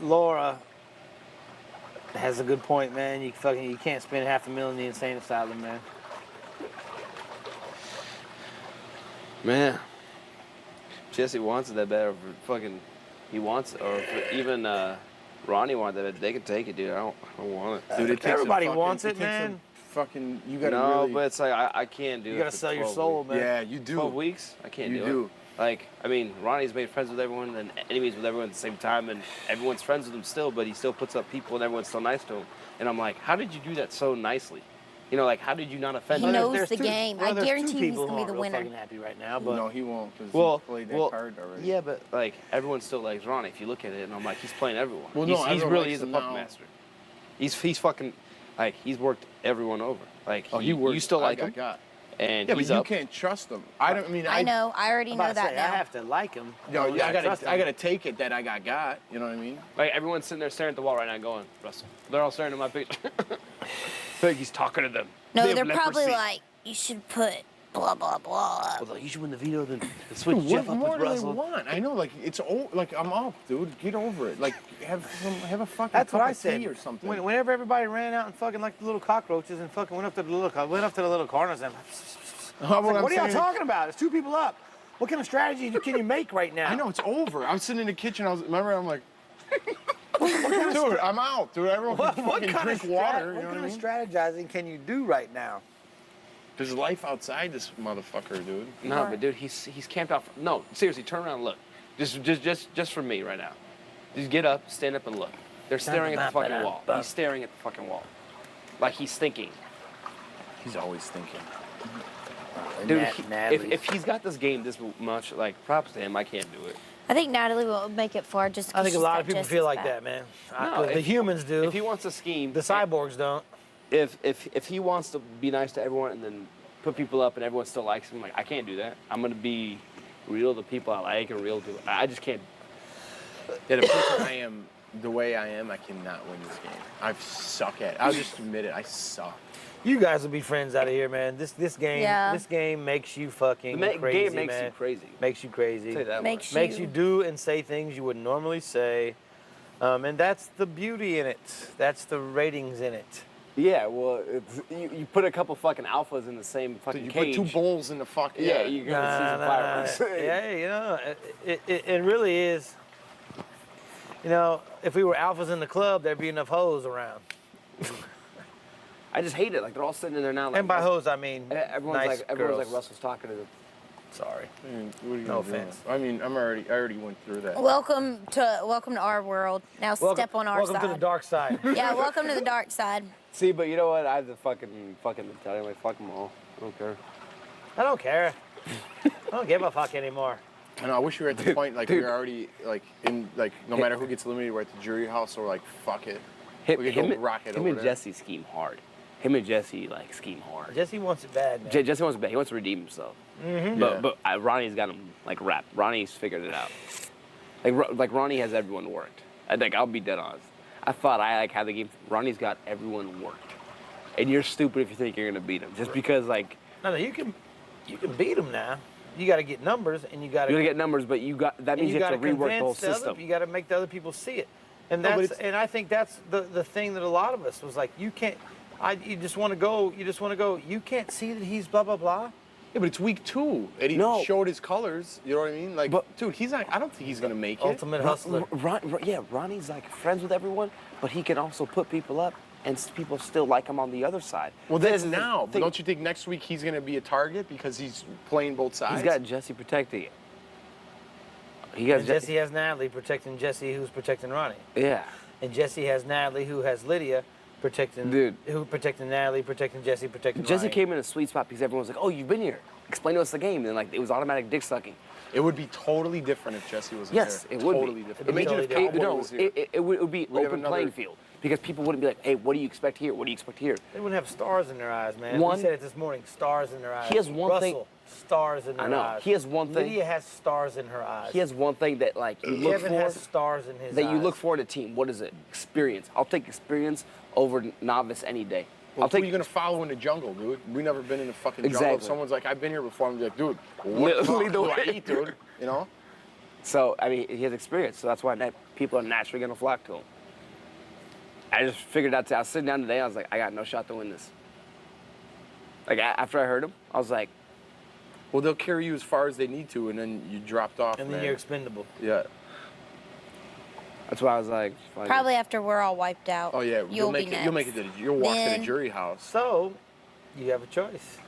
Laura has a good point, man. You can't spend $500,000 in the insane asylum, man. Man, Jesse wants it that bad, or fucking, he wants it, or if even Ronnie wants that bad, they can take it, dude. I don't want it. Dude, it takes Everybody a fucking, wants it, takes a man. Fucking, you gotta No, really. but it's like I can't do it. You gotta for sell your 12 soul, weeks. man. Yeah, you do. 12 weeks? I can't You do do. it. Like, I mean, Ronnie's made friends with everyone and enemies with everyone at the same time, and everyone's friends with him still, but he still puts up people and everyone's still nice to him. And I'm like, how did you do that so nicely? You know, like, how did you not offend He him? knows the game. I guarantee he's people gonna be who the aren't real winner. fucking happy right now, but No, he won't, because Well, he played that card already. yeah, but like everyone still likes Ronnie. If you look at it, and I'm like, he's playing everyone. Well, no, he's everyone really likes is a him puppet now. master. He's fucking like he's worked everyone over. Like Oh, he worked. You still like I him? got. Yeah, but he's you up. can't trust him. I don't. I mean, I know. I already I'm know about to that say, now. I have to like him. No, yeah, I trust him. gotta take it that I got. You know what I mean? Like everyone's sitting there staring at the wall right now, going, Russell. They're all staring at my picture. Like he's talking to them. No, They they're have probably leprosy. like, you should put blah, blah, blah. Well, like, you should win the veto, then switch Dude, Jeff what up more with do they Russell. want? I know, like it's like I'm up, dude. Get over it. Like have a fucking That's what cup I of said. tea or something. Whenever everybody ran out and fucking like the little cockroaches and fucking went up to the little corners and what are y'all talking about? There's 2 people up. What kind of strategy can you make right now? I know it's over. I was sitting in the kitchen. I'm like, dude, I'm out, dude. Everyone can fucking drink water. What You know kind what I of mean? strategizing can you do right now? There's life outside this motherfucker, dude. No, but dude, he's camped out. No, seriously, turn around and look. Just for me right now. Just get up, stand up, and look. They're staring at the fucking wall. He's staring at the fucking wall, like he's thinking. He's always thinking. Dude, if he's got this game this much, like props to him. I can't do it. I think Natalie will make it far just I think a lot got of people Jesse's feel like back. that, man. No, The humans do. If he wants to scheme, the cyborgs don't. If he wants to be nice to everyone and then put people up and everyone still likes him, like I can't do that. I'm gonna be real to people I like and real to. I just can't. Yeah, the person I am, the way I am, I cannot win this game. I suck at it. I'll just admit it. I suck. You guys will be friends out of here, man. This game, Yeah. this game makes you fucking The crazy, game makes man. you crazy. Makes you crazy. Say that Makes Makes you- you do and say things you would normally say, and that's the beauty in it. That's the ratings in it. Yeah, well, you put a couple fucking alphas in the same fucking You cage. put 2 bulls in the fucking. Yeah, you're gonna see some fireworks. Yeah, you know, it really is. You know, if we were alphas in the club, there'd be enough hoes around. I just hate it. Like they're all sitting in there now. Like, And by hoes, I mean everyone's nice like girls. Russell's talking to them. Sorry. I mean, what are you No gonna do? offense. I mean, I already went through that. Welcome to our world. Now step on our welcome side. to the dark side. Yeah, welcome to the dark side. See, but you know what? I have the fucking mentality. I'm like, fuck them all. I don't care. I don't care. I don't give a fuck anymore. I know. I wish we were at the point like we were already like in like no matter who gets eliminated, we're at the jury house. So we're like, fuck it. We could go rock it him over and there. Jesse scheme hard. Him and Jesse like scheme hard. Jesse wants it bad, man. Jesse wants it bad. He wants to redeem himself. Mhm. But Ronnie's got him like wrapped. Ronnie's figured it out. Like Ronnie has everyone worked. I'll be dead honest. I thought I like had the game. Ronnie's got everyone worked. And you're stupid if you think you're gonna beat him just because like. No, you can beat him now. You got to get numbers, and you got to. You're gonna get numbers, but that means you have to rework the whole system. You got to make the other people see it, and No, but that's and I think that's the thing that a lot of us was like, you can't. You just want to go. You just want to go. You can't see that he's blah blah blah. Yeah, but it's week 2, and he showed his colors. You know what I mean? Like, dude, he's not. I don't think he's gonna make it. Ultimate hustler. Yeah, Ronnie's like friends with everyone, but he can also put people up, and people still like him on the other side. Well, that's now. But don't you think next week he's gonna be a target because he's playing both sides? He's got Jesse protecting it. And Jesse has Natalie protecting Jesse, who's protecting Ronnie. Yeah. And Jesse has Natalie, who has Lydia, protecting. Who protecting Natalie, protecting Jesse, protecting Jesse Ronnie. came in a sweet spot because everyone was like, "Oh, you've been here. Explain to us the game." And like it was automatic dick sucking. It would be totally different if Jesse wasn't Yes, there. it would totally be. different. Imagine if Cowboy was here. It would be We'd have open another- playing field because people wouldn't be like, "Hey, what do you expect here? What do you expect here?" They wouldn't have stars in their eyes, man. One- We said it this morning. Stars in their eyes. He has one thing- Russell, stars in their I know. eyes. He has one thing- Lydia has stars in her eyes. He has one thing that like you look Kevin for. has stars in his that eyes. you look for in a team. What is it? Experience. I'll take experience over novice any day. Well, I'll take. who are you gonna follow in the jungle, dude? We've never been in the fucking jungle. Exactly. If someone's like, I've been here before, I'm like, dude, what the fuck Lead the do I way. eat, dude? You know? So I mean, he has experience. So that's why people are naturally gonna flock to him. I just figured out. I was sitting down today. I was like, I got no shot to win this. Like after I heard him, I was like, well, they'll carry you as far as they need to, and then you dropped off. And then man. you're expendable. Yeah. That's why I was like, fine. Probably after we're all wiped out. Oh yeah, You'll make be it. You'll make next. it. You'll walk to Then- the jury house. So, you have a choice.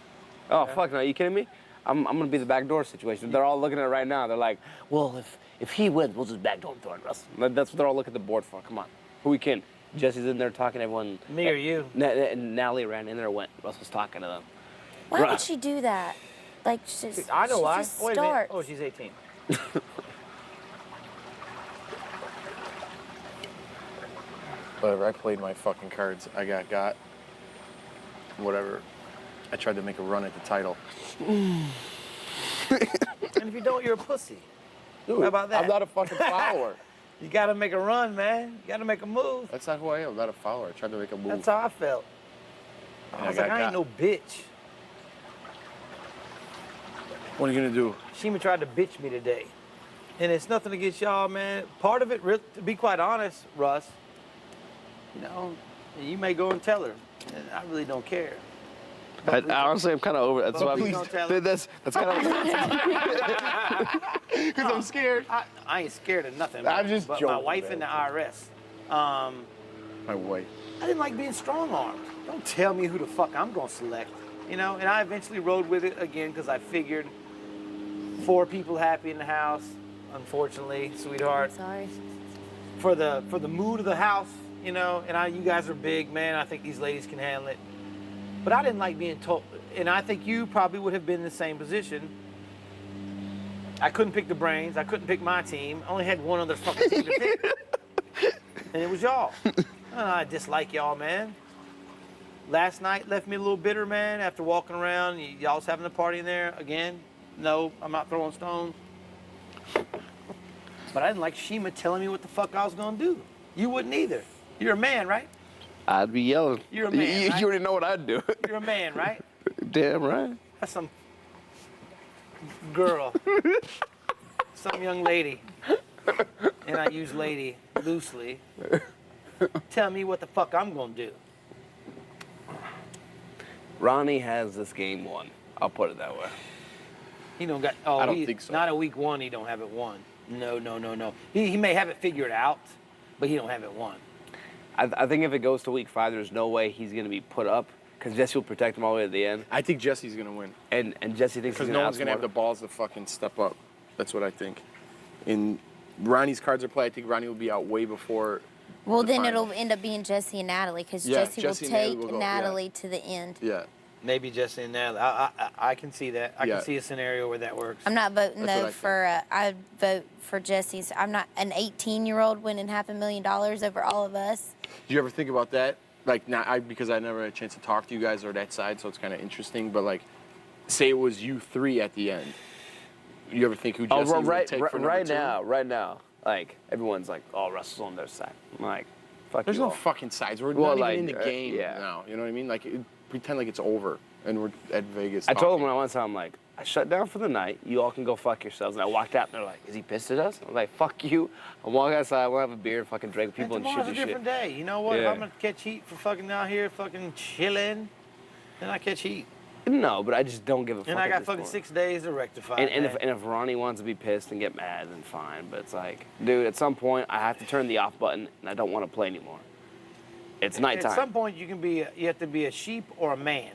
Oh fuck no! Are you kidding me? I'm gonna be the backdoor situation. They're all looking at it right now. They're like, well, if he wins, we'll just backdoor him, Russell. That's what they're all looking at the board for. Come on, who we can? Jesse's in there talking to everyone. Me or you? And Natalie ran in there. Went. Russell's talking to them. Why Right. would she do that? Like, just, I know she why. Just Wait a minute. starts. Oh, she's 18. Whatever. I played my fucking cards. I got. Whatever. I tried to make a run at the title. And if you don't, you're a pussy. Dude, How about that? I'm not a fucking follower. You gotta make a run, man. You gotta make a move. That's not who I am. I'm not a follower. I tried to make a move. That's how I felt. And I was got like, I ain't caught. no bitch. What are you gonna do? Shima tried to bitch me today. And it's nothing against y'all, man. Part of it, to be quite honest, Russ, you know, you may go and tell her. And I really don't care. Honestly, I'm kind of over it. That's why please don't tell her. That's kind of because I'm scared. I ain't scared of nothing. I'm just but joking, my wife man. and the IRS. My wife. I didn't like being strong-armed. Don't tell me who the fuck I'm gonna select, you know? And I eventually rode with it again because I figured 4 people happy in the house, unfortunately, sweetheart. Sorry. For the mood of the house, you know, and you guys are big, man. I think these ladies can handle it. But I didn't like being told, and I think you probably would have been in the same position. I couldn't pick the brains. I couldn't pick my team. I only had one other fucking team to pick. And it was y'all. I dislike y'all, man. Last night left me a little bitter, man, after walking around. Y'all was having a party in there. Again, no, I'm not throwing stones. But I didn't like Shima telling me what the fuck I was gonna do. You wouldn't either. You're a man, right? I'd be yelling. You're a man, You right? already know what I'd do. You're a man, right? Damn right. That's some girl, some young lady, and I use lady loosely. Tell me what the fuck I'm gonna do. Ronnie has this game won. I'll put it that way. He don't got. I don't think so. Not a week 1. He don't have it won. No. He may have it figured out, but he don't have it won. I think if it goes to week 5, there's no way he's going to be put up because Jesse will protect him all the way to the end. I think Jesse's gonna win. And Jesse thinks he's Because going no to one's gonna have the balls to fucking step up. That's what I think. And Ronnie's cards are played. I think Ronnie will be out way before. Well, the then final. it'll end up being Jesse and Natalie because Yeah, Jesse Jesse will and Natalie take will go, yeah. Natalie to the end. Yeah. Maybe Jesse and Natalie. I can see that. I Yeah. can see a scenario where that works. I'm not voting That's what though I for. I vote for Jesse's. I'm not an 18-year-old winning $500,000 over all of us. Do you ever think about that? Like, because I never had a chance to talk to you guys or that side, so it's kind of interesting. But like, say it was you 3 at the end. You ever think who Jesse would take for number 2? Right now, like everyone's like, oh, Russell's on their side. I'm like, fuck There's you no all. fucking sides. We're Well, not like, even in the game yeah. now. You know what I mean? Like, pretend like it's over and we're at Vegas. I told them when I went, I'm like, I shut down for the night. You all can go fuck yourselves. And I walked out, and they're like, is he pissed at us? I'm like, fuck you. I'm walking outside. We'll have a beer and fucking drink with people and shoot Tomorrow's the a shit. different day. You know what? Yeah. If I'm gonna catch heat for fucking out here fucking chilling, then I catch heat. No, but I just don't give a fuck. And I at got this fucking point. 6 days to rectify. And man. if Ronnie wants to be pissed and get mad, then fine. But it's like, dude, at some point I have to turn the off button, and I don't want to play anymore. It's nighttime. At some point you have to be a sheep or a man.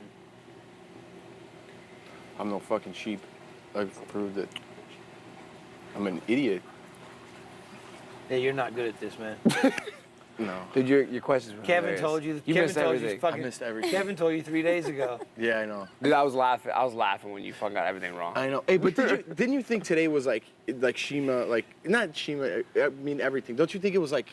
I'm no fucking sheep. I've proved it. I'm an idiot. Yeah, you're not good at this, man. No. Dude, your questions were Kevin hilarious. told you. You Kevin missed told everything. You fucking, I missed everything. Kevin told you 3 days ago. Yeah, I know. Dude, I was laughing when you fucking got everything wrong. I know. Hey, but didn't you think today was like Shima, like not Shima? I mean everything. Don't you think it was like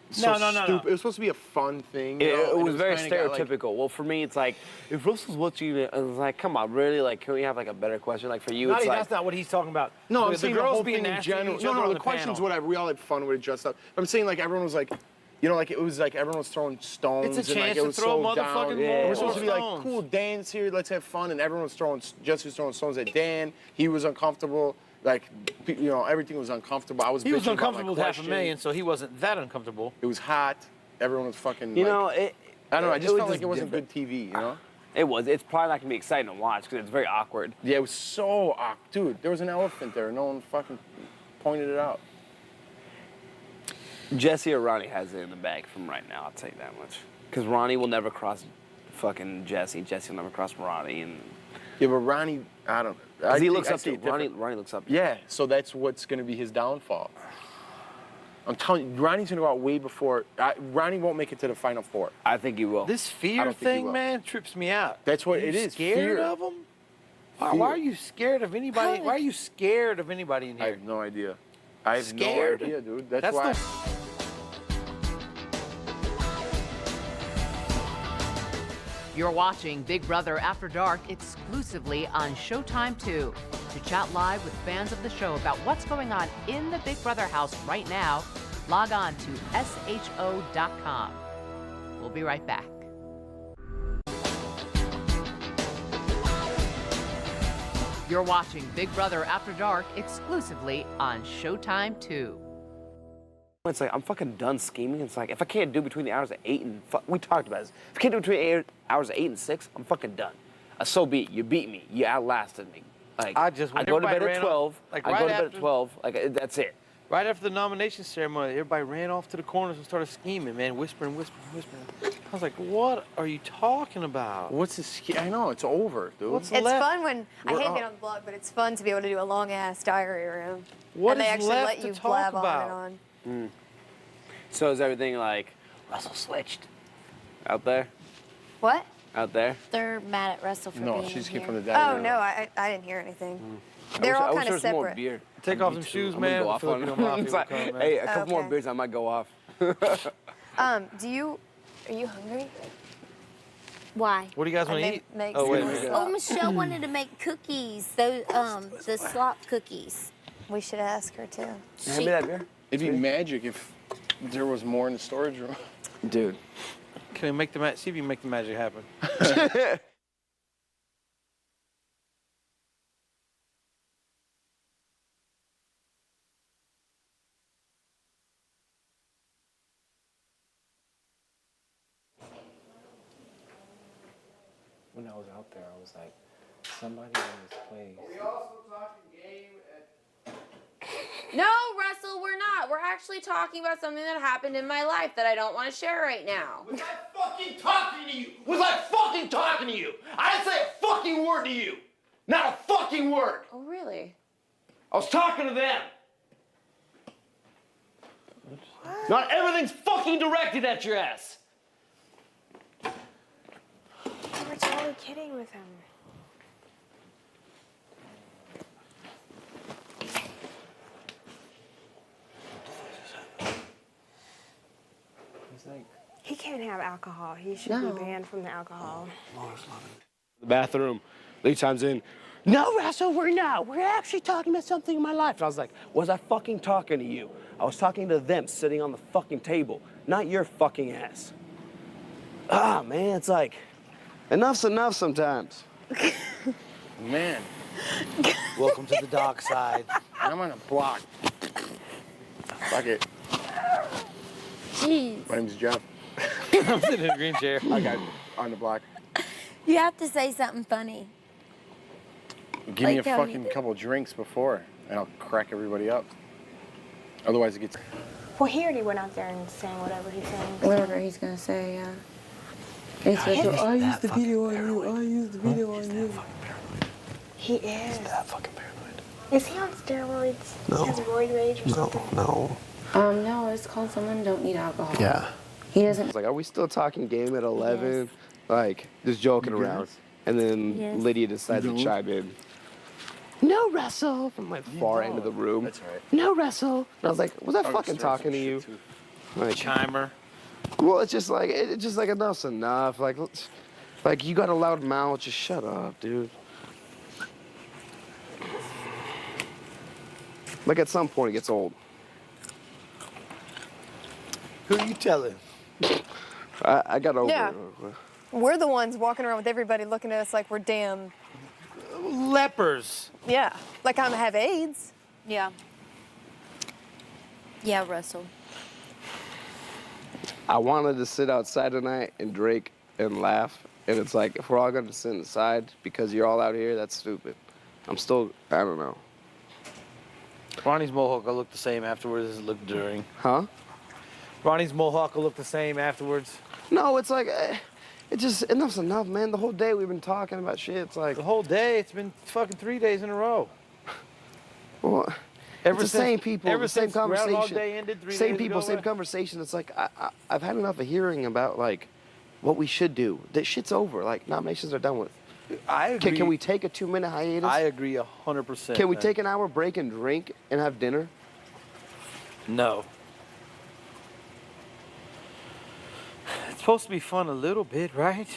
so No. stupid? It was supposed to be a fun thing. You know? It and was very kinda got, like- stereotypical. Well, for me, it's like, if Russell's what you, I was like, come on, really? Like, can we have like a better question? Like for you, Not it's like, that's not what he's talking about. No, I'm the saying the girls whole being thing in nasty to general. each No, other no, on the the questions, panel. whatever. We all had fun with it, dressed up. I'm saying like everyone was like, you know, like it was like everyone was throwing stones. It's a and, like, chance it to was throw so motherfucking down. more We're supposed to be like, stones. cool, dance here, let's have fun, and everyone was throwing. Jesse was throwing stones at Dan. He was uncomfortable. Like, you know, everything was uncomfortable. I was. He was bitching about my uncomfortable with question. $500,000, so he wasn't that uncomfortable. It was hot. Everyone was fucking. you like, know, I don't know. I just was felt like it wasn't different. good TV. You know. It was. It's probably not gonna be exciting to watch because it's very awkward. Yeah, it was so awkward. Dude, there was an elephant there. No one fucking pointed it out. Jesse or Ronnie has it in the bag from right now. I'll tell you that much. Because Ronnie will never cross fucking Jesse. Jesse will never cross Ronnie. And Yeah, but Ronnie, I don't. because he think looks I up see to it Ronnie. different. Ronnie looks up. To Yeah, so that's what's going to be his downfall. I'm telling you, Ronnie's going to go out way before. Ronnie won't make it to the Final 4. I think he will. This I fear don't think he thing, will. man, trips me out. That's what Are it you is. Scared Fear. of them? Why Fear. are you scared of anybody? Why are you scared of anybody in I here? have no idea. I have Scared? no idea, dude. That's That's why. You're watching Big Brother After Dark exclusively on Showtime 2. To chat live with fans of the show about what's going on in the Big Brother house right now, log on to sho.com. We'll be right back. You're watching Big Brother After Dark exclusively on Showtime 2. It's like, I'm fucking done scheming. It's like, if I can't do between the hours of 8 and... We talked about this. If I can't do between hours of 8 and 6, I'm fucking done. So be it. You beat me. You outlasted me. Like, I go to bed at 12. I go to bed at 12. Like, that's it. Right after the nomination ceremony, everybody ran off to the corners and started scheming, man, whispering. I was like, what are you talking about? What's this? I know, it's over, dude. It's fun when, I hate being on the blog, but it's fun to be able to do a long-ass diary room. What and they is actually left let to you talk blab about? on and on. So is everything like, Russell switched? Out there? What? Out there? They're mad at Russell for being she's here. from the diary Oh, no, I didn't hear anything. I They're wish- all I wish kind there of was more separate. beer. Take off some shoes, I'm gonna man. go off on Filipino them. mafia It's will like, come, man. hey, a couple more Okay. beers, I might go off. Are you hungry? Why? What do you guys want to eat? Oh, wait. Oh, Michelle wanted to make cookies. Those, the slop cookies. We should ask her too. Hand me that beer. It'd be magic if there was more in the storage room. Dude. Can we make see if you can make the magic happen? When I was out there, I was like, somebody in this place. Are we also talking game at... No, Russell, we're not. We're actually talking about something that happened in my life that I don't want to share right now. Was I fucking talking to you? Was I fucking talking to you? I didn't say a fucking word to you. Not a fucking word. Oh, really? I was talking to them. What? Not everything's fucking directed at your ass. We were totally kidding with him. He can't have alcohol. He should be banned from the alcohol. The bathroom. Lee chimes in. No, Russell, we're not. We're actually talking about something in my life. And I was like, was I fucking talking to you? I was talking to them sitting on the fucking table, not your fucking ass. Ah, man, it's like, enough's enough sometimes. Man. Welcome to the dark side. I'm on a block. Fuck it. Jeez. My name's Jeff. I'm sitting in a green chair. I got on the block. You have to say something funny. Give me a Like how he fucking did. couple drinks before, and I'll crack everybody up. Otherwise, it gets... Well, he already went out there and saying whatever he's saying. Whatever he's going to say, yeah. He's I used the video on you. I used the video on you. He is. He's that fucking paranoid. Is he on steroids? No. He has roid rage or something? No. No, it's called someone don't need alcohol. Yeah. He doesn't. It's like, are we still talking game at 11? Like, just joking around. And then Yes. Lydia decides to chime in. No, Russell, from my far end of the room. That's right. No, Russell. And I was like, was I I fucking was talking to you? Like, Chimer. well, it's just like enough's enough. Like you got a loud mouth, just shut up, dude. Like at some point it gets old. Who are you telling? I got over Yeah. it. We're the ones walking around with everybody looking at us like we're damn, Lepers. yeah, like I have AIDS. Yeah. Yeah, Russell. I wanted to sit outside tonight and drink and laugh, and it's like if we're all gonna sit inside because you're all out here, that's stupid. I don't know. Ronnie's mohawk will look the same afterwards as it looked during. Huh? Ronnie's mohawk will look the same afterwards. No, it's like, it just, enough's enough, man. The whole day we've been talking about shit. It's like. The whole day, it's been fucking 3 days in a row. Well, Ever it's the since- same people, ever the same since Groundhog conversation. Day ended 3 Same days people, ago, same what? conversation. It's like, I've had enough of hearing about, like, what we should do. That shit's over. Like, nominations are done with. I agree. Can we take a 2-minute hiatus? I agree 100%. Can we man. take an hour break and drink and have dinner? No. It's supposed to be fun a little bit, right?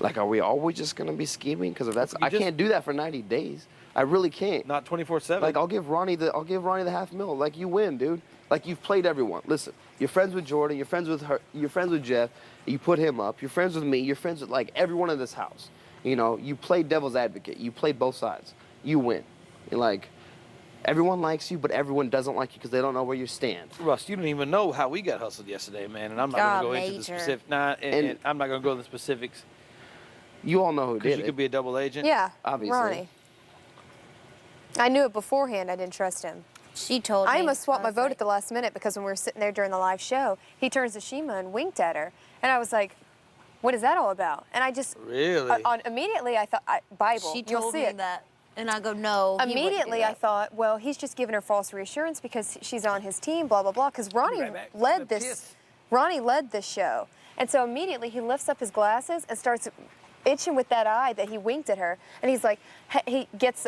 Like, are we always just gonna be scheming? Because if that's, I can't do that for 90 days. I really can't. Not 24/7. Like, I'll give Ronnie the $500,000. Like, you win, dude. Like, you've played everyone. Listen, you're friends with Jordan. You're friends with her. You're friends with Jeff. You put him up. You're friends with me. You're friends with like everyone in this house. You know, you played devil's advocate. You played both sides. You win. You're like, everyone likes you, but everyone doesn't like you because they don't know where you stand. Russ, you don't even know how we got hustled yesterday, man. And I'm not going to go into the specifics. And I'm not going to go into the specifics. You all know who did it. Because you could be a double agent. Yeah, obviously. Ronnie. I knew it beforehand. I didn't trust him. She told me. I almost swapped my vote at the last minute because when we were sitting there during the live show, he turns to Chima and winked at her. And I was like, what is that all about? And I just... Really? Immediately, I thought, Bible, She you'll told see me it. that. And I go, no. he wouldn't do Immediately, I that. thought, well, he's just giving her false reassurance because she's on his team, blah, blah, blah. Because Ronnie led this. Ronnie led this show. And so immediately, he lifts up his glasses and starts itching with that eye that he winked at her. And he's like, he gets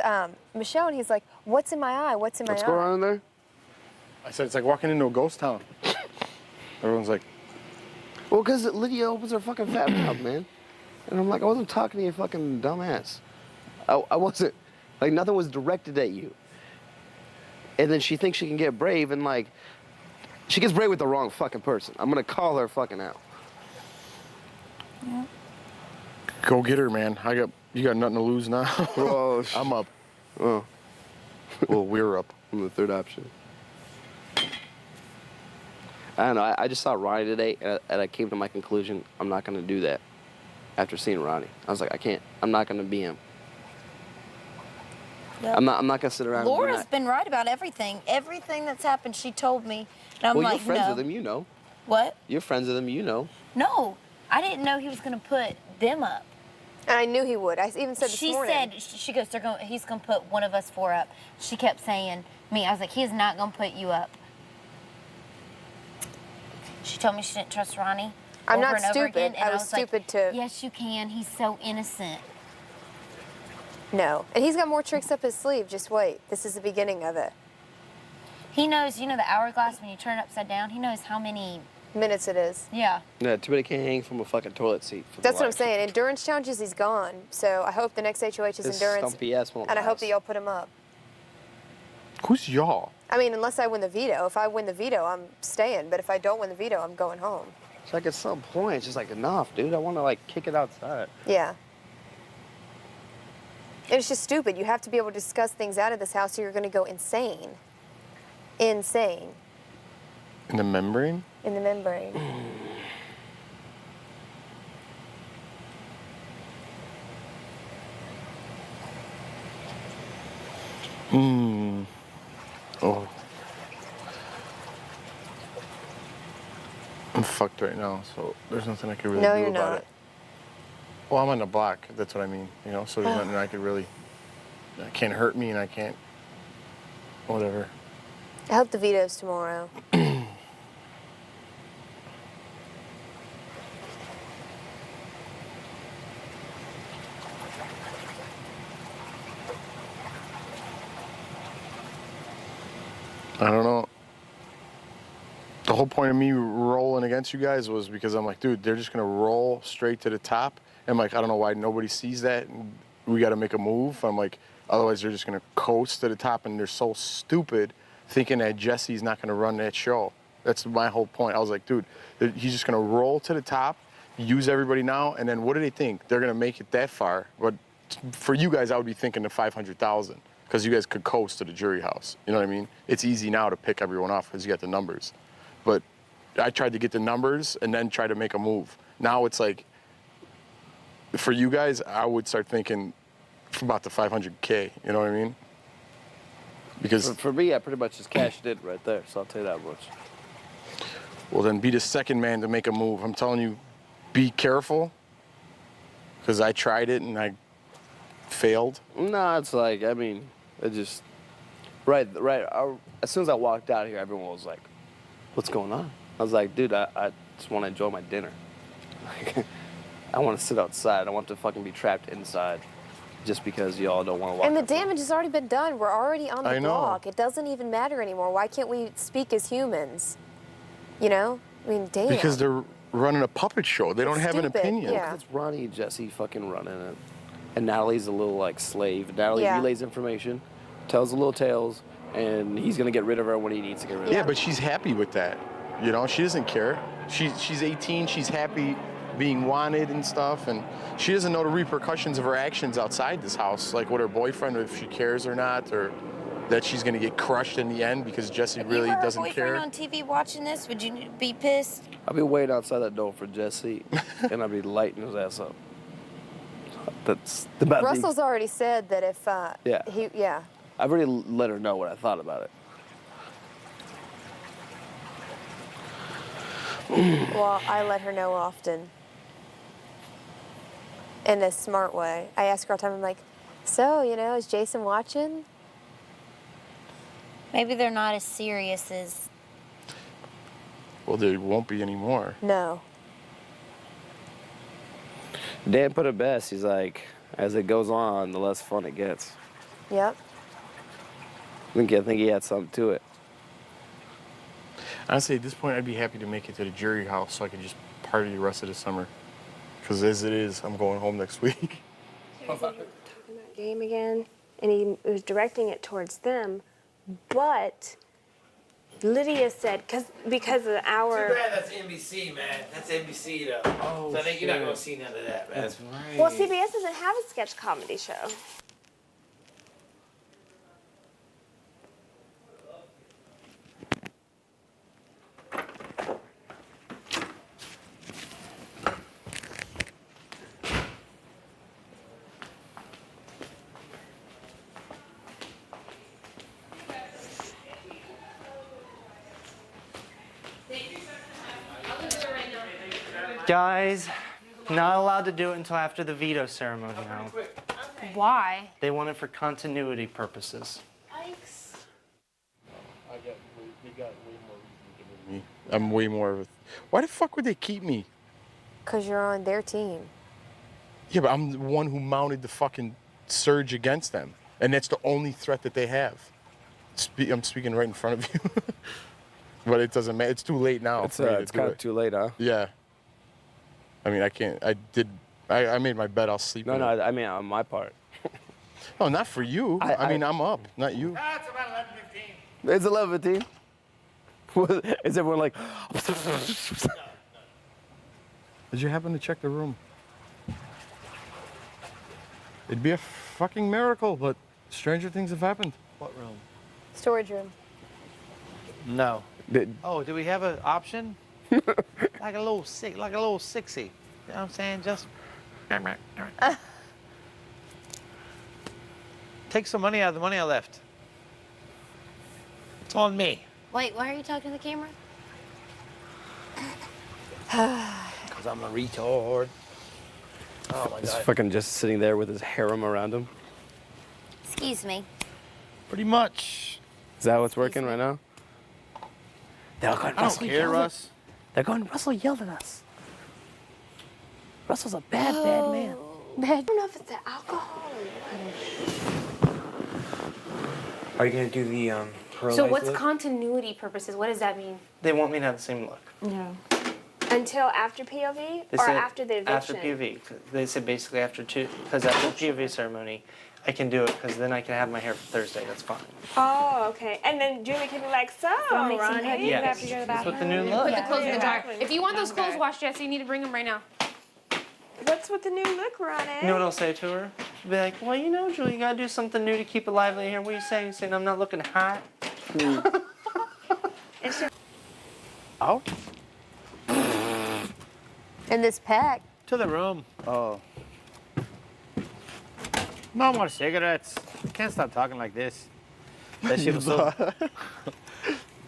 Michelle, and he's like, what's in my eye? What's in my eye? What's going on in there? I said, it's like walking into a ghost town. Everyone's like... Well, because Lydia opens her fucking fat mouth, man. And I'm like, I wasn't talking to you fucking dumbass. I wasn't. Like, nothing was directed at you. And then she thinks she can get brave, and like, she gets brave with the wrong fucking person. I'm gonna call her fucking out. Yeah. Go get her, man. You got nothing to lose now. Whoa. I'm up. Oh. Well, we're up. I'm the third option. I don't know. I just saw Ronnie today, and I came to my conclusion, I'm not going to do that after seeing Ronnie. I was like, I can't. I'm not going to be him. Yep. I'm not going to sit around and do Laura's that. been right about everything. Everything that's happened, she told me. And I'm well, like, you're friends no. with him, you know. What? You're friends with him, you know. No, I didn't know he was going to put them up. And I knew he would. I even said this morning. She said, she goes, he's going to put one of us four up. She kept saying, me, I was like, he's not going to put you up. She told me she didn't trust Ronnie. I'm over not and over stupid. again, and I was stupid to... Yes, you can. He's so innocent. No. And he's got more tricks up his sleeve. Just wait. This is the beginning of it. He knows, you know the hourglass when you turn it upside down? He knows how many... minutes it is. Yeah. Yeah, too bad he can't hang from a fucking toilet seat. For That's the what I'm life. saying. Endurance challenges, he's gone. So I hope the next HOH is This endurance. stumpy ass won't And I hope last. that y'all put him up. Who's y'all? I mean, unless I win the veto. If I win the veto, I'm staying. But if I don't win the veto, I'm going home. It's like at some point, it's just like, enough, dude. I want to like kick it outside. Yeah. It's just stupid. You have to be able to discuss things out of this house or you're going to go insane. Insane. In the membrane? In the membrane. Oh. I'm fucked right now, so there's nothing I can really No, do you're about not. it. Well, I'm on the block. That's what I mean. You know, so there's nothing I could really. It can't hurt me, and I can't. Whatever. I hope the veto's tomorrow. I don't know. The whole point of me rolling against you guys was because I'm like, dude, they're just gonna roll straight to the top. And like, I don't know why nobody sees that. And we got to make a move. I'm like, otherwise they're just gonna coast to the top, and they're so stupid thinking that Jesse's not gonna run that show. That's my whole point. I was like, dude, he's just gonna roll to the top, use everybody now, and then what do they think? They're gonna make it that far. But for you guys, I would be thinking the 500,000. Because you guys could coast to the jury house. You know what I mean? It's easy now to pick everyone off because you got the numbers. But I tried to get the numbers and then try to make a move. Now it's like, for you guys, I would start thinking about the 500K. You know what I mean? Because For me, I pretty much just cashed it right there, so I'll tell you that much. Well, then be the second man to make a move. I'm telling you, be careful. Because I tried it and I failed. No, it's like, I mean, it just, right. As soon as I walked out here, everyone was like, what's going on? I was like, dude, I just want to enjoy my dinner. Like, I want to sit outside. I want to fucking be trapped inside just because y'all don't want to walk And the outside. damage has already been done. We're already on the I know. block. It doesn't even matter anymore. Why can't we speak as humans? You know? I mean, damn. Because running a puppet show. They don't have an opinion. Yeah. It's Ronnie and Jessie fucking running it. And Natalie's a little like slave. Natalie relays information, tells the little tales, and he's gonna get rid of her when he needs to get rid of her. Yeah, but she's happy with that. You know, she doesn't care. She's 18, she's happy being wanted and stuff, and she doesn't know the repercussions of her actions outside this house, like with her boyfriend, or if she cares or not, or that she's gonna get crushed in the end because Jessie really doesn't If you care. were a boyfriend on TV watching this, would you be pissed? I'll be waiting outside that door for Jessie, and I'll be lighting his ass up. That's the bad thing. Russell's already said that if Yeah. I've already let her know what I thought about it. Well, I let her know often. In a smart way. I ask her all the time, I'm like, so, you know, is Jason watching? Maybe they're not as serious as... Well, there won't be anymore. No. Dan put it best. He's like, as it goes on, the less fun it gets. Yep. I think he had something to it. Honestly, at this point, I'd be happy to make it to the jury house so I could just party the rest of the summer. Because as it is, I'm going home next week. Talking about game again, and he was directing it towards them, but Lydia said, because of our... Too bad that's NBC, man. That's NBC, though. Oh, so I think you're not going to see none of that, man. That's right. Well, CBS doesn't have a sketch comedy show. Guys, not allowed to do it until after the veto ceremony now. Why? They want it for continuity purposes. I'm way more of a... Why the fuck would they keep me? Because you're on their team. Yeah, but I'm the one who mounted the fucking surge against them. And that's the only threat that they have. I'm speaking right in front of you. But it doesn't matter. It's too late now. It's kind of too late, huh? Yeah. I mean, I can't. I made my bed. I'll sleep. No, I mean, on my part. No, not for you. I mean, I'm up, not you. It's about 11:15. It's 11:15. Is everyone like... Did you happen to check the room? It'd be a fucking miracle, but stranger things have happened. What room? Storage room. No. Oh, do we have an option? like a little 60. You know what I'm saying? Just take some money out of the money I left. It's on me. Wait, why are you talking to the camera? Because I'm a retard. Oh my He's God. fucking just sitting there with his harem around him. Excuse me. Pretty much. Is that what's working right now? They're all going, I don't care, Russ. They're going, Russell yelled at us. Russell's a bad man. I don't know if it's the alcohol or Are you gonna do the So what's continuity purposes? What does that mean? They want me to have the same look. No. until after POV They or said after the eviction? After POV. They said basically after because after the POV ceremony, I can do it because then I can have my hair for Thursday. That's fine. Oh, okay. And then Julie can be like, so, Ronnie, Yes. you have to go to the That's bathroom. what the new look. Put the clothes in the dryer. Exactly. If you want those clothes Okay. washed, Jesse, you need to bring them right now. What's with the new look, Ronnie? You know what I'll say to her? She'll be like, well, you know, Julie, you gotta do something new to keep it lively here. What are you saying? You saying I'm not looking hot? Out? In this pack. To the room. Oh. No more cigarettes. I can't stop talking like this. That shit was so.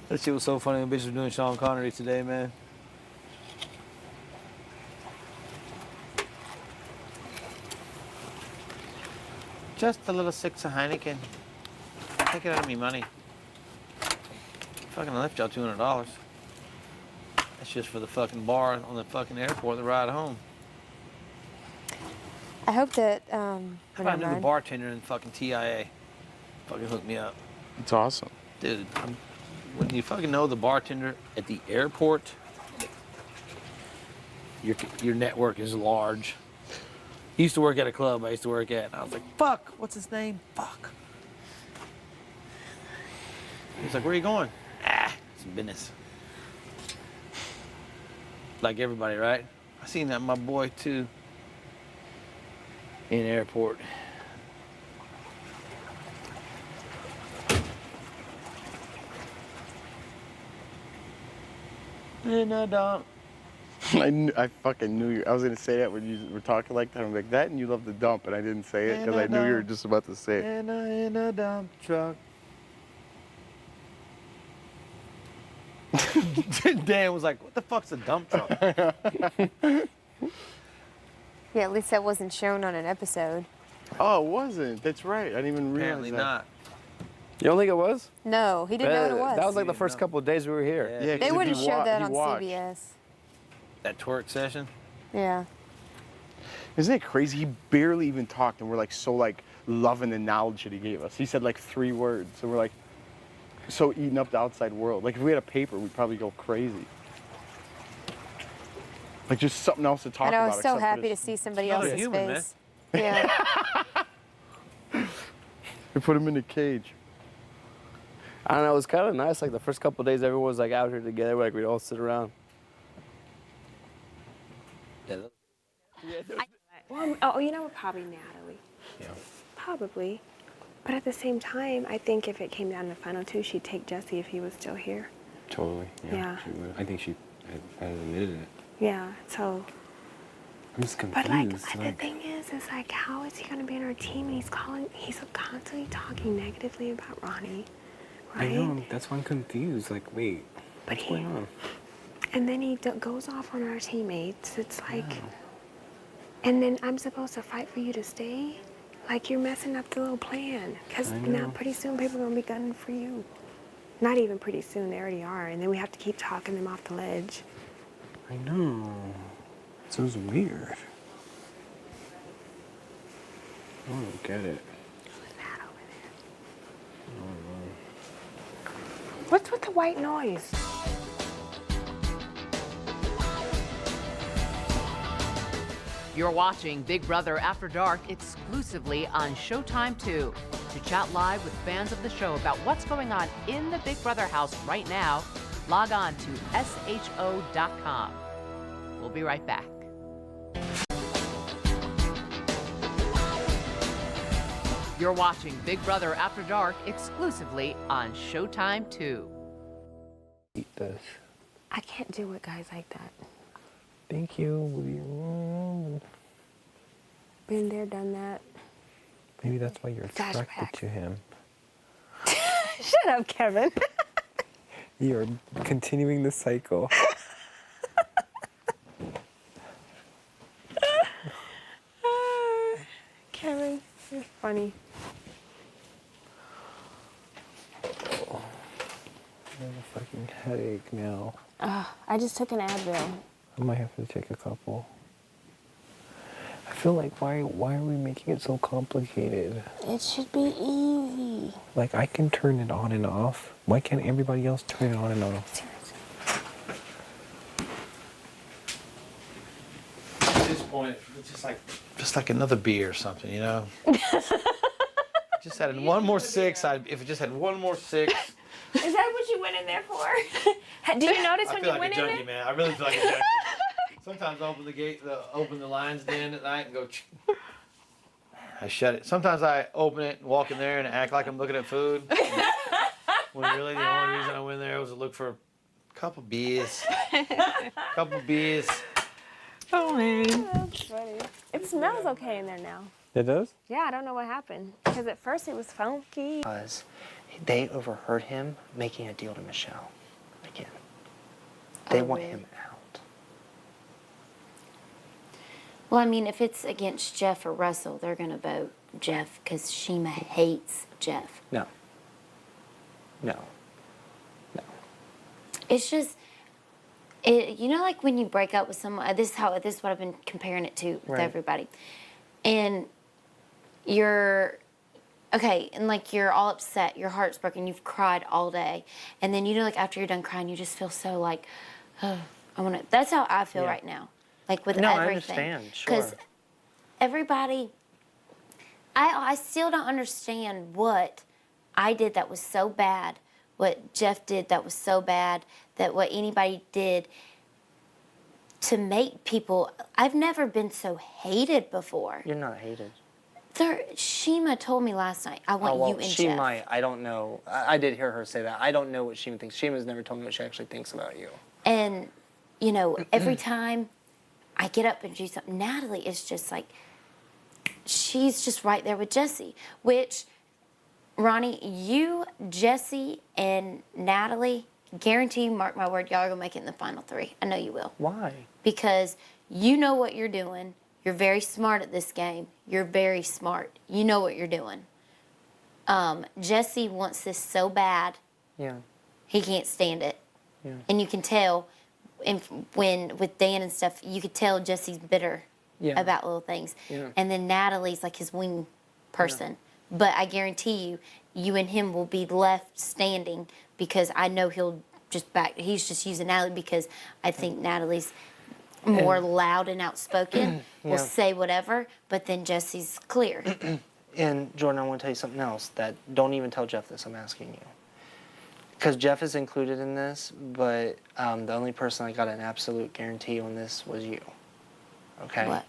That shit was so funny. The bitch was doing Sean Connery today, man. Just a little six of Heineken. Take it out of me money. Fucking left y'all $200. That's just for the fucking bar on the fucking airport, the ride home. I hope that. How about I knew the bartender in fucking TIA? Fucking hooked me up. It's awesome. Dude, when you fucking know the bartender at the airport, your network is large. He used to work at a club I used to work at, and I was like, fuck, what's his name? Fuck. He's like, where are you going? Some business. Like everybody, right? I seen that my boy too in the airport. In a dump. I fucking knew you. I was gonna say that when you were talking like that. I'm like that, and you love the dump, and I didn't say it because I knew you were just about to say it. In a dump truck. Dan was like, what the fuck's a dump truck? Yeah, at least that wasn't shown on an episode. Oh, it wasn't. That's right. I didn't even realize Apparently that. not. You don't think it was? No, he didn't know what it was. That was like the first couple of days we were here. Yeah, They wouldn't show that on CBS. That twerk session? Yeah. Isn't it crazy? He barely even talked, and we're like so like loving the knowledge that he gave us. He said like 3 words, and we're like so eating up the outside world. Like if we had a paper, we'd probably go crazy. Like just something else to talk And about. I was so happy to see somebody else's human, face. Yeah. We put him in a cage. I don't know, it was kind of nice. Like the first couple of days, everyone was like out here together. Like we'd all sit around. Well, you know, probably Natalie. Yeah. Probably. But at the same time, I think if it came down to the final 2, she'd take Jessie if he was still here. Totally. Yeah. She would. I think she has admitted it. Yeah, so. I'm just confused. But like, the thing is like, how is he going to be on our team? And he's constantly talking negatively about Ronnie, right? I know. That's why I'm confused. Like, wait, what's going on? And then he goes off on our teammates. It's like, and then I'm supposed to fight for you to stay? Like, you're messing up the little plan. Because now pretty soon people are going to be gunning for you. Not even pretty soon, they already are. And then we have to keep talking them off the ledge. I know. So it's weird. I don't get it. What's with the white noise? You're watching Big Brother After Dark exclusively on Showtime 2. To chat live with fans of the show about what's going on in the Big Brother house right now, log on to sho.com. We'll be right back. You're watching Big Brother After Dark exclusively on Showtime 2. Eat this. I can't deal with guys like that. Thank you. Been there, done that. Maybe that's why you're attracted Flashback. to him. Shut up, Kevin. You're continuing the cycle. Kevin, you're funny. Oh, I have a fucking headache now. I just took an Advil. I might have to take a couple. I feel like why are we making it so complicated? It should be easy. Like I can turn it on and off. Why can't everybody else turn it on and off? At this point, it's just like another beer or something, you know? Just had one more 6. If it just had one more 6. Is that what you went in there for? Did you notice when you went in there? I feel like a junkie, man. I really feel like a junkie. Sometimes I open the gate, open the lines den at night and go. I shut it. Sometimes I open it and walk in there and act like I'm looking at food. When really the only reason I went there was to look for a couple beers. Oh man. That's funny. It smells okay in there now. It does? Yeah, I don't know what happened. Because at first it was funky. They overheard him making a deal to Michelle again. They want him out. Well, I mean, if it's against Jeff or Russell, they're going to vote Jeff because Chima hates Jeff. No. It's just, you know, like when you break up with someone, this is what I've been comparing it to with everybody. And you're, okay, and like you're all upset, your heart's broken, you've cried all day. And then, you know, like after you're done crying, you just feel so like, oh, I want to, that's how I feel right now. like with No, I everything. understand, sure. Everybody, I still don't understand what I did that was so bad, what Jeff did that was so bad, that what anybody did to make people. I've never been so hated before. You're not hated. Chima told me last night, I want you and she Jeff. might. I don't know. I did hear her say that. I don't know what Chima thinks. Chima's never told me what she actually thinks about you. And, you know, every time I get up and do something, Natalie is just like, she's just right there with Jessie. Which, Ronnie, you, Jessie, and Natalie, guarantee, mark my word, y'all are going to make it in the final 3. I know you will. Why? Because you know what you're doing. You're very smart at this game. You're very smart. You know what you're doing. Jessie wants this so bad. Yeah. He can't stand it. Yeah. And you can tell, when with Dan and stuff, you could tell Jesse's bitter about little things. Yeah. And then Natalie's like his wing person. Yeah. But I guarantee you, you and him will be left standing because I know he'll just back. He's just using Natalie because I think Natalie's more loud and outspoken, will say whatever, but then Jesse's clear. And Jordan, I want to tell you something else that don't even tell Jeff this, I'm asking you. Because Jeff is included in this, but the only person I got an absolute guarantee on this was you. Okay?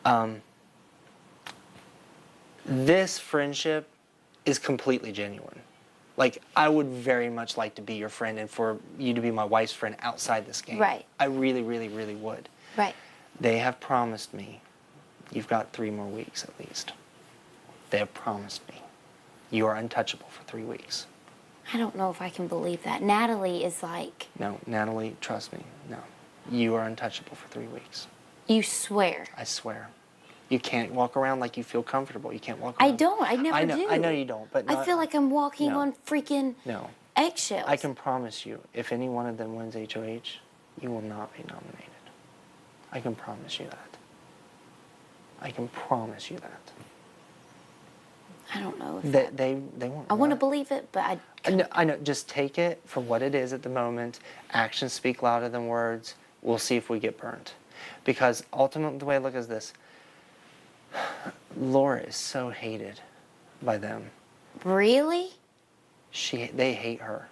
What? This friendship is completely genuine. Like, I would very much like to be your friend and for you to be my wife's friend outside this game. Right. I really, really, really would. Right. They have promised me, you've got 3 more weeks at least. They have promised me, you are untouchable for 3 weeks. I don't know if I can believe that. Natalie is like... No, Natalie, trust me, no. You are untouchable for 3 weeks. You swear. I swear. You can't walk around like you feel comfortable. You can't walk around. I don't. I never do. I know you don't, but I feel like I'm walking no. on freaking eggshells. I can promise you, if any one of them wins HOH, you will not be nominated. I can promise you that. I can promise you that. I don't know if they won't. I want to believe it, but I know. Just take it for what it is at the moment. Actions speak louder than words. We'll see if we get burnt. Because ultimately, the way I look is this. Laura is so hated by them. Really? They hate her.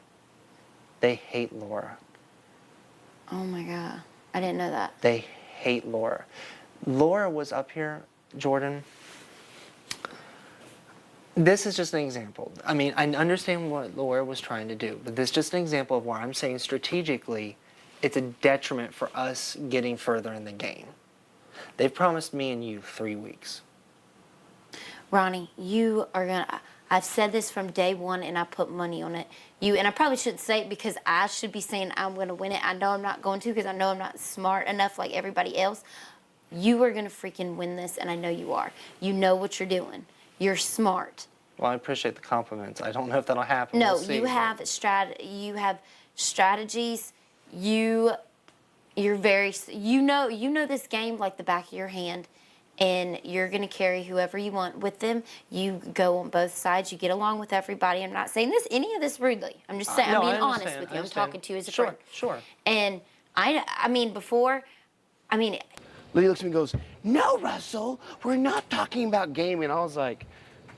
They hate Laura. Oh my God. I didn't know that. They hate Laura. Laura was up here, Jordan. This is just an example. I mean, I understand what Laura was trying to do, but this is just an example of where I'm saying strategically, it's a detriment for us getting further in the game. They've promised me and you 3 weeks. Ronnie, you are gonna. I've said this from day one, and I put money on it. And I probably shouldn't say it because I should be saying I'm gonna win it. I know I'm not going to because I know I'm not smart enough like everybody else. You are gonna freaking win this, and I know you are. You know what you're doing. You're smart. Well, I appreciate the compliments. I don't know if that'll happen. No, we'll see. you have strategies. You're very. You know this game like the back of your hand. And you're going to carry whoever you want with them. You go on both sides. You get along with everybody. I'm not saying any of this rudely. I'm just saying, I'm being honest with you. I'm talking to you as a friend. Sure. And I mean, Lydia looks at me and goes, "No, Russell, we're not talking about gaming." I was like,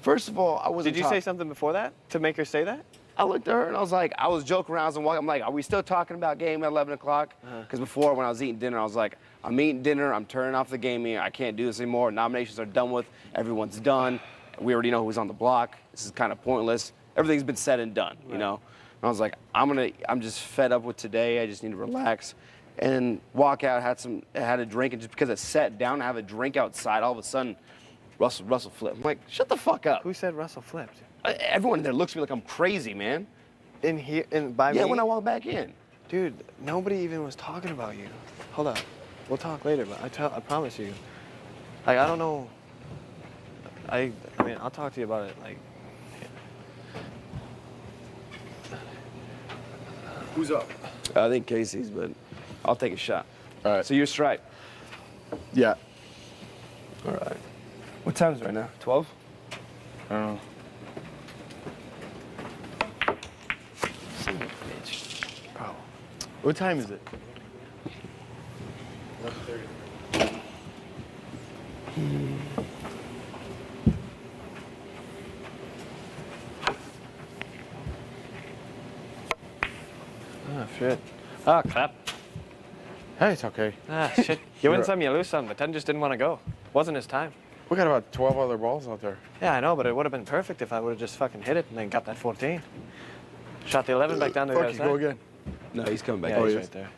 first of all, I wasn't. Did you say something before that to make her say that? I looked at her and I was like, I was joking around and walking. I'm like, are we still talking about game at 11 o'clock? Because before, when I was eating dinner, I was like, I'm eating dinner. I'm turning off the gaming. I can't do this anymore. Nominations are done with. Everyone's done. We already know who's on the block. This is kind of pointless. Everything's been said and done, you know? And I was like, I'm just fed up with today. I just need to relax. And walk out, had a drink. And just because I sat down to have a drink outside, all of a sudden, Russell flipped. I'm like, shut the fuck up. Who said Russell flipped? Everyone in there looks at me like I'm crazy, man. In here, by me? Yeah, when I walk back in. Dude, nobody even was talking about you. Hold up. We'll talk later, but I promise you. Like, I don't know. I mean, I'll talk to you about it, like. Who's up? I think Casey's, but I'll take a shot. All right. So you're stripe? Yeah. All right. What time is it right now? 12? I don't know. Son of a bitch. Bro. What time is it? Oh, shit. Oh, crap. Hey, it's okay. Ah, shit. You win some, you lose some, but 10 just didn't want to go. Wasn't his time. We got about 12 other balls out there. Yeah, I know, but it would have been perfect if I would have just fucking hit it and then got that 14. Shot the 11 back down to the other side. Go again. No, he's coming back. Yeah, Oh, he's he right is. there.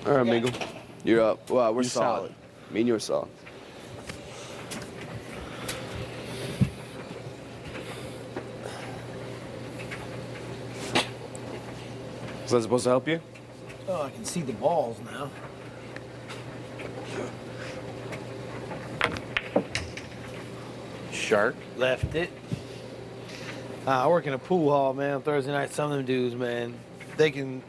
All right, Mingle. You're up. Well, we're You're solid. solid. Me and you're solid. Is that supposed to help you? Oh, I can see the balls now. Shark. Left it. I work in a pool hall, man, on Thursday night. Some of them dudes, man, they can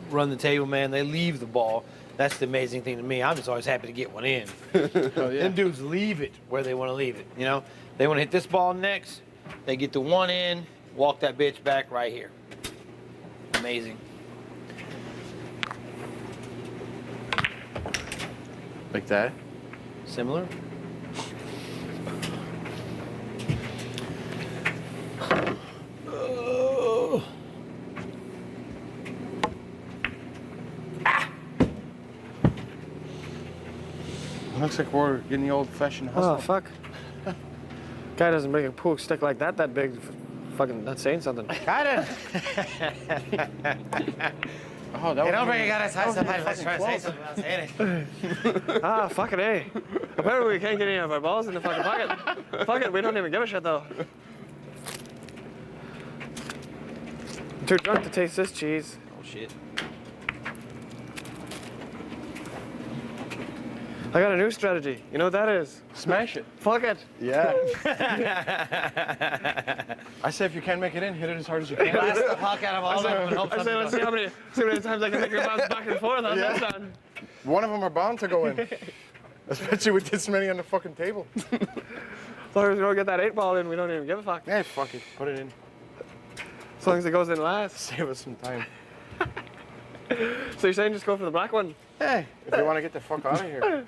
run the table, man. They leave the ball. That's the amazing thing to me. I'm just always happy to get one in. Oh, yeah. Them dudes leave it where they want to leave it, you know? They want to hit this ball next. They get the one in, walk that bitch back right here. Amazing. Like that? Similar? Oh. Looks like we're getting the old-fashioned hustle. Oh, fuck. Guy doesn't make a pool stick like that big. Fucking, that's saying something. Got it. Oh, that was don't bring really- it, got us that was really let's try to fucking say close. something without saying it. Ah, fucking A. Apparently we can't get any of our balls in the fucking pocket. Fuck it, we don't even give a shit though. I'm too drunk to taste this cheese. Oh, shit. I got a new strategy. You know what that is? Smash it. Fuck it. Yeah. I say if you can't make it in, hit it as hard as you can. Blast the fuck out of all of them and hope I say, something let's see how many times I can make your bounce back and forth on this one. One of them are bound to go in. Especially with this many on the fucking table. As long as we don't get that 8 ball in, we don't even give a fuck. Yeah, fuck it. Put it in. As long as it goes in last. Save us some time. So you're saying just go for the black one? Hey, if you want to get the fuck out of here.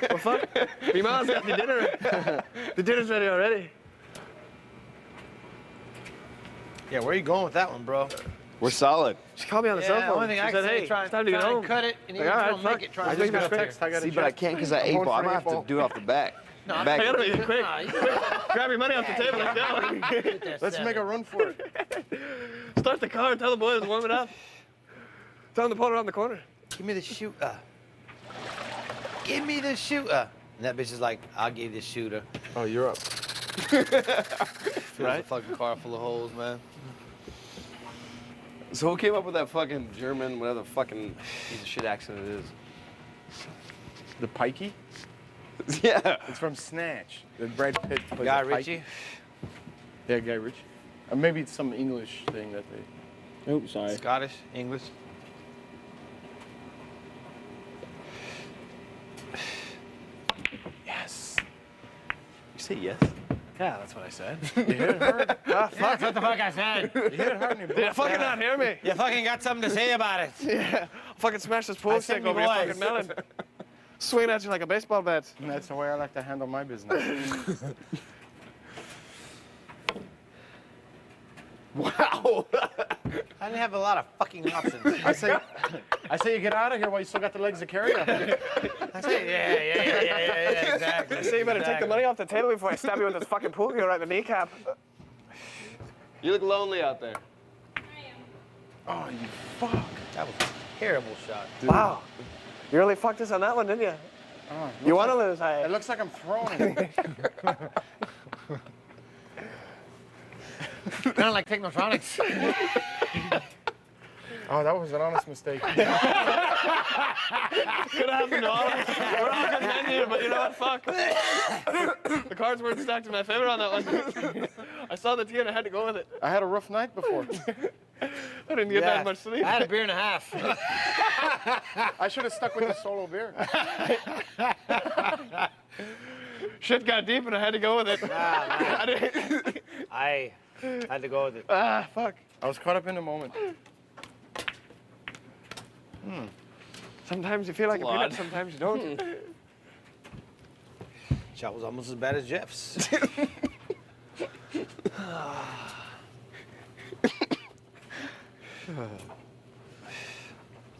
Well, fuck. Be mom's got the dinner. The dinner's ready already. Yeah, where are you going with that one, bro? We're solid. She called me on the cell Yeah, phone. only thing She I said, can say hey, is try it's time to get and home. cut it, and even Like, if you all don't right, make it, try I to just got a quick. text. I got See, a but I check. can't because that 8 going ball. I'm for gonna an have 8 to do it off the back. No, back. I gotta make it quick. Nah, you- Grab your money off the table. Let's go. Let's make a run for it. Start the car and tell the boys to warm it up. Tell them to pull around the corner. Give me the shooter. Give me the shooter. And that bitch is like, I'll give you the shooter. Oh, you're up. Right? A fucking car full of holes, man. So who came up with that fucking German, whatever the fucking piece of shit accent it is? The pikey? Yeah. It's from Snatch. The Brad Pitt plays Guy the pikey. Ritchie. Yeah, Guy Ritchie. Or maybe it's some English thing that they... Oops, sorry. Scottish, English. Yes. You say yes? Yeah, that's what I said. You hit it hard. Ah, fuck. That's what the fuck I said. You hit it hard and you Did you fucking not hear me? You fucking got something to say about it. Yeah. I'll fucking smash this I pool said stick me over your boys. fucking melon. Swing at you like a baseball bat. And that's the way I like to handle my business. Wow. I didn't have a lot of fucking options. I say you get out of here while you still got the legs to carry you. I say, yeah, exactly. I say you better take the money off the table before I stab you with this fucking pool cue right in the kneecap. You look lonely out there. Oh, you fuck. That was a terrible shot. Dude. Wow. You really fucked us on that one, didn't you? Oh, You want to lose, hey? It looks like I'm throwing it. Kind of like Technotronics. Oh, that was an honest mistake. Could have happened to all of us. We're all commending you, but you know what? Fuck. The cards weren't stacked in my favor on that one. I saw the T and I had to go with it. I had a rough night before. I didn't get that much sleep. I had a beer and a half. I should have stuck with the solo beer. Shit got deep and I had to go with it. I had to go with it. Ah, fuck. I was caught up in the moment. Sometimes you feel like a peanut, sometimes you don't. Shot was almost as bad as Jeff's.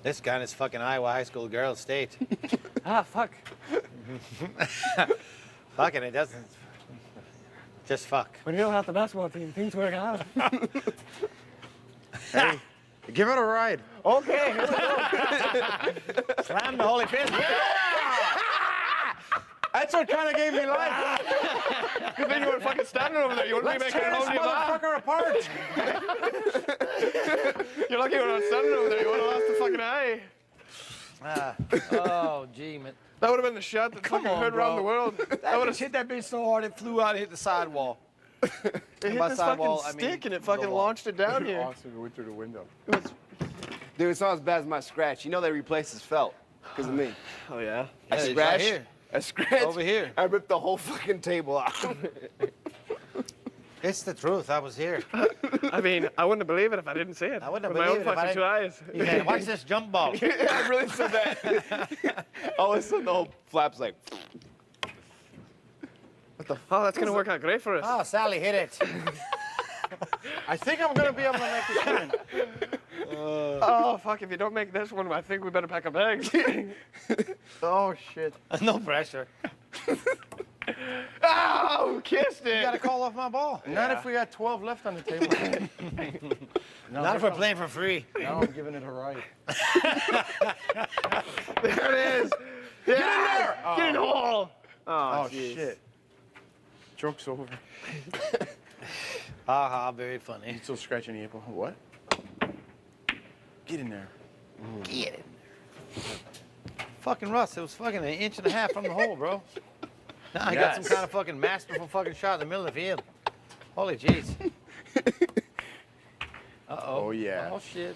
This guy in his fucking Iowa high school girls state. Fuck. Fucking it doesn't. Just fuck. When you don't have the basketball team, things work out. Hey, give it a ride. Okay. Slam the holy fist. That's what kind of gave me life. Good thing you weren't fucking standing over there. You wouldn't be making it home to your mom. Motherfucker apart. You're lucky you weren't standing over there. You would have lost the fucking eye. Oh, gee, man. That would have been the shot that fucking heard around the world. That would have hit that bitch so hard it flew out and hit the sidewall. It hit by this sidewall, fucking I mean, stick and it fucking launched it down here. Awesome, it went through the window. Dude, it's not as bad as my scratch. You know they replaced his felt because of me. Oh, yeah? I Yeah, it's scratched. right here. I scratched. Over here. I ripped the whole fucking table out. It's the truth. I was here. I mean, I wouldn't believe it if I didn't see it. I wouldn't with my believe own it if I fucking two eyes. Yeah, watch this jump ball. I really said that. All of a sudden, the whole flap's like. What the? Oh, that's gonna work out great for us. Oh, Sally hit it. I think I'm gonna be able to make this one. Oh fuck! If you don't make this one, I think we better pack our bags. Oh shit! No pressure. Oh, kissed it! You gotta call off my ball. Not if we got 12 left on the table. Not if we're playing for free. Now I'm giving it a right. There it is. Yeah. Get in there! Get in the hole! Oh, shit. Joke's over. Ha very funny. You still scratching the apple? What? Get in there. Get in there. Fucking Russ, it was fucking 1.5 inches from the hole, bro. Now I got some kind of fucking masterful fucking shot in the middle of the field. Holy jeez. Uh-oh. Oh, yeah. Oh, shit.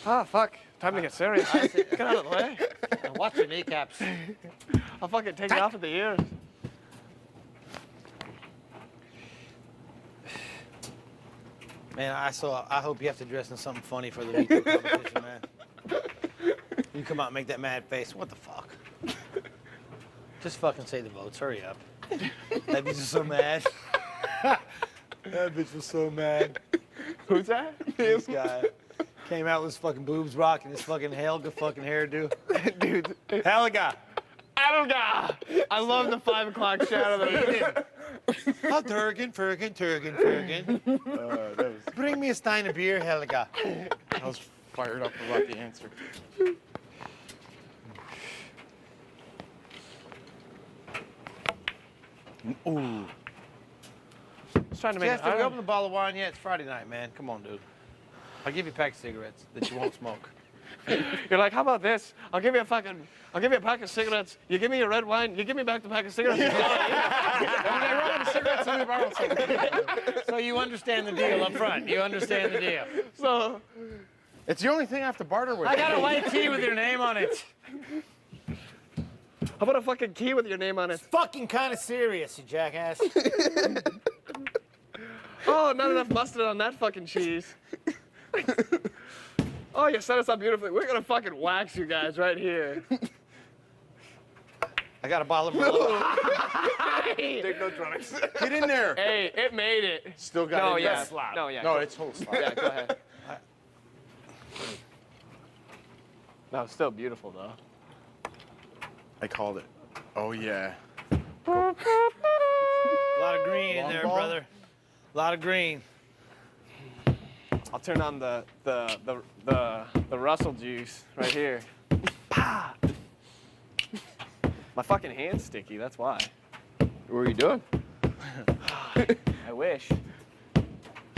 Oh, fuck. Time to get serious. Get out of the way. Watch your kneecaps. I'll fucking take it off at the ears. Man, I hope you have to dress in something funny for the veto competition, man. You come out and make that mad face. What the fuck? Just fucking say the votes. Hurry up. That bitch is so mad. That bitch was so mad. Who's that? This guy came out with his fucking boobs rocking his fucking Helga fucking hairdo. Dude. Helga. Helga! I love the 5 o'clock shadow. Oh, Turgan. Bring me a stein of beer, Helga. I was fired up about the answer. Ooh. Just trying to make Jeff, it have you hard. opened a bottle of wine yet? It's Friday night, man. Come on, dude. I'll give you a pack of cigarettes that you won't smoke. You're like, how about this? I'll give you a pack of cigarettes. You give me your red wine. You give me back the pack of cigarettes. And when I run out of cigarettes, let me borrow some. So you understand the deal up front. You understand the deal. So it's the only thing I have to barter with. I got a white key with your name on it. How about a fucking key with your name on it? It's fucking kind of serious, you jackass. Oh, not enough mustard on that fucking cheese. Oh, you set us up beautifully. We're gonna fucking wax you guys right here. I got a bottle of Merlot. Take no drugs. Get in there. Hey, it made it. Still got it. Yeah. Slap. No, yeah. No, it's whole slap. Yeah, go ahead. That was still beautiful, though. I called it. Oh, yeah. A lot of green in there, brother. A lot of green. I'll turn on the Russell juice right here. Pah! My fucking hand's sticky, that's why. What are you doing? I wish.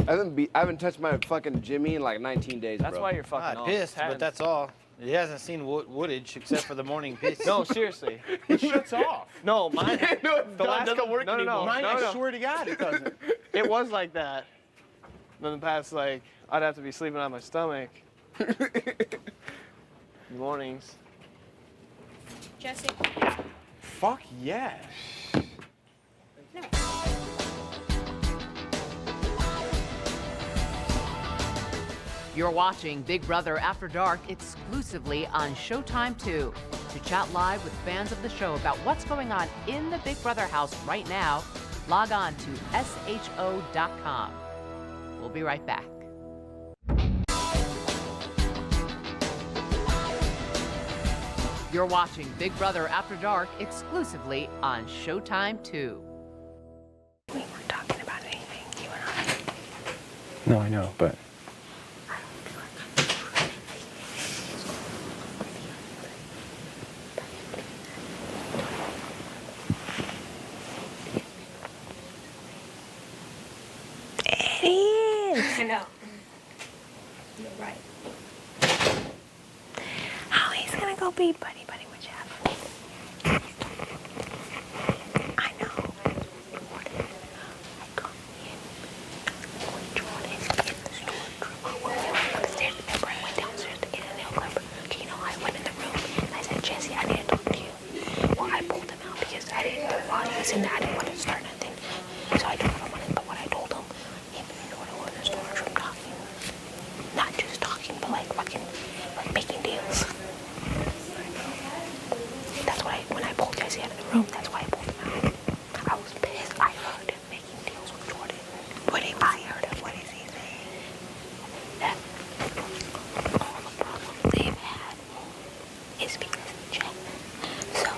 I haven't touched my fucking Jimmy in like 19 days, That's bro. why you're fucking I'm off. pissed, but that's all. He hasn't seen woodage except for the morning piss. No, seriously. It shuts off. No, mine. The last doesn't work no, anymore. Mine, No, I no. swear to God, it doesn't. It was like that. In the past, like, I'd have to be sleeping on my stomach. In the mornings. Jesse. Fuck yeah. You're watching Big Brother After Dark exclusively on Showtime 2. To chat live with fans of the show about what's going on in the Big Brother house right now, log on to sho.com. We'll be right back. You're watching Big Brother After Dark exclusively on Showtime 2. We weren't talking about anything, you and I. No, I know, but It is. I know. You're right. How he's gonna go be buddy with Jeff? I know. Jordan, I come in with Jordan in the storage room. When we went upstairs, remember I went downstairs to get a nail clipper. Okay, you know, I went in the room and I said, Jessie, I need to talk to you. Well, I pulled him out because I didn't know Ronnie was in there. I didn't want to start nothing. So I told him but what I told him, him and Jordan were in the storage room talking. Not just talking, but like fucking, like making deals. That's what when I pulled Jessie out of the room, that's why I pulled him out. I was pissed. I heard him making deals with Jordan. I heard him. What is he saying? That all the problems they've had is because of Jeff. So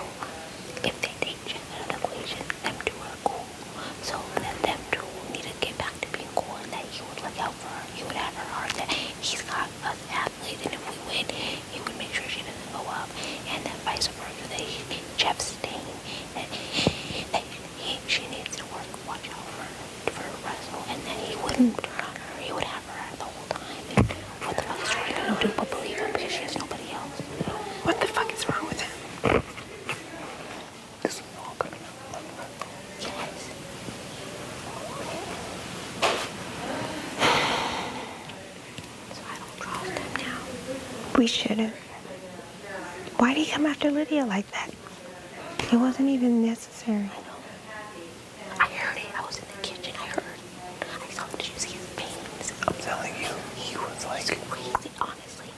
if they take Jeff out of the equation, them two are cool. So that them two need to get back to being cool, and that he would look out for her. He would have her heart. That he's got us athletes, and if we win, he would make sure she doesn't go up, and then vice versa. That Jeff's staying. That she needs to watch out for Russell, and then he wouldn't turn on her. He would have her the whole time. And what the fuck is Jordan gonna do but believe him because she has nobody else? What the fuck is wrong with him? This is all coming up. Yes. So I don't trust him now. We shouldn't. Why'd he come after Lydia like that? It wasn't even necessary. I heard it. I was in the kitchen. I heard. I saw him. Did you see his veins? I'm telling you, he was like Crazy. Honestly,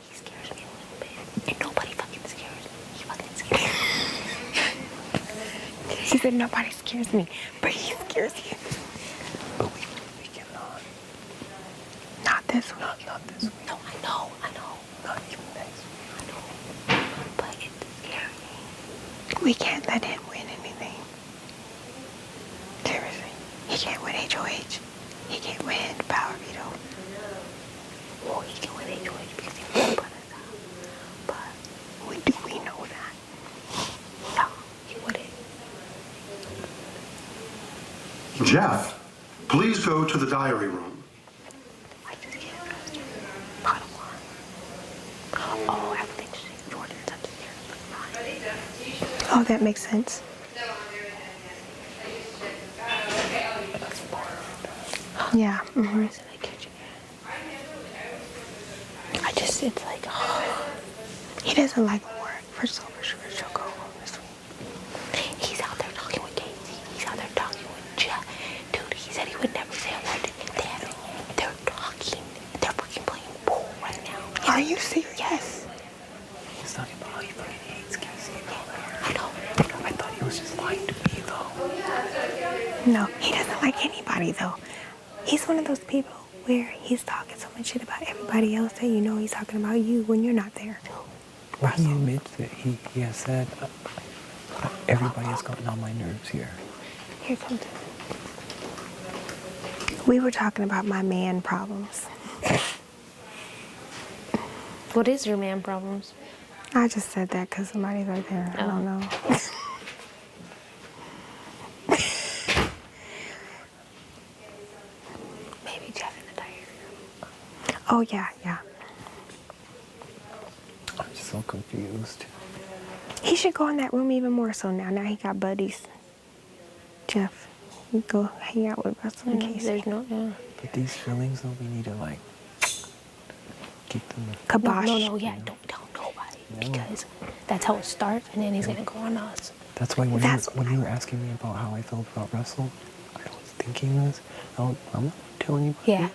he scares me a little bit. And nobody fucking scares me. He fucking scares me. She said nobody scares me, but he scares you. But we cannot. Not this week. Not this week. No, I know. Not even next week. I know. But it's scary. We can't let him win anything. Seriously. He can't win HOH. He can't win power veto. Well, he can win HOH because he won by us out. But we know that. No, he wouldn't. Jeff, please go to the diary room. I just can't trust you. Bottom line. Oh, everything's shit. Jordan's upstairs. Oh, that makes sense. Yeah. Mm-hmm. It's in the kitchen. It's like, oh, he doesn't like work. For sure, she'll go home this week. He's out there talking with Casey. He's out there talking with Jeff. Dude, he said he would never say a word to Dad. They're talking. They're fucking playing pool right now. Are you serious? Yes. He's talking about how he fucking hates Casey. I know. I thought he was just lying to me, though. No, he doesn't like anybody, though. He's one of those people where he's talking so much shit about everybody else that you know he's talking about you when you're not there. Well, he admits that he has said, everybody has gotten on my nerves here. Here comes it. We were talking about my man problems. What is your man problems? I just said that because somebody's right there. I don't know. Maybe Jeff in the diary room. Oh, yeah. I'm just so confused. He should go in that room even more so now. Now he got buddies. Jeff, you go hang out with Russell in case. There's no, But these feelings, though, we need to, like, keep them... Kibosh. No, don't tell nobody. Because that's how it starts, and then he's going to go on us. That's why when you were asking me about how I felt about Russell, I was thinking this. I'm not telling anybody. Yeah.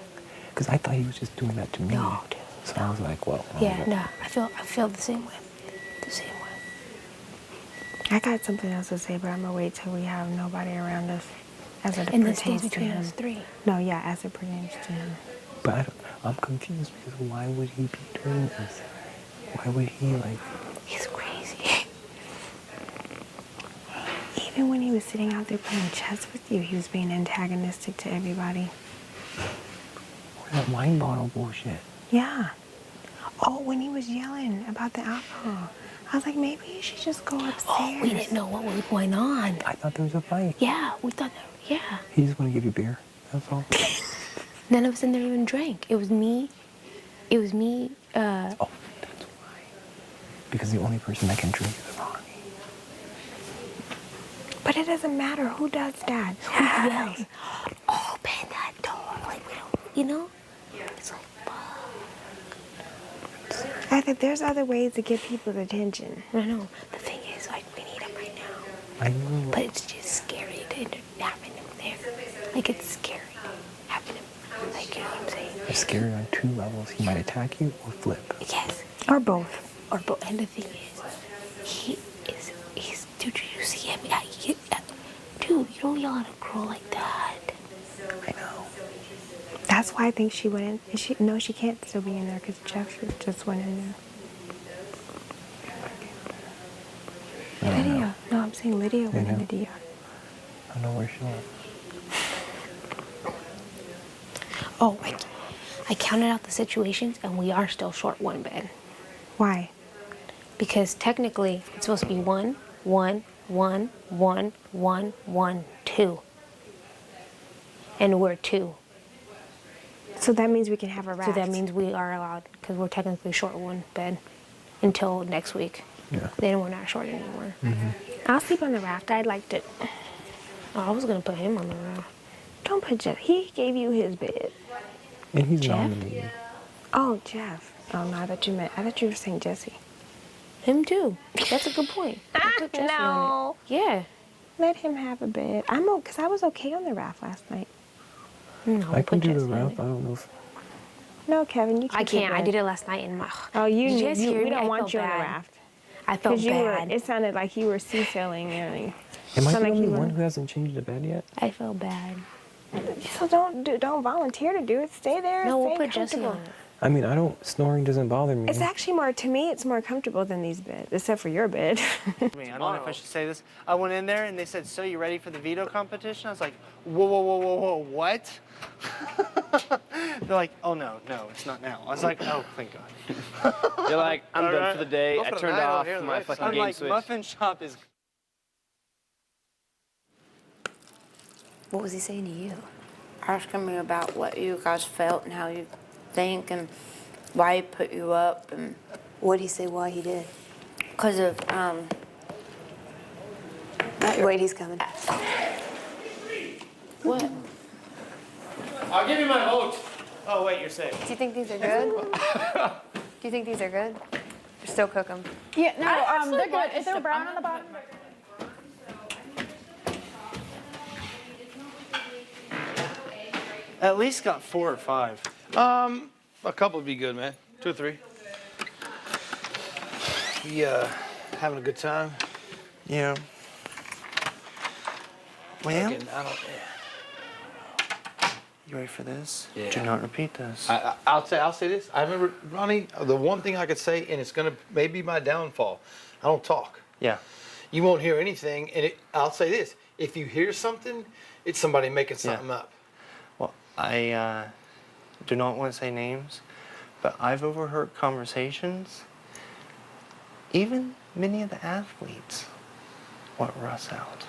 Because I thought he was just doing that to me. No, dude. So I was like, well. Yeah, no, I feel the same way. The same way. I got something else to say, but I'm gonna wait till we have nobody around us as it And this pertains stays to between him. us three. No, yeah, as it pertains to him. But I'm confused because why would he be doing this? Why would he like? He's crazy. Even when he was sitting out there playing chess with you, he was being antagonistic to everybody. That wine bottle bullshit. Yeah. Oh, when he was yelling about the alcohol. I was like, maybe you should just go upstairs. Oh, we didn't know what was going on. I thought there was a fight. Yeah, we thought that, yeah. He just want to give you beer. That's all. None of us in there even drank. It was me. Oh, that's why. Because the only person that can drink is Ronnie. But it doesn't matter who does that. Who yells? Open that door. Like, we don't, you know? It's like, I think there's other ways to get people's attention. I know. The thing is, like, we need him right now. I know. But it's just scary to having him there. Like, it's scary having him. Like, you know what I'm saying? It's scary on 2 levels. He might attack you or flip. Yes. Or both. Or both. And the thing is, he's, dude, you see him? Dude, you don't yell at a girl like that. I know. That's why I think she went in. No, she can't still be in there because Jeff just went in there. Lydia. No, I'm saying Lydia went in the DR. I know where she went. Oh, I counted out the situations, and we are still short 1 bed. Why? Because technically, it's supposed to be 1, 1, 1, 1, 1, 1, 2. And we're 2. So that means we can have a raft. So that means we are allowed, because we're technically short 1 bed until next week. Yeah. Then we're not short anymore. I'll sleep on the raft. I liked it. Oh, I was going to put him on the raft. Don't put Jeff. He gave you his bed. And he's Jeff? nominated. Oh, Jeff. Oh, no, I thought you were saying Jesse. Him too. That's a good point. Put Jesse on it. Yeah. Let him have a bed. Because I was okay on the raft last night. No, I can do the raft. I don't know if. No, Kevin, you can't. I can't. I did it last night in my. Oh, Did you guys hear we me? don't I want felt you on the bad. raft. I felt bad. It sounded like you were sea-sailing. Am I the only one who hasn't changed the bed yet? I felt bad. So don't volunteer to do it. Stay there. No, we'll stay put Jesse comfortable. on it. I mean, snoring doesn't bother me. It's actually more, to me, it's more comfortable than these beds, except for your bed. I don't know if I should say this. I went in there and they said, so you ready for the veto competition? I was like, whoa, whoa, whoa, whoa, whoa, what? They're like, oh, no, it's not now. I was like, oh, thank God. You're like, I'm done for the day. I turned off my fucking I'm game like, switch. Muffin Shop is... What was he saying to you? Asking me about what you guys felt and how you think and why he put you up and What did he say why he did? because of Wait, he's coming. what? I'll give you my vote. Oh, wait, you're safe. Do you think these are good? Do you think these are good? Or still cook them? Yeah, no, they're good. Is there brown on the bottom? At least got 4 or 5. A couple would be good, man. 2 or 3. You having a good time? Yeah. Well, Fucking, I don't. you ready for this? Yeah. Do not repeat this. I'll say this. I remember, Ronnie, the one thing I could say, and it's gonna maybe my downfall. I don't talk. Yeah. You won't hear anything, and I'll say this: if you hear something, it's somebody making something up. Well, I do not want to say names, but I've overheard conversations. Even many of the athletes want Russ out.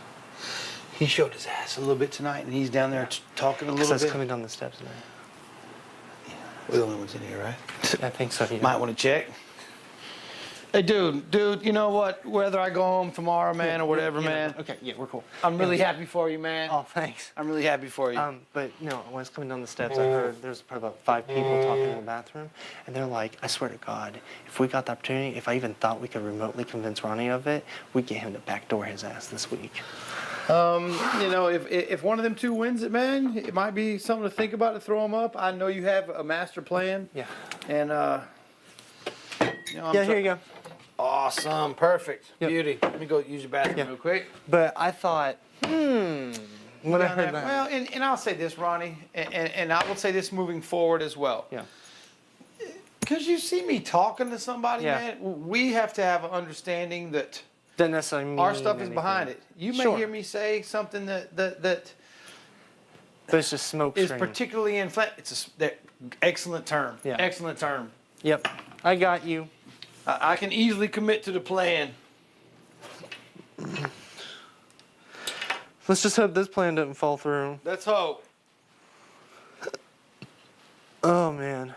He showed his ass a little bit tonight, and he's down there talking a little Because bit. that's coming down the steps now. We're the only ones in here, right? I think so. Yeah. Might want to check. Hey, dude, you know what? Whether I go home tomorrow, man, or whatever, man. Okay, yeah, we're cool. I'm really happy for you, man. Oh, thanks. I'm really happy for you. But no, when I was coming down the steps, I heard there's probably about 5 people talking in the bathroom, and they're like, I swear to God, if we got the opportunity, if I even thought we could remotely convince Ronnie of it, we'd get him to backdoor his ass this week. You know, if one of them two wins it, man, it might be something to think about to throw them up. I know you have a master plan. Yeah. And you know, Here you go. Awesome, perfect, beauty. Let me go use your bathroom real quick. But I thought, when I heard that. Well, and I'll say this, Ronnie, and I will say this moving forward as well. Yeah. Because you see me talking to somebody, Yeah. man, we have to have an understanding that Doesn't necessarily mean our stuff is anything. behind it. You may Sure. hear me say something that But it's just smoke is screen. particularly inflammatory. Excellent term. Yeah. Excellent term. Yep. I got you. I can easily commit to the plan. Let's just hope this plan doesn't fall through. Let's hope. Oh, man.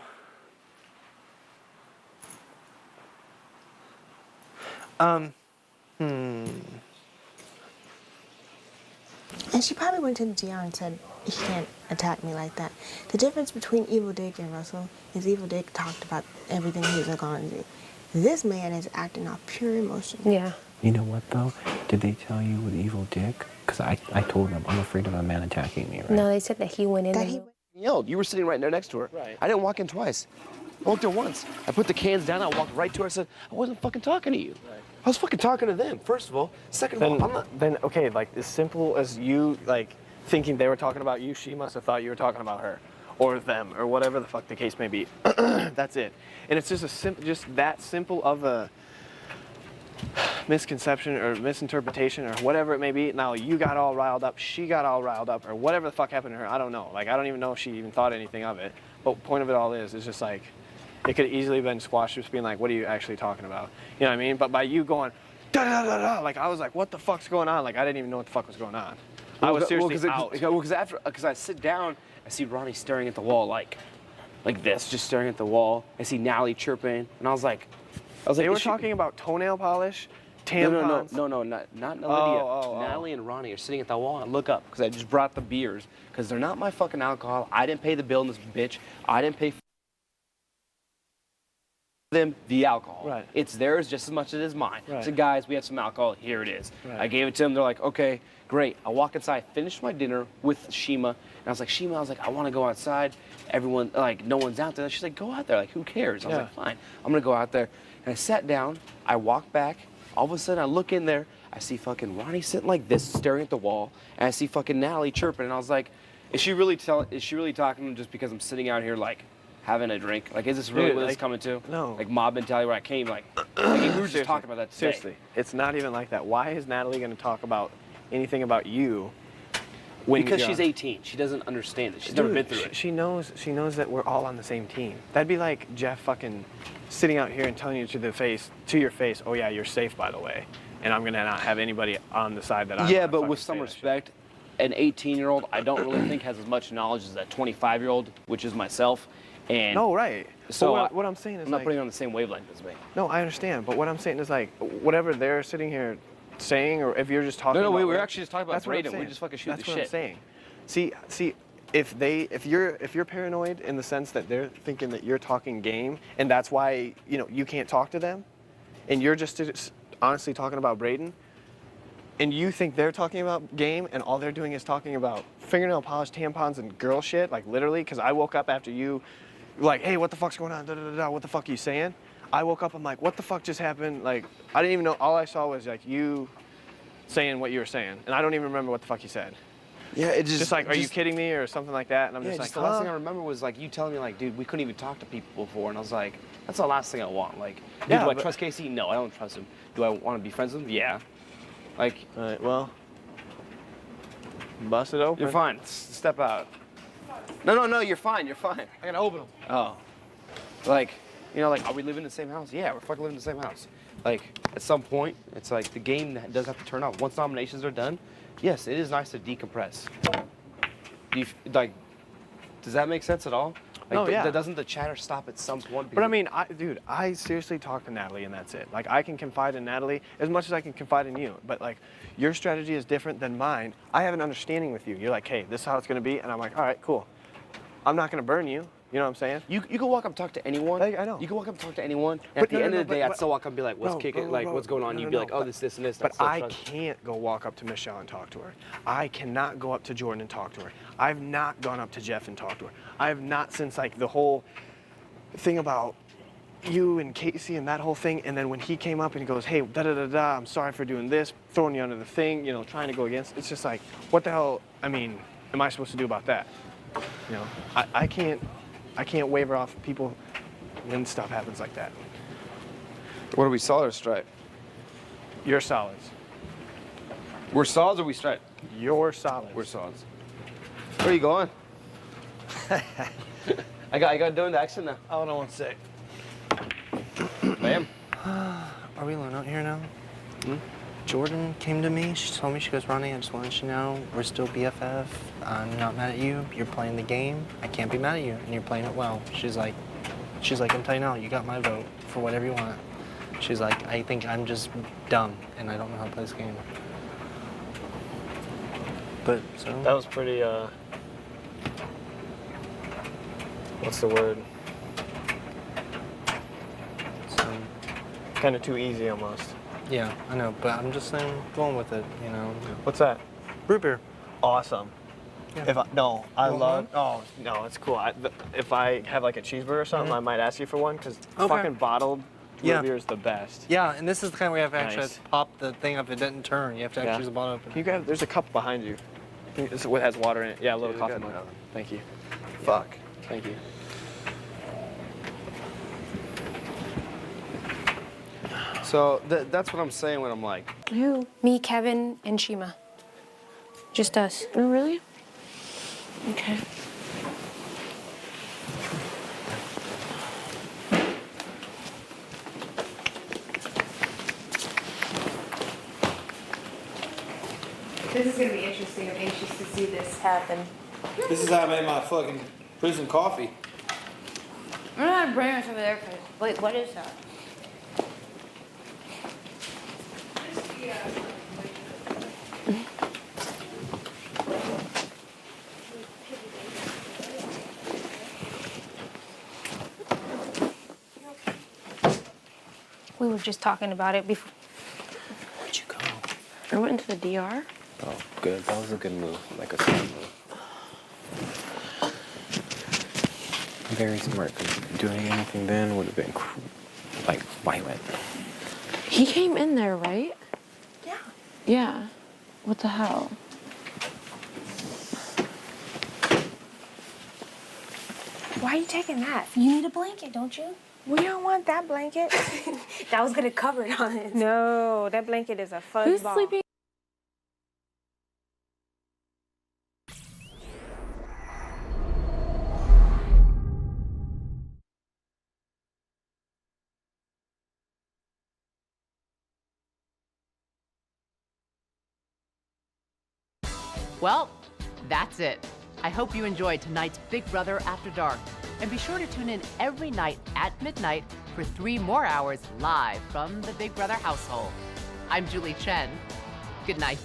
And she probably went to the GR and said, he can't attack me like that. The difference between Evil Dick and Russell is Evil Dick talked about everything he was going to do. This man is acting off pure emotion. Yeah. You know what, though? Did they tell you with Evil Dick? Because I told them, I'm afraid of a man attacking me, right? No, they said that he went in there. Yelled. You were sitting right there next to her. Right. I didn't walk in twice. I walked in once. I put the cans down. I walked right to her. I said, I wasn't fucking talking to you. Right. I was fucking talking to them, first of all. Second of all, I'm not. Then, okay, like, as simple as you, like, thinking they were talking about you, she must have thought you were talking about her. Or them, or whatever the fuck the case may be. That's it. And it's just just that simple of a misconception or misinterpretation or whatever it may be. Now, you got all riled up, she got all riled up, or whatever the fuck happened to her, I don't know. Like, I don't even know if she even thought anything of it. But point of it all is, it's just like, it could easily been squashed just being like, what are you actually talking about? You know what I mean? But by you going, da-da-da-da, like, I was like, what the fuck's going on? Like, I didn't even know what the fuck was going on. I was seriously out. Because I sit down, I see Ronnie staring at the wall like this, just staring at the wall. I see Natalie chirping, and I was like, They were talking about toenail polish, tampons. No, not Lydia. Oh. Natalie and Ronnie are sitting at the wall, and look up, because I just brought the beers, because they're not my fucking alcohol. I didn't pay the bill in this bitch. I didn't pay them the alcohol. Right. It's theirs just as much as it is mine. Right. So guys, we have some alcohol. Here it is. Right. I gave it to them. They're like, okay, great. I walk inside, finished my dinner with Chima, and I was like, Chima, I want to go outside. Everyone, like, no one's out there. She's like, go out there. Like, who cares? I was like, fine. I'm gonna go out there. And I sat down. I walked back. All of a sudden, I look in there. I see fucking Ronnie sitting like this, staring at the wall, and I see fucking Natalie chirping. And I was like, is she really talking to him just because I'm sitting out here like having a drink? Like, is this really what it's coming to? No. Like mob mentality where I came like we were just talking about that today. Seriously, it's not even like that. Why is Natalie going to talk about anything about you? When Because you're she's on- 18. She doesn't understand it. She's never been through it. She knows that we're all on the same team. That'd be like Jeff fucking sitting out here and telling you to your face, oh yeah, you're safe, by the way, and I'm gonna not have anybody on the side that I'm. Yeah, but with some respect, an 18-year-old I don't really think has as much knowledge as a 25-year-old, which is myself. And No, right. So But what I'm saying is I'm not like- putting her on the same wavelength as me. No, I understand, but what I'm saying is like whatever they're sitting here saying, or if you're just talking. No, about we were what- actually just talking about that's what I'm Braden. We saying. just fucking shoot That's the what shit. I'm saying. See, if you're paranoid in the sense that they're thinking that you're talking game, and that's why you can't talk to them, and you're just honestly talking about Braden, and you think they're talking about game, and all they're doing is talking about fingernail polish, tampons, and girl shit, like literally, because I woke up after you, like, hey, what the fuck's going on? Da, da, da, da, what the fuck are you saying? I woke up, I'm like, what the fuck just happened? Like, I didn't even know. All I saw was like you saying what you were saying, and I don't even remember what the fuck you said. Yeah, it Just like, are you kidding me or something like that? And I'm Yeah, just like, the last thing I remember was like you telling me like, dude, we couldn't even talk to people before, and I was like, that's the last thing I want. Like, dude, Yeah, do I but- trust Casey? No, I don't trust him. Do I want to be friends with him? Yeah. Like, all right, well, bust it open. You're fine. Step out. No, you're fine. You're fine. I gotta open them. Oh. Like, like, are we living in the same house? Yeah, we're fucking living in the same house. Like, at some point, it's like the game does have to turn off. Once nominations are done, yes, it is nice to decompress. Does that make sense at all? Like, No, yeah. Doesn't the chatter stop at some point? But I mean, dude, I seriously talk to Natalie and that's it. Like, I can confide in Natalie as much as I can confide in you. But like, your strategy is different than mine. I have an understanding with you. You're like, hey, this is how it's gonna be. And I'm like, all right, cool. I'm not gonna burn you. You know what I'm saying? You can walk up and talk to anyone. I know. You can walk up and talk to anyone. And But at the end of the day, I'd still walk up and be like, what's kicking? Like, what's going on? You'd be like, oh, this, and this. But I can't go walk up to Michelle and talk to her. I cannot go up to Jordan and talk to her. I've not gone up to Jeff and talked to her. I have not, since like the whole thing about you and Casey and that whole thing, and then when he came up and he goes, hey, da-da-da-da, I'm sorry for doing this, throwing you under the thing, you know, trying to go against, it's just like, what the hell, I mean, am I supposed to do about that? You know, I can't waver off people when stuff happens like that. What are we, solid or stripe? You're solids. We're solids or we stripe? You're solids. We're solids. Where are you going? I got doing the accent now. Hold on one sec. Bam. Are we alone out here now? Jordan came to me. She told me, she goes, Ronnie, I just wanted you to know we're still BFF. I'm not mad at you. You're playing the game. I can't be mad at you, and you're playing it well. She's like, I'm telling you now, you got my vote for whatever you want. She's like, I think I'm just dumb, and I don't know how to play this game. But so that was pretty. What's the word? Kind of too easy almost. Yeah, I know, but I'm just saying, going with it, you know. What's that? Root beer. Awesome. Yeah. If I no, I Want love. Oh no, it's cool. If I have like a cheeseburger or something, I might ask you for one because fucking bottled root beer is the best. Yeah, and this is the kind where you have to actually Nice. pop the thing if it didn't turn. You have to actually use the bottle open. Can you grab? There's a cup behind you. It has water in it. Yeah, a little coffee mug. Thank you. Fuck. Thank you. So that's what I'm saying when I'm like. Who? Me, Kevin, and Chima. Just us. Oh, really? Okay. This is gonna be interesting. I'm anxious to see this happen. This is how I made my fucking prison coffee. I'm gonna bring us over there first. Wait, what is that? We were just talking about it before. Where'd you go? I went into the DR. Oh, good. That was a good move. Like a smart move. Very smart, because doing anything then would have been, like, violent. He came in there, right? Yeah. Yeah. What the hell? Why are you taking that? You need a blanket, don't you? We don't want that blanket. That was gonna cover it on it. No, that blanket is a fuzz Who's ball. sleeping? Well, that's it. I hope you enjoyed tonight's Big Brother After Dark. And be sure to tune in every night at midnight for 3 more hours live from the Big Brother household. I'm Julie Chen. Good night.